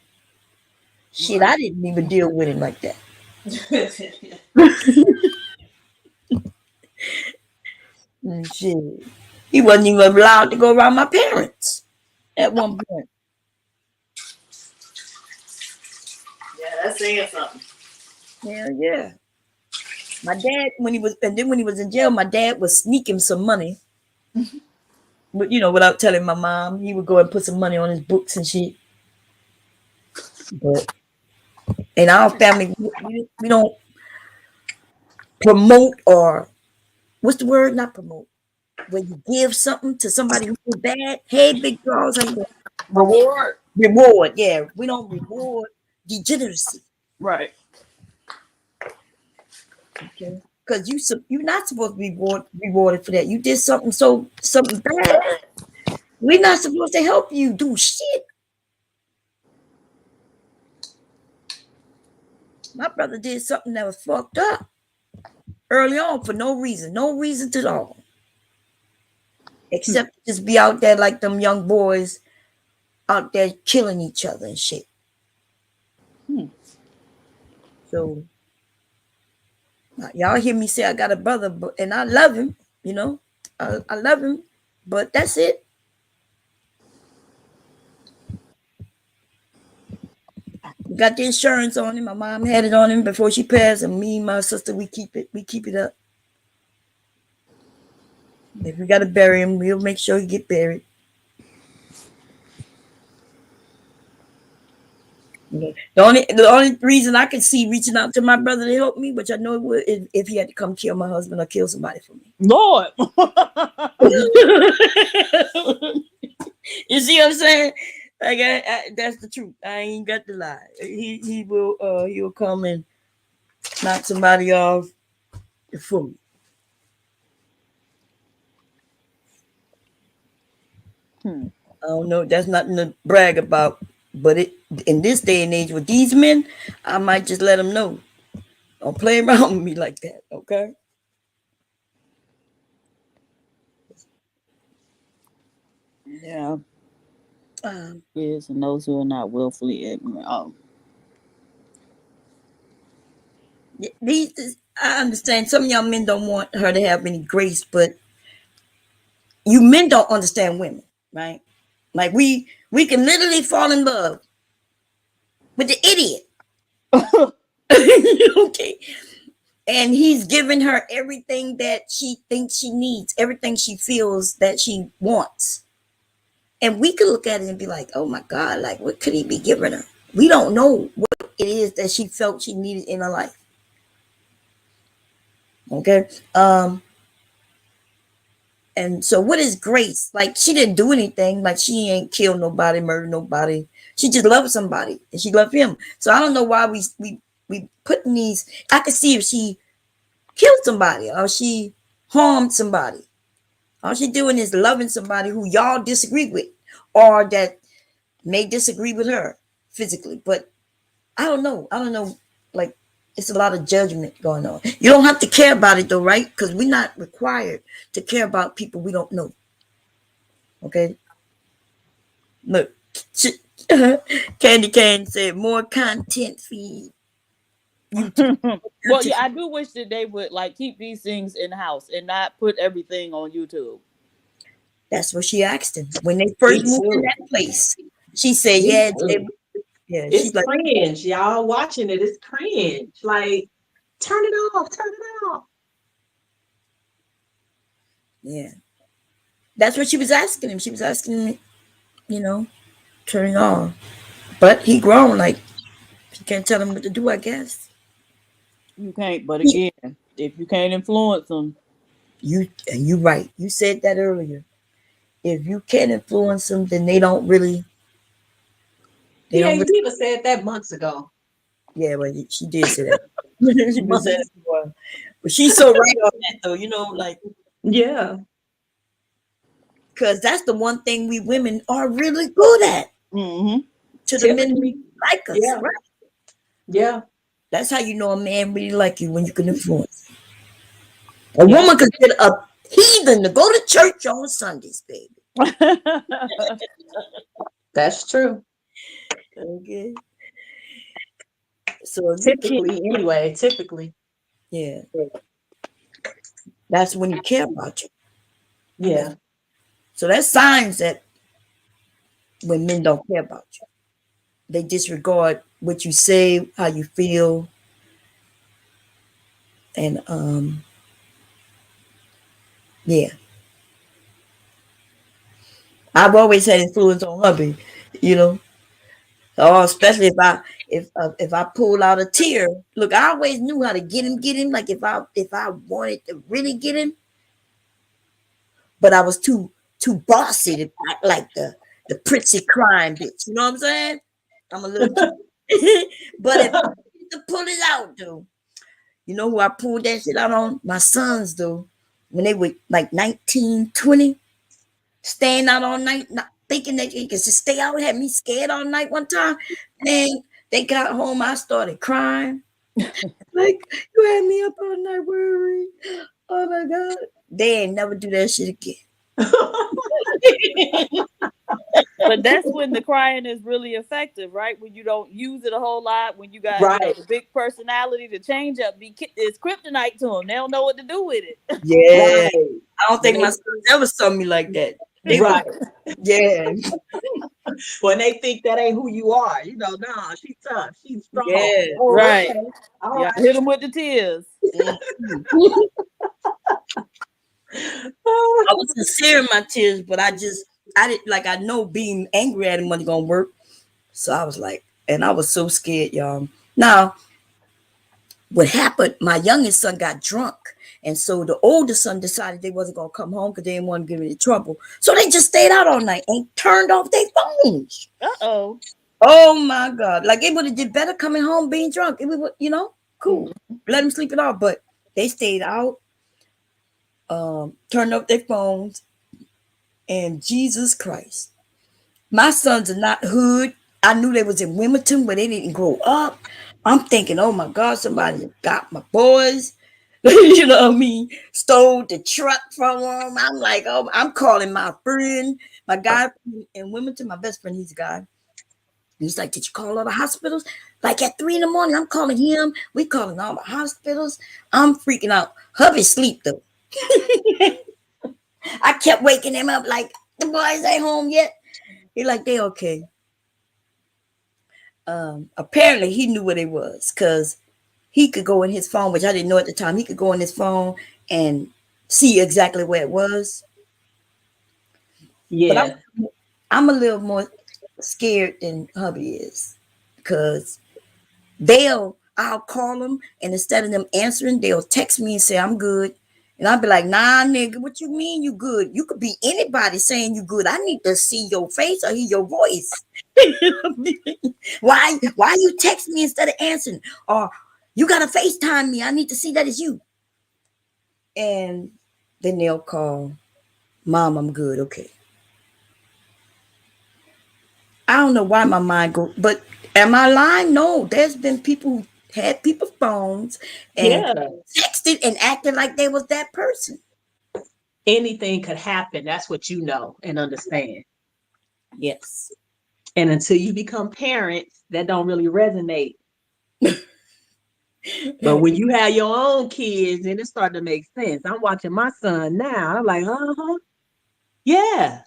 Shit, Right. I didn't even deal with him like that. Shit. He wasn't even allowed to go around my parents at one point. Yeah, that's saying something. Yeah, yeah. My dad, when he was in jail, my dad was sneaking some money. But without telling my mom, he would go and put some money on his books and shit. But in our family, we don't promote, or what's the word? Not promote. When you give something to somebody who is bad, hey, big girls, how you doing? Reward. Reward. Yeah, we don't reward degeneracy. Right. Okay, because you're not supposed to be rewarded for that. You did something bad. We're not supposed to help you do shit. My brother did something that was fucked up early on for no reason at all, except to just be out there like them young boys out there killing each other and shit. Hmm. So y'all hear me say I got a brother, and I love him. I love him, but that's it. We got the insurance on him. My mom had it on him before she passed, and me and my sister we keep it. We keep it up. If we gotta bury him, we'll make sure he get buried. Okay. The only reason I could see reaching out to my brother to help me, which I know it would, is if he had to come kill my husband or kill somebody for me. Lord. You see what I'm saying? Like that's the truth. I ain't got to lie. He'll come and knock somebody off for me. Hmm. I don't know. That's nothing to brag about. But in this day and age with these men, I might just let them know. Don't play around with me like that, okay? Yeah. Um, Yes, and those who are not willfully ignorant. Oh. I understand some young men don't want her to have any grace, but you men don't understand women, right? Like we can literally fall in love with the idiot. Okay. And he's giving her everything that she thinks she needs, everything she feels that she wants. And we could look at it and be like, oh my God, like what could he be giving her? We don't know what it is that she felt she needed in her life. Okay. And so what is grace? Like she didn't do anything, like she ain't killed nobody, murdered nobody. She just loved somebody and she loved him. So I don't know why we put in these. I could see if she killed somebody or she harmed somebody. All she doing is loving somebody who y'all disagree with or that may disagree with her physically. But I don't know. I don't know. Like it's a lot of judgment going on. You don't have to care about it though, right? Because we're not required to care about people we don't know. Okay. Look, Candy Cane said more content feed. YouTube. Well, yeah, I do wish that they would like keep these things in house and not put everything on YouTube. That's what she asked him when they Me first moved in too. that place. She said, Me "Yeah, too. yeah." It's She's like, cringe. Y'all watching it. It's cringe. Like, turn it off. Turn it off. "Yeah." That's what she was asking him. She was asking him, turning on. But he grown. Like she can't tell him what to do. I guess You can't, but he, again, if you can't influence them, you right. You said that earlier. If you can't influence them, then they don't really. They Yeah, don't you really. even said that months ago. Yeah, but she did say that. She been saying Months. it for a while. But she's so right on that though. Like Yeah. because that's the one thing we women are really good at mm-hmm. to the men who Typically. like us, Yeah. right? Yeah. That's how you know a man really like you when you can influence. A Yeah. woman considered a heathen to go to church on Sundays, baby. That's true. Okay. So if you can't, Typically, anyway. Typically. yeah, that's when you care about you. Yeah. So that's signs that when men don't care about you, they disregard what you say, how you feel, and yeah. I've always had influence on hubby, you know. Oh, especially if I pull out a tear. Look, I always knew how to get him. Like if I wanted to really get him, but I was too bossy to act like the princely crime bitch. You know what I'm saying? I'm a little too. But if I need to pull it out, though, you know who I pulled that shit out on? My sons, though, when they were like 19, 20, staying out all night, not thinking that they could just stay out, had me scared all night one time. Man, they got home, I started crying. Like, you had me up all night worried. Oh my God. They ain't never do that shit again. But that's when the crying is really effective, right? When you don't use it a whole lot, when you got Right. the big personality to change up, it's kryptonite to them. They don't know what to do with it. Yeah. Right. I don't When think my they sons ever saw me like that. They was, right. yeah, When they think that ain't who you are, nah, she's tough, she's strong. yeah. Oh, Right. okay. All Yeah, right. hit them with the tears. Mhm. I was sincere in my tears, but I didn't like I know being angry at him wasn't gonna work. So I was like, And I was so scared, y'all. Now, what happened, my youngest son got drunk. And so the older son decided they wasn't going to come home because they didn't want to get into trouble. So they just stayed out all night and turned off their phones. Uh-oh. Oh my God. Like it would have did better coming home being drunk. It would, cool. Let them sleep it off. But they stayed out, turned off their phones. And Jesus Christ. My sons are not hood. I knew they was in Wilmington, but they didn't grow up. I'm thinking, oh my God, somebody got my boys. You know what I mean? Stole the truck from them. I'm like, oh, I'm calling my friend, my guy in Wilmington, my best friend, he's a guy. He's like, did you call all the hospitals? Like at 3 a.m, I'm calling him. We calling all the hospitals. I'm freaking out. Hubby sleep though. I kept waking him up like, the boys ain't home yet. He like, they okay. Apparently he knew what it was because he could go in his phone, which I didn't know at the time. He could go in his phone and see exactly where it was. Yeah. But I'm a little more scared than hubby is because I'll call them and instead of them answering, they'll text me and say, I'm good. And I'll be like, nah, nigga, what you mean you good? You could be anybody saying you good. I need to see your face or hear your voice. Why you text me instead of answering? Or you gotta FaceTime me. I need to see that it's you. And then they'll call, Mom, I'm good. Okay. I don't know why my mind goes, but am I lying? No, there's been people who had people's phones and Yeah. texted and acted like they was that person. Anything could happen. That's what you know and understand. Yes. And until you become parents, that don't really resonate. But when you have your own kids, then it started to make sense. I'm watching my son now. I'm like, uh-huh. Yeah.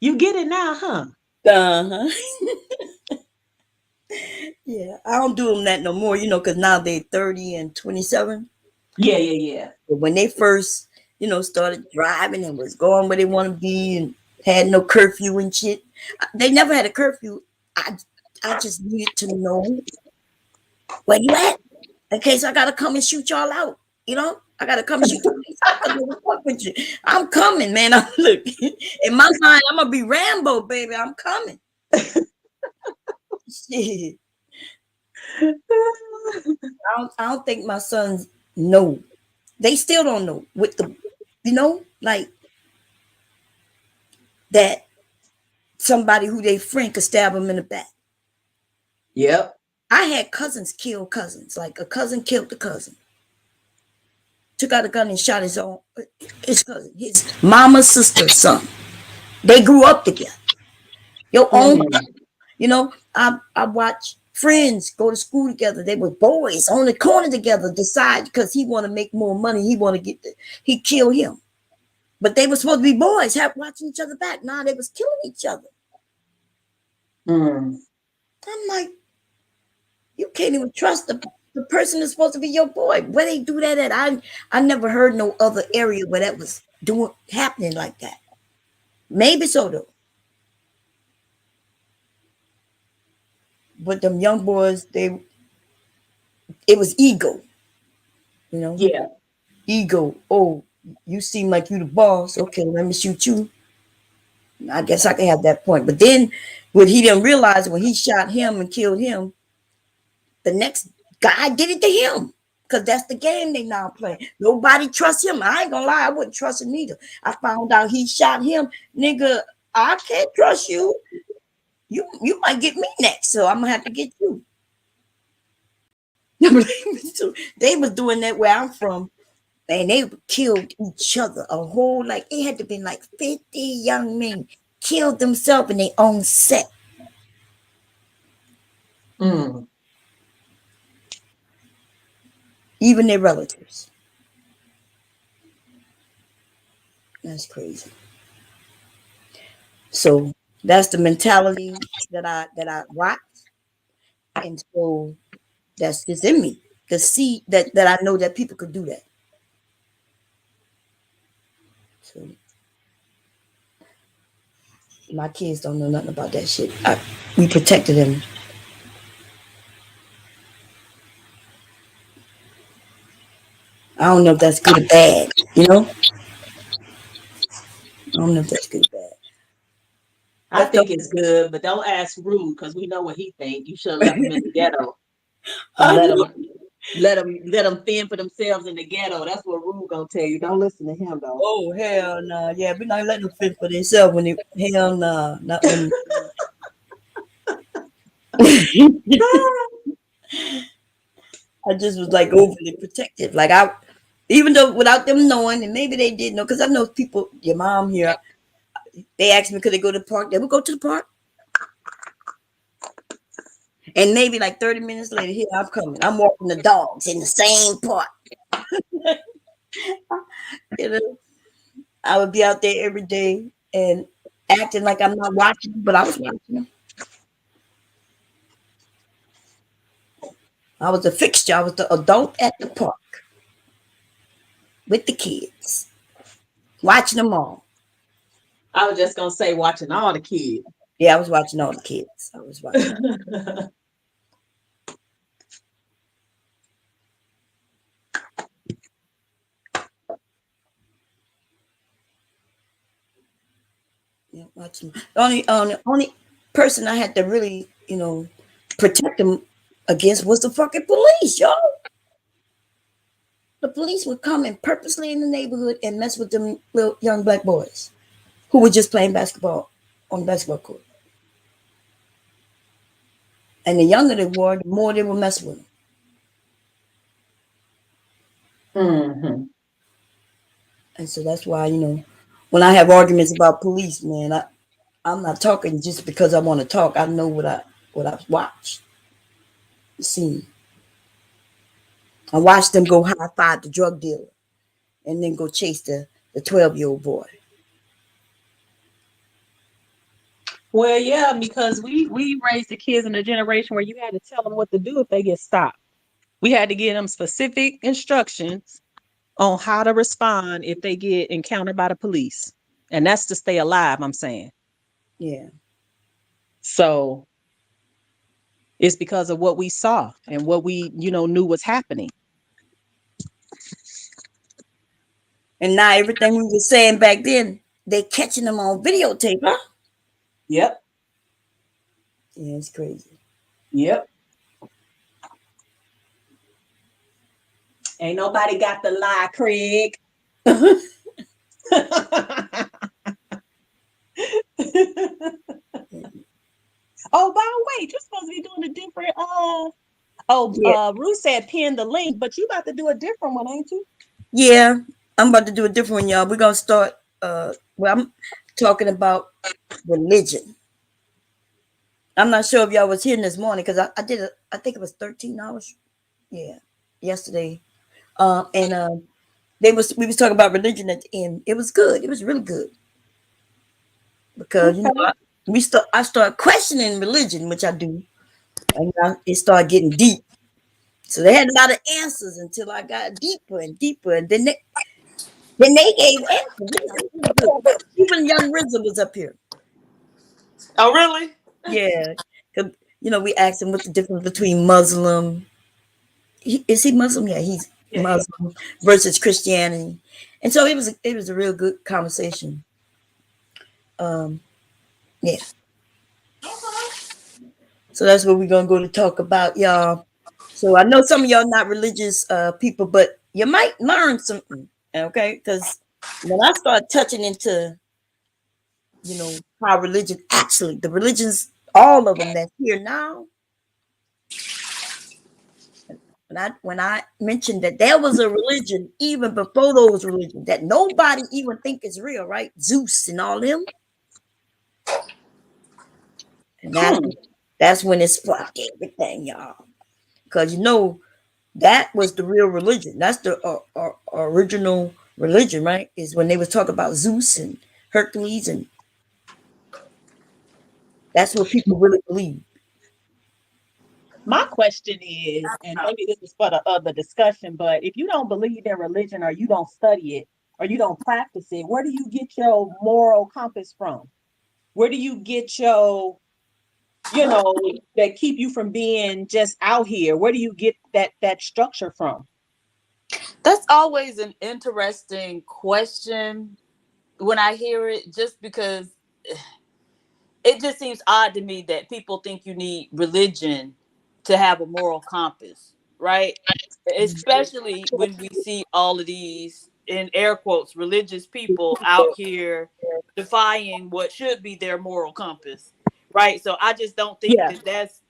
You get it now, huh? Uh-huh. Yeah. I don't do them that no more, because now they're 30 and 27. Yeah, yeah, yeah. But when they first, started driving and was going where they want to be and had no curfew and shit, they never had a curfew. I just needed to know where you at in case I gotta come and shoot y'all out. I gotta come shoot you out with you. I'm coming, man. Look, in my mind, I'm gonna be Rambo, baby. I'm coming. Shit. I don't think my sons know. They still don't know with the, like that somebody who they friend could stab them in the back. Yep. I had cousins kill cousins. Like a cousin killed the cousin. Took out a gun and shot his cousin, his mama's sister's son. They grew up together. Your own, I watch friends go to school together. They were boys on the corner together. Decide because he want to make more money. He want to he killed him. But they were supposed to be boys, watching each other back. Nah, they was killing each other. I'm like, you can't even trust the person that's supposed to be your boy. Where they do that at? I never heard no other area where that was happening like that. Maybe so though. But them young boys, it was ego. Yeah. Ego. Oh, you seem like you the boss. Okay, let me shoot you. I guess I can have that point. But then what he didn't realize when he shot him and killed him, the next guy did it to him. Because that's the game they now playing. Nobody trusts him. I ain't gonna lie, I wouldn't trust him either. I found out he shot him. Nigga, I can't trust you. You might get me next, so I'm gonna have to get you. They was doing that where I'm from, and they killed each other. It had to be like 50 young men killed themselves in their own set. Even their relatives. That's crazy. So that's the mentality that I watch, and so that's just in me to see that I know that people could do that. So my kids don't know nothing about that shit. We protected them I don't know if that's good or bad. You know, I don't know if that's good or bad. I Let's talk. think it's good, but don't ask Rude because we know what he think. You should have left him in the ghetto and I know. let them fend for themselves in the ghetto. That's what Rude gonna tell you. Don't listen to him though. Oh hell no! Yeah, we're not letting them fend for themselves when they hell no, not when. I just was like overly protective. Like I, even though without them knowing, and maybe they did know, because I know people. Your mom here, they asked me could they go to the park. They would go to the park, and maybe like 30 minutes later, here I'm coming. I'm walking the dogs in the same park. You know, I would be out there every day and acting like I'm not watching, but I was watching them. I was a fixture. I was the adult at the park with the kids, watching them all. I was just gonna say watching all the kids. Yeah, I was watching all the kids. I was watching. Yeah, watching. The only person I had to really, protect them against was the fucking police, y'all. The police would come and purposely in the neighborhood and mess with them little young black boys who were just playing basketball on the basketball court. And the younger they were, the more they would mess with them. Mm-hmm. And so that's why, when I have arguments about police, man, I'm not talking just because I want to talk. I know what I've watched, seen. I watched them go high five the drug dealer and then go chase the 12-year-old boy. Well, yeah, because we raised the kids in a generation where you had to tell them what to do if they get stopped. We had to give them specific instructions on how to respond if they get encountered by the police. And that's to stay alive, I'm saying. Yeah. So it's because of what we saw and what we, knew was happening. And now everything we were saying back then, they catching them on videotape, huh? Yep. Yeah, it's crazy. Yep. Ain't nobody got the lie, Craig. Oh, by the way, you're supposed to be doing a different Yeah. Ruth said pin the link, but you about to do a different one, ain't you? Yeah. I'm about to do a different one, y'all. We're gonna start I'm talking about religion. I'm not sure if y'all was here this morning because I did I think it was 13 hours. Yeah, yesterday. And we was talking about religion at the end. It was good. It was really good because Okay. I start questioning religion, which I do, and it started getting deep. So they had a lot of answers until I got deeper and deeper, and then they gave answers. It was good. Even young RZA was up here. Oh, really? Yeah, 'cause, we asked him what's the difference between Muslim. Is he Muslim? Yeah, he's Yeah, yeah. Muslim versus Christianity, and so it was a real good conversation. Um, yeah. So that's what we're gonna go to talk about, y'all. So I know some of y'all not religious people, but you might learn something, okay? Because when I start touching into, how religion actually, the religions, all of them that's here now, when I mentioned that there was a religion even before those religions that nobody even think is real, right? Zeus and all them, and that's when it sparked everything, y'all. Because that was the real religion. That's the original religion, right? Is when they was talking about Zeus and Hercules, and that's what people really believe. My question is, and maybe this is for the other discussion, but if you don't believe in religion or you don't study it or you don't practice it, where do you get your moral compass from? Where do you get your, that keep you from being just out here? Where do you get that structure from? That's always an interesting question when I hear it, just because it just seems odd to me that people think you need religion to have a moral compass, right? Especially when we see all of these, in air quotes, religious people out here defying what should be their moral compass, right? So I just don't think Yeah. that that's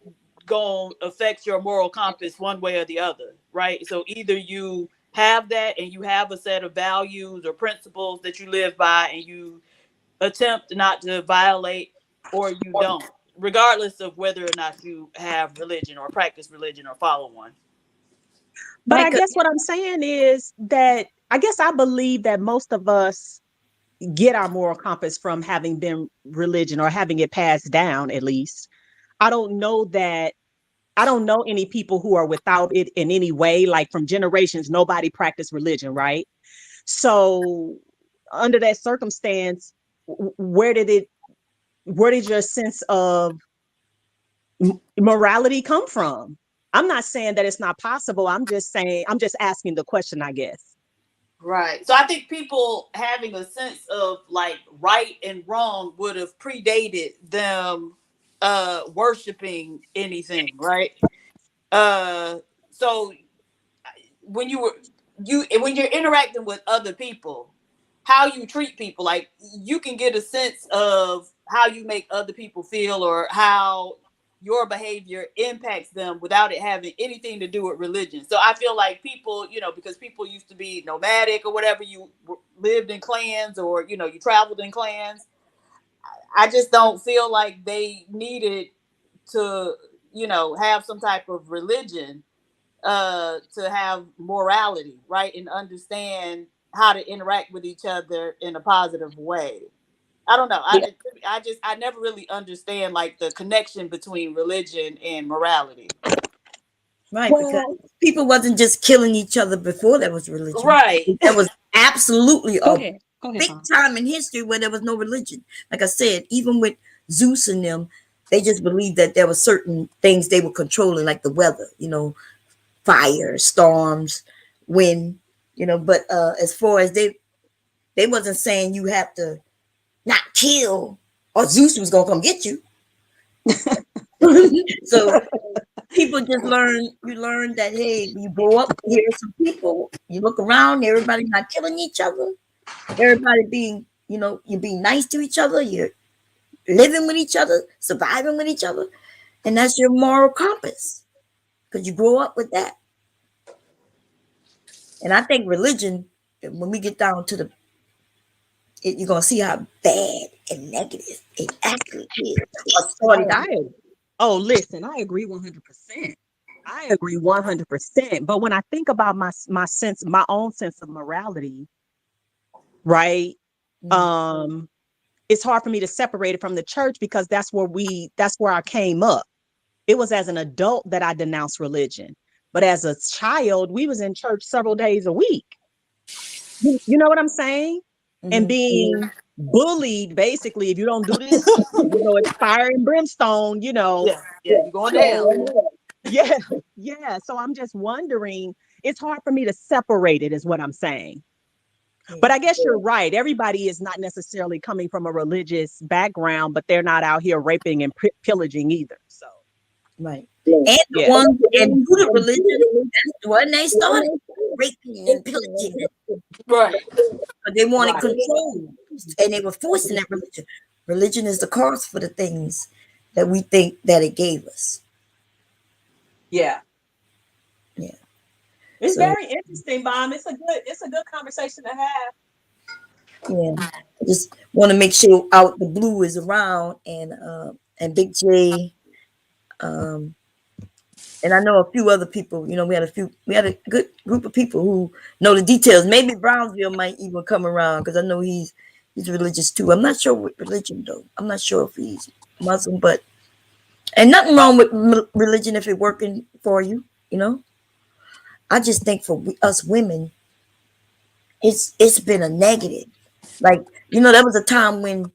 going to affect your moral compass one way or the other, right? So either you have that and you have a set of values or principles that you live by and you attempt not to violate, or you don't, regardless of whether or not you have religion or practice religion or follow one. But I Right. guess what I'm saying is that I guess I believe that most of us get our moral compass from having been religion or having it passed down, at least. I don't know that I don't know any people who are without it in any way. Like from generations, nobody practiced religion, right? So under that circumstance, where did your sense of morality come from? I'm not saying that it's not possible. I'm just saying, I'm just asking the question, I guess. Right. So I think people having a sense of like right and wrong would have predated them worshiping anything, right? Uh so when you were you when you're interacting with other people, how you treat people, like you can get a sense of how you make other people feel or how your behavior impacts them without it having anything to do with religion. So I feel like people, because people used to be nomadic or whatever, you lived in clans or you traveled in clans. I just don't feel like they needed to have some type of religion to have morality, right, and understand how to interact with each other in a positive way. I don't know. Yeah. I never really understand like the connection between religion and morality. Right, because Well, people wasn't just killing each other before there was religion. Right. There was absolutely go a ahead. Go ahead, big Tom. time in history where there was no religion. Like I said, even with Zeus and them, they just believed that there were certain things they were controlling, like the weather, fire, storms, wind, But as far as they wasn't saying you have to not kill, or Zeus was gonna come get you. So people just learn that, hey, you grow up, here are some people, you look around, everybody not killing each other, everybody being, you're being nice to each other, you're living with each other, surviving with each other, and that's your moral compass because you grow up with that. And I think religion, when we get down to you're gonna see how bad and negative it actually is. Or started out. Oh, listen, I agree 100%. I agree 100%. But when I think about my own sense of morality, right? Mhm. Um, it's hard for me to separate it from the church because that's where I came up. It was as an adult that I denounced religion. But as a child, we was in church several days a week. You know what I'm saying? And Mhm. being bullied, basically, if you don't do this, it's fire and brimstone, Yeah. Yeah. Yeah. You going to hell? So, yeah, yeah. So I'm just wondering, it's hard for me to separate it, is what I'm saying. But Yeah. I guess you're right. Everybody is not necessarily coming from a religious background, but they're not out here raping and pillaging either. So, Right. And the yeah. ones that included religion, that's when they started raping and pillaging it. Right. But they wanted Right. control. And they were forcing that religion. Religion is the cause for the things that we think that it gave us. Yeah. Yeah. It's So very interesting, Mom. It's a good conversation to have. yeah. I just want to make sure out the blue is around and Big J. Um and I know a few other people, we had a good group of people who know the details. Maybe Brownsville might even come around because I know he's religious too. I'm not sure what religion though. I'm not sure if he's Muslim, but and nothing wrong with religion if it's working for you. I just think for us women, it's been a negative. Like there was a time when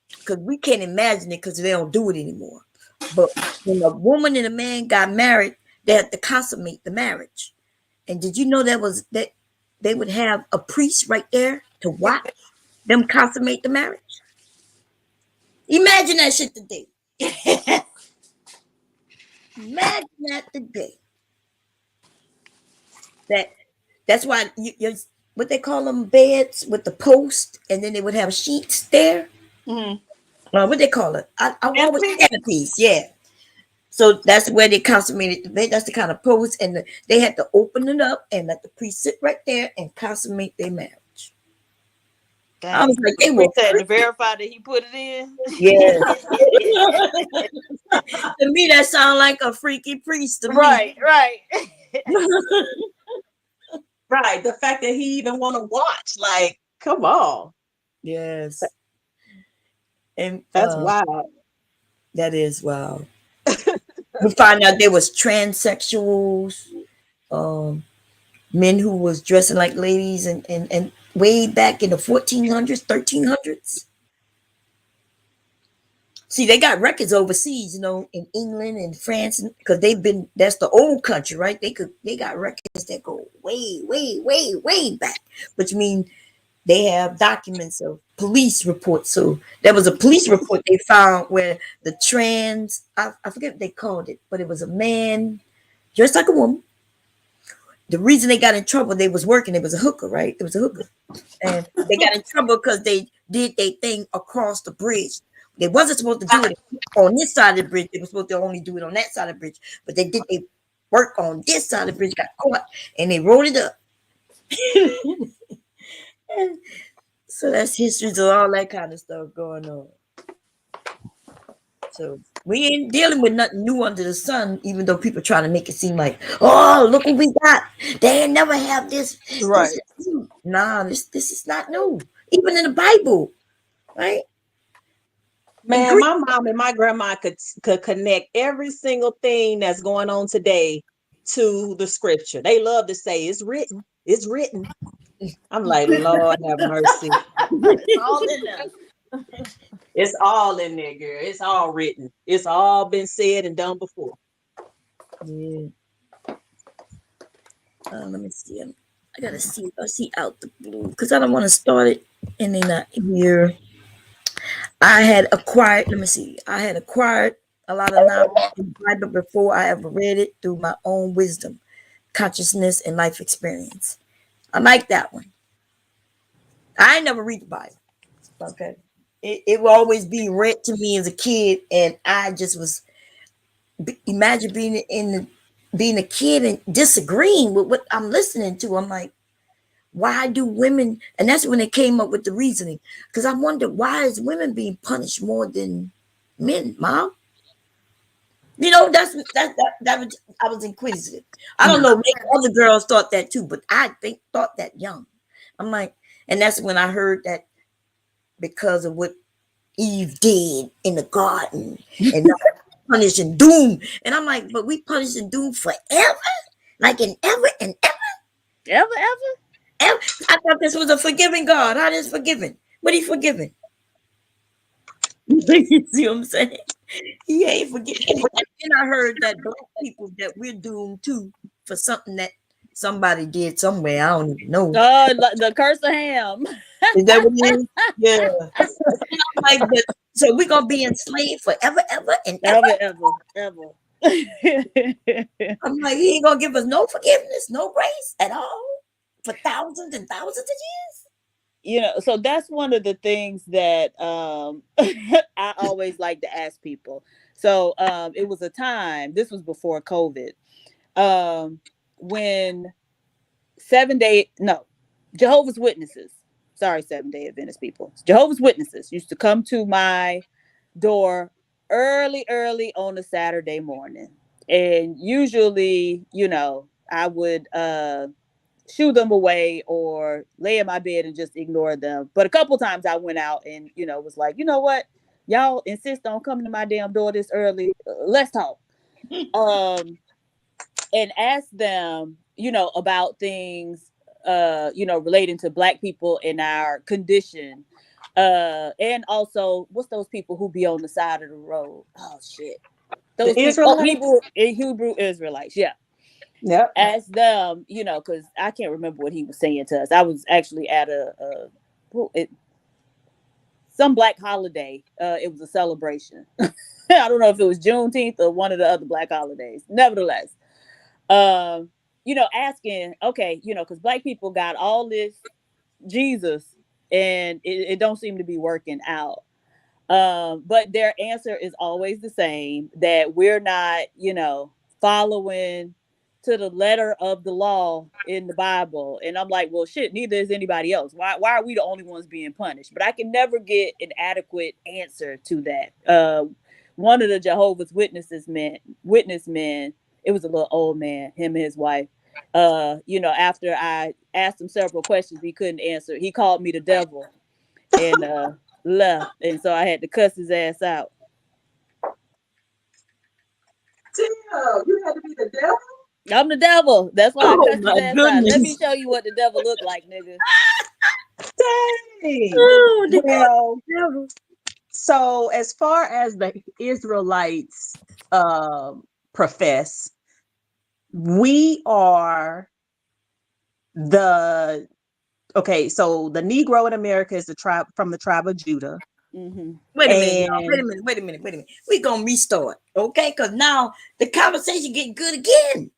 because we can't imagine it because they don't do it anymore. But when a woman and a man got married, they had to consummate the marriage. And did you know that was that they would have a priest right there to watch them consummate the marriage. Imagine that shit today. Imagine that today. That's why you what they call them, beds with the post, and then they would have sheets there. Mhm. What they call it? I always Canopies? canopies. Yeah. So that's where they consummated the bed. That's the kind of post, and they had to open it up and let the priest sit right there and consummate their marriage. I was Dang. like, The they were priest had to freaking. verify that he put it in. Yeah. To me, that sounds like a freaky priest to me. Right, right. Right. The fact that he even want to watch, like, come on. Yes. And That's wild. that is wow. We find out there was transsexuals, um, men who was dressing like ladies, and way back in the 1400s, 1300s. See, they got records overseas, in England and France, because that's the old country, right? They got records that go way, way, way, way back, which means they have documents of police reports. So there was a police report they found where the I forget what they called it, but it was a man dressed like a woman. The reason they got in trouble, they was working, it was a hooker, right? It was a hooker. And they got in trouble because they did their thing across the bridge. They wasn't supposed to do it on this side of the bridge. They were supposed to only do it on that side of the bridge. But they did their work on this side of the bridge, got caught, and they rolled it up. So that's histories of all that kind of stuff going on. So we ain't dealing with nothing new under the sun, even though people trying to make it seem like, oh, look what we got. They ain't never have this. Right. Nah, this is not new. Even in the Bible, right? Man, my mom and my grandma could connect every single thing that's going on today to the scripture. They love to say it's written. It's written. I'm like, Lord have mercy. All in there. It's all in there, girl. It's all written. It's all been said and done before. Yeah. Let me see. I gotta see. I see out the blue because I don't want to start it and they're not here. I had acquired. Let me see. I had acquired a lot of knowledge in the Bible before I ever read it through my own wisdom, consciousness, and life experience. I like that one. I ain't never read the Bible. Okay. It will always be read to me as a kid, and I just was imagine being a kid and disagreeing with what I'm listening to. I'm like, why do women? And that's when they came up with the reasoning. Because I wondered, why is women being punished more than men, Mom? That was, I was inquisitive. I don't know, maybe other girls thought that too, but I thought that young. I'm like, and that's when I heard that because of what Eve did in the garden and punish and doom. And I'm like, but we punish and doom forever? Like in ever and ever? Ever? I thought this was a forgiving God. How is forgiving? What he forgiving? You see what I'm saying? He ain't forgiving. And I heard that black people that we're doomed to for something that somebody did somewhere. I don't even know. The curse of Ham. Is that what it is? Yeah. Like that. So we're gonna be enslaved forever, ever, and Ever. I'm like, he ain't gonna give us no forgiveness, no grace at all for thousands and thousands of years. So that's one of the things that I always like to ask people. So it was a time, this was before COVID, when Jehovah's Witnesses, Seventh-day Adventist people, Jehovah's Witnesses used to come to my door early on a Saturday morning. And usually, I would shoo them away or lay in my bed and just ignore them. But a couple times I went out and, was like, you know what? Y'all insist on coming to my damn door this early. Let's talk. And ask them, about things, relating to Black people in our condition. And also, what's those people who be on the side of the road? Oh, shit. Those The Israelites? Hebrew Israelites, yeah. Yep. ask them, because I can't remember what he was saying to us. I was actually at some black holiday. It was a celebration. I don't know if it was Juneteenth or one of the other black holidays. Nevertheless, asking, okay, because black people got all this Jesus and it don't seem to be working out. But their answer is always the same, that we're not, following to the letter of the law in the Bible. And I'm like, well, shit, neither is anybody else. Why are we the only ones being punished? But I can never get an adequate answer to that. One of the Jehovah's witness men, it was a little old man, him and his wife. After I asked him several questions he couldn't answer, he called me the devil and left. And so I had to cuss his ass out. Damn, you had to be the devil? I'm the devil. That's why I Oh cussed his my ass out. Let goodness. me show you what the devil look like, nigga. Dang. Oh, the Well, devil. so as far as the Israelites profess, we are so the Negro in America is the tribe from the tribe of Judah. Mm-hmm. Wait a minute, y'all. And Wait a minute. We're gonna restart, okay? Because now the conversation getting good again.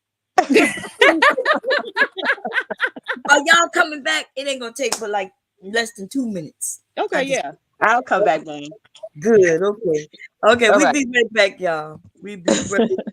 Are y'all coming back? It ain't gonna take but like less than 2 minutes. Okay, yeah. I'll come back then. Good. Okay. All We right. be right back, y'all. We be right back.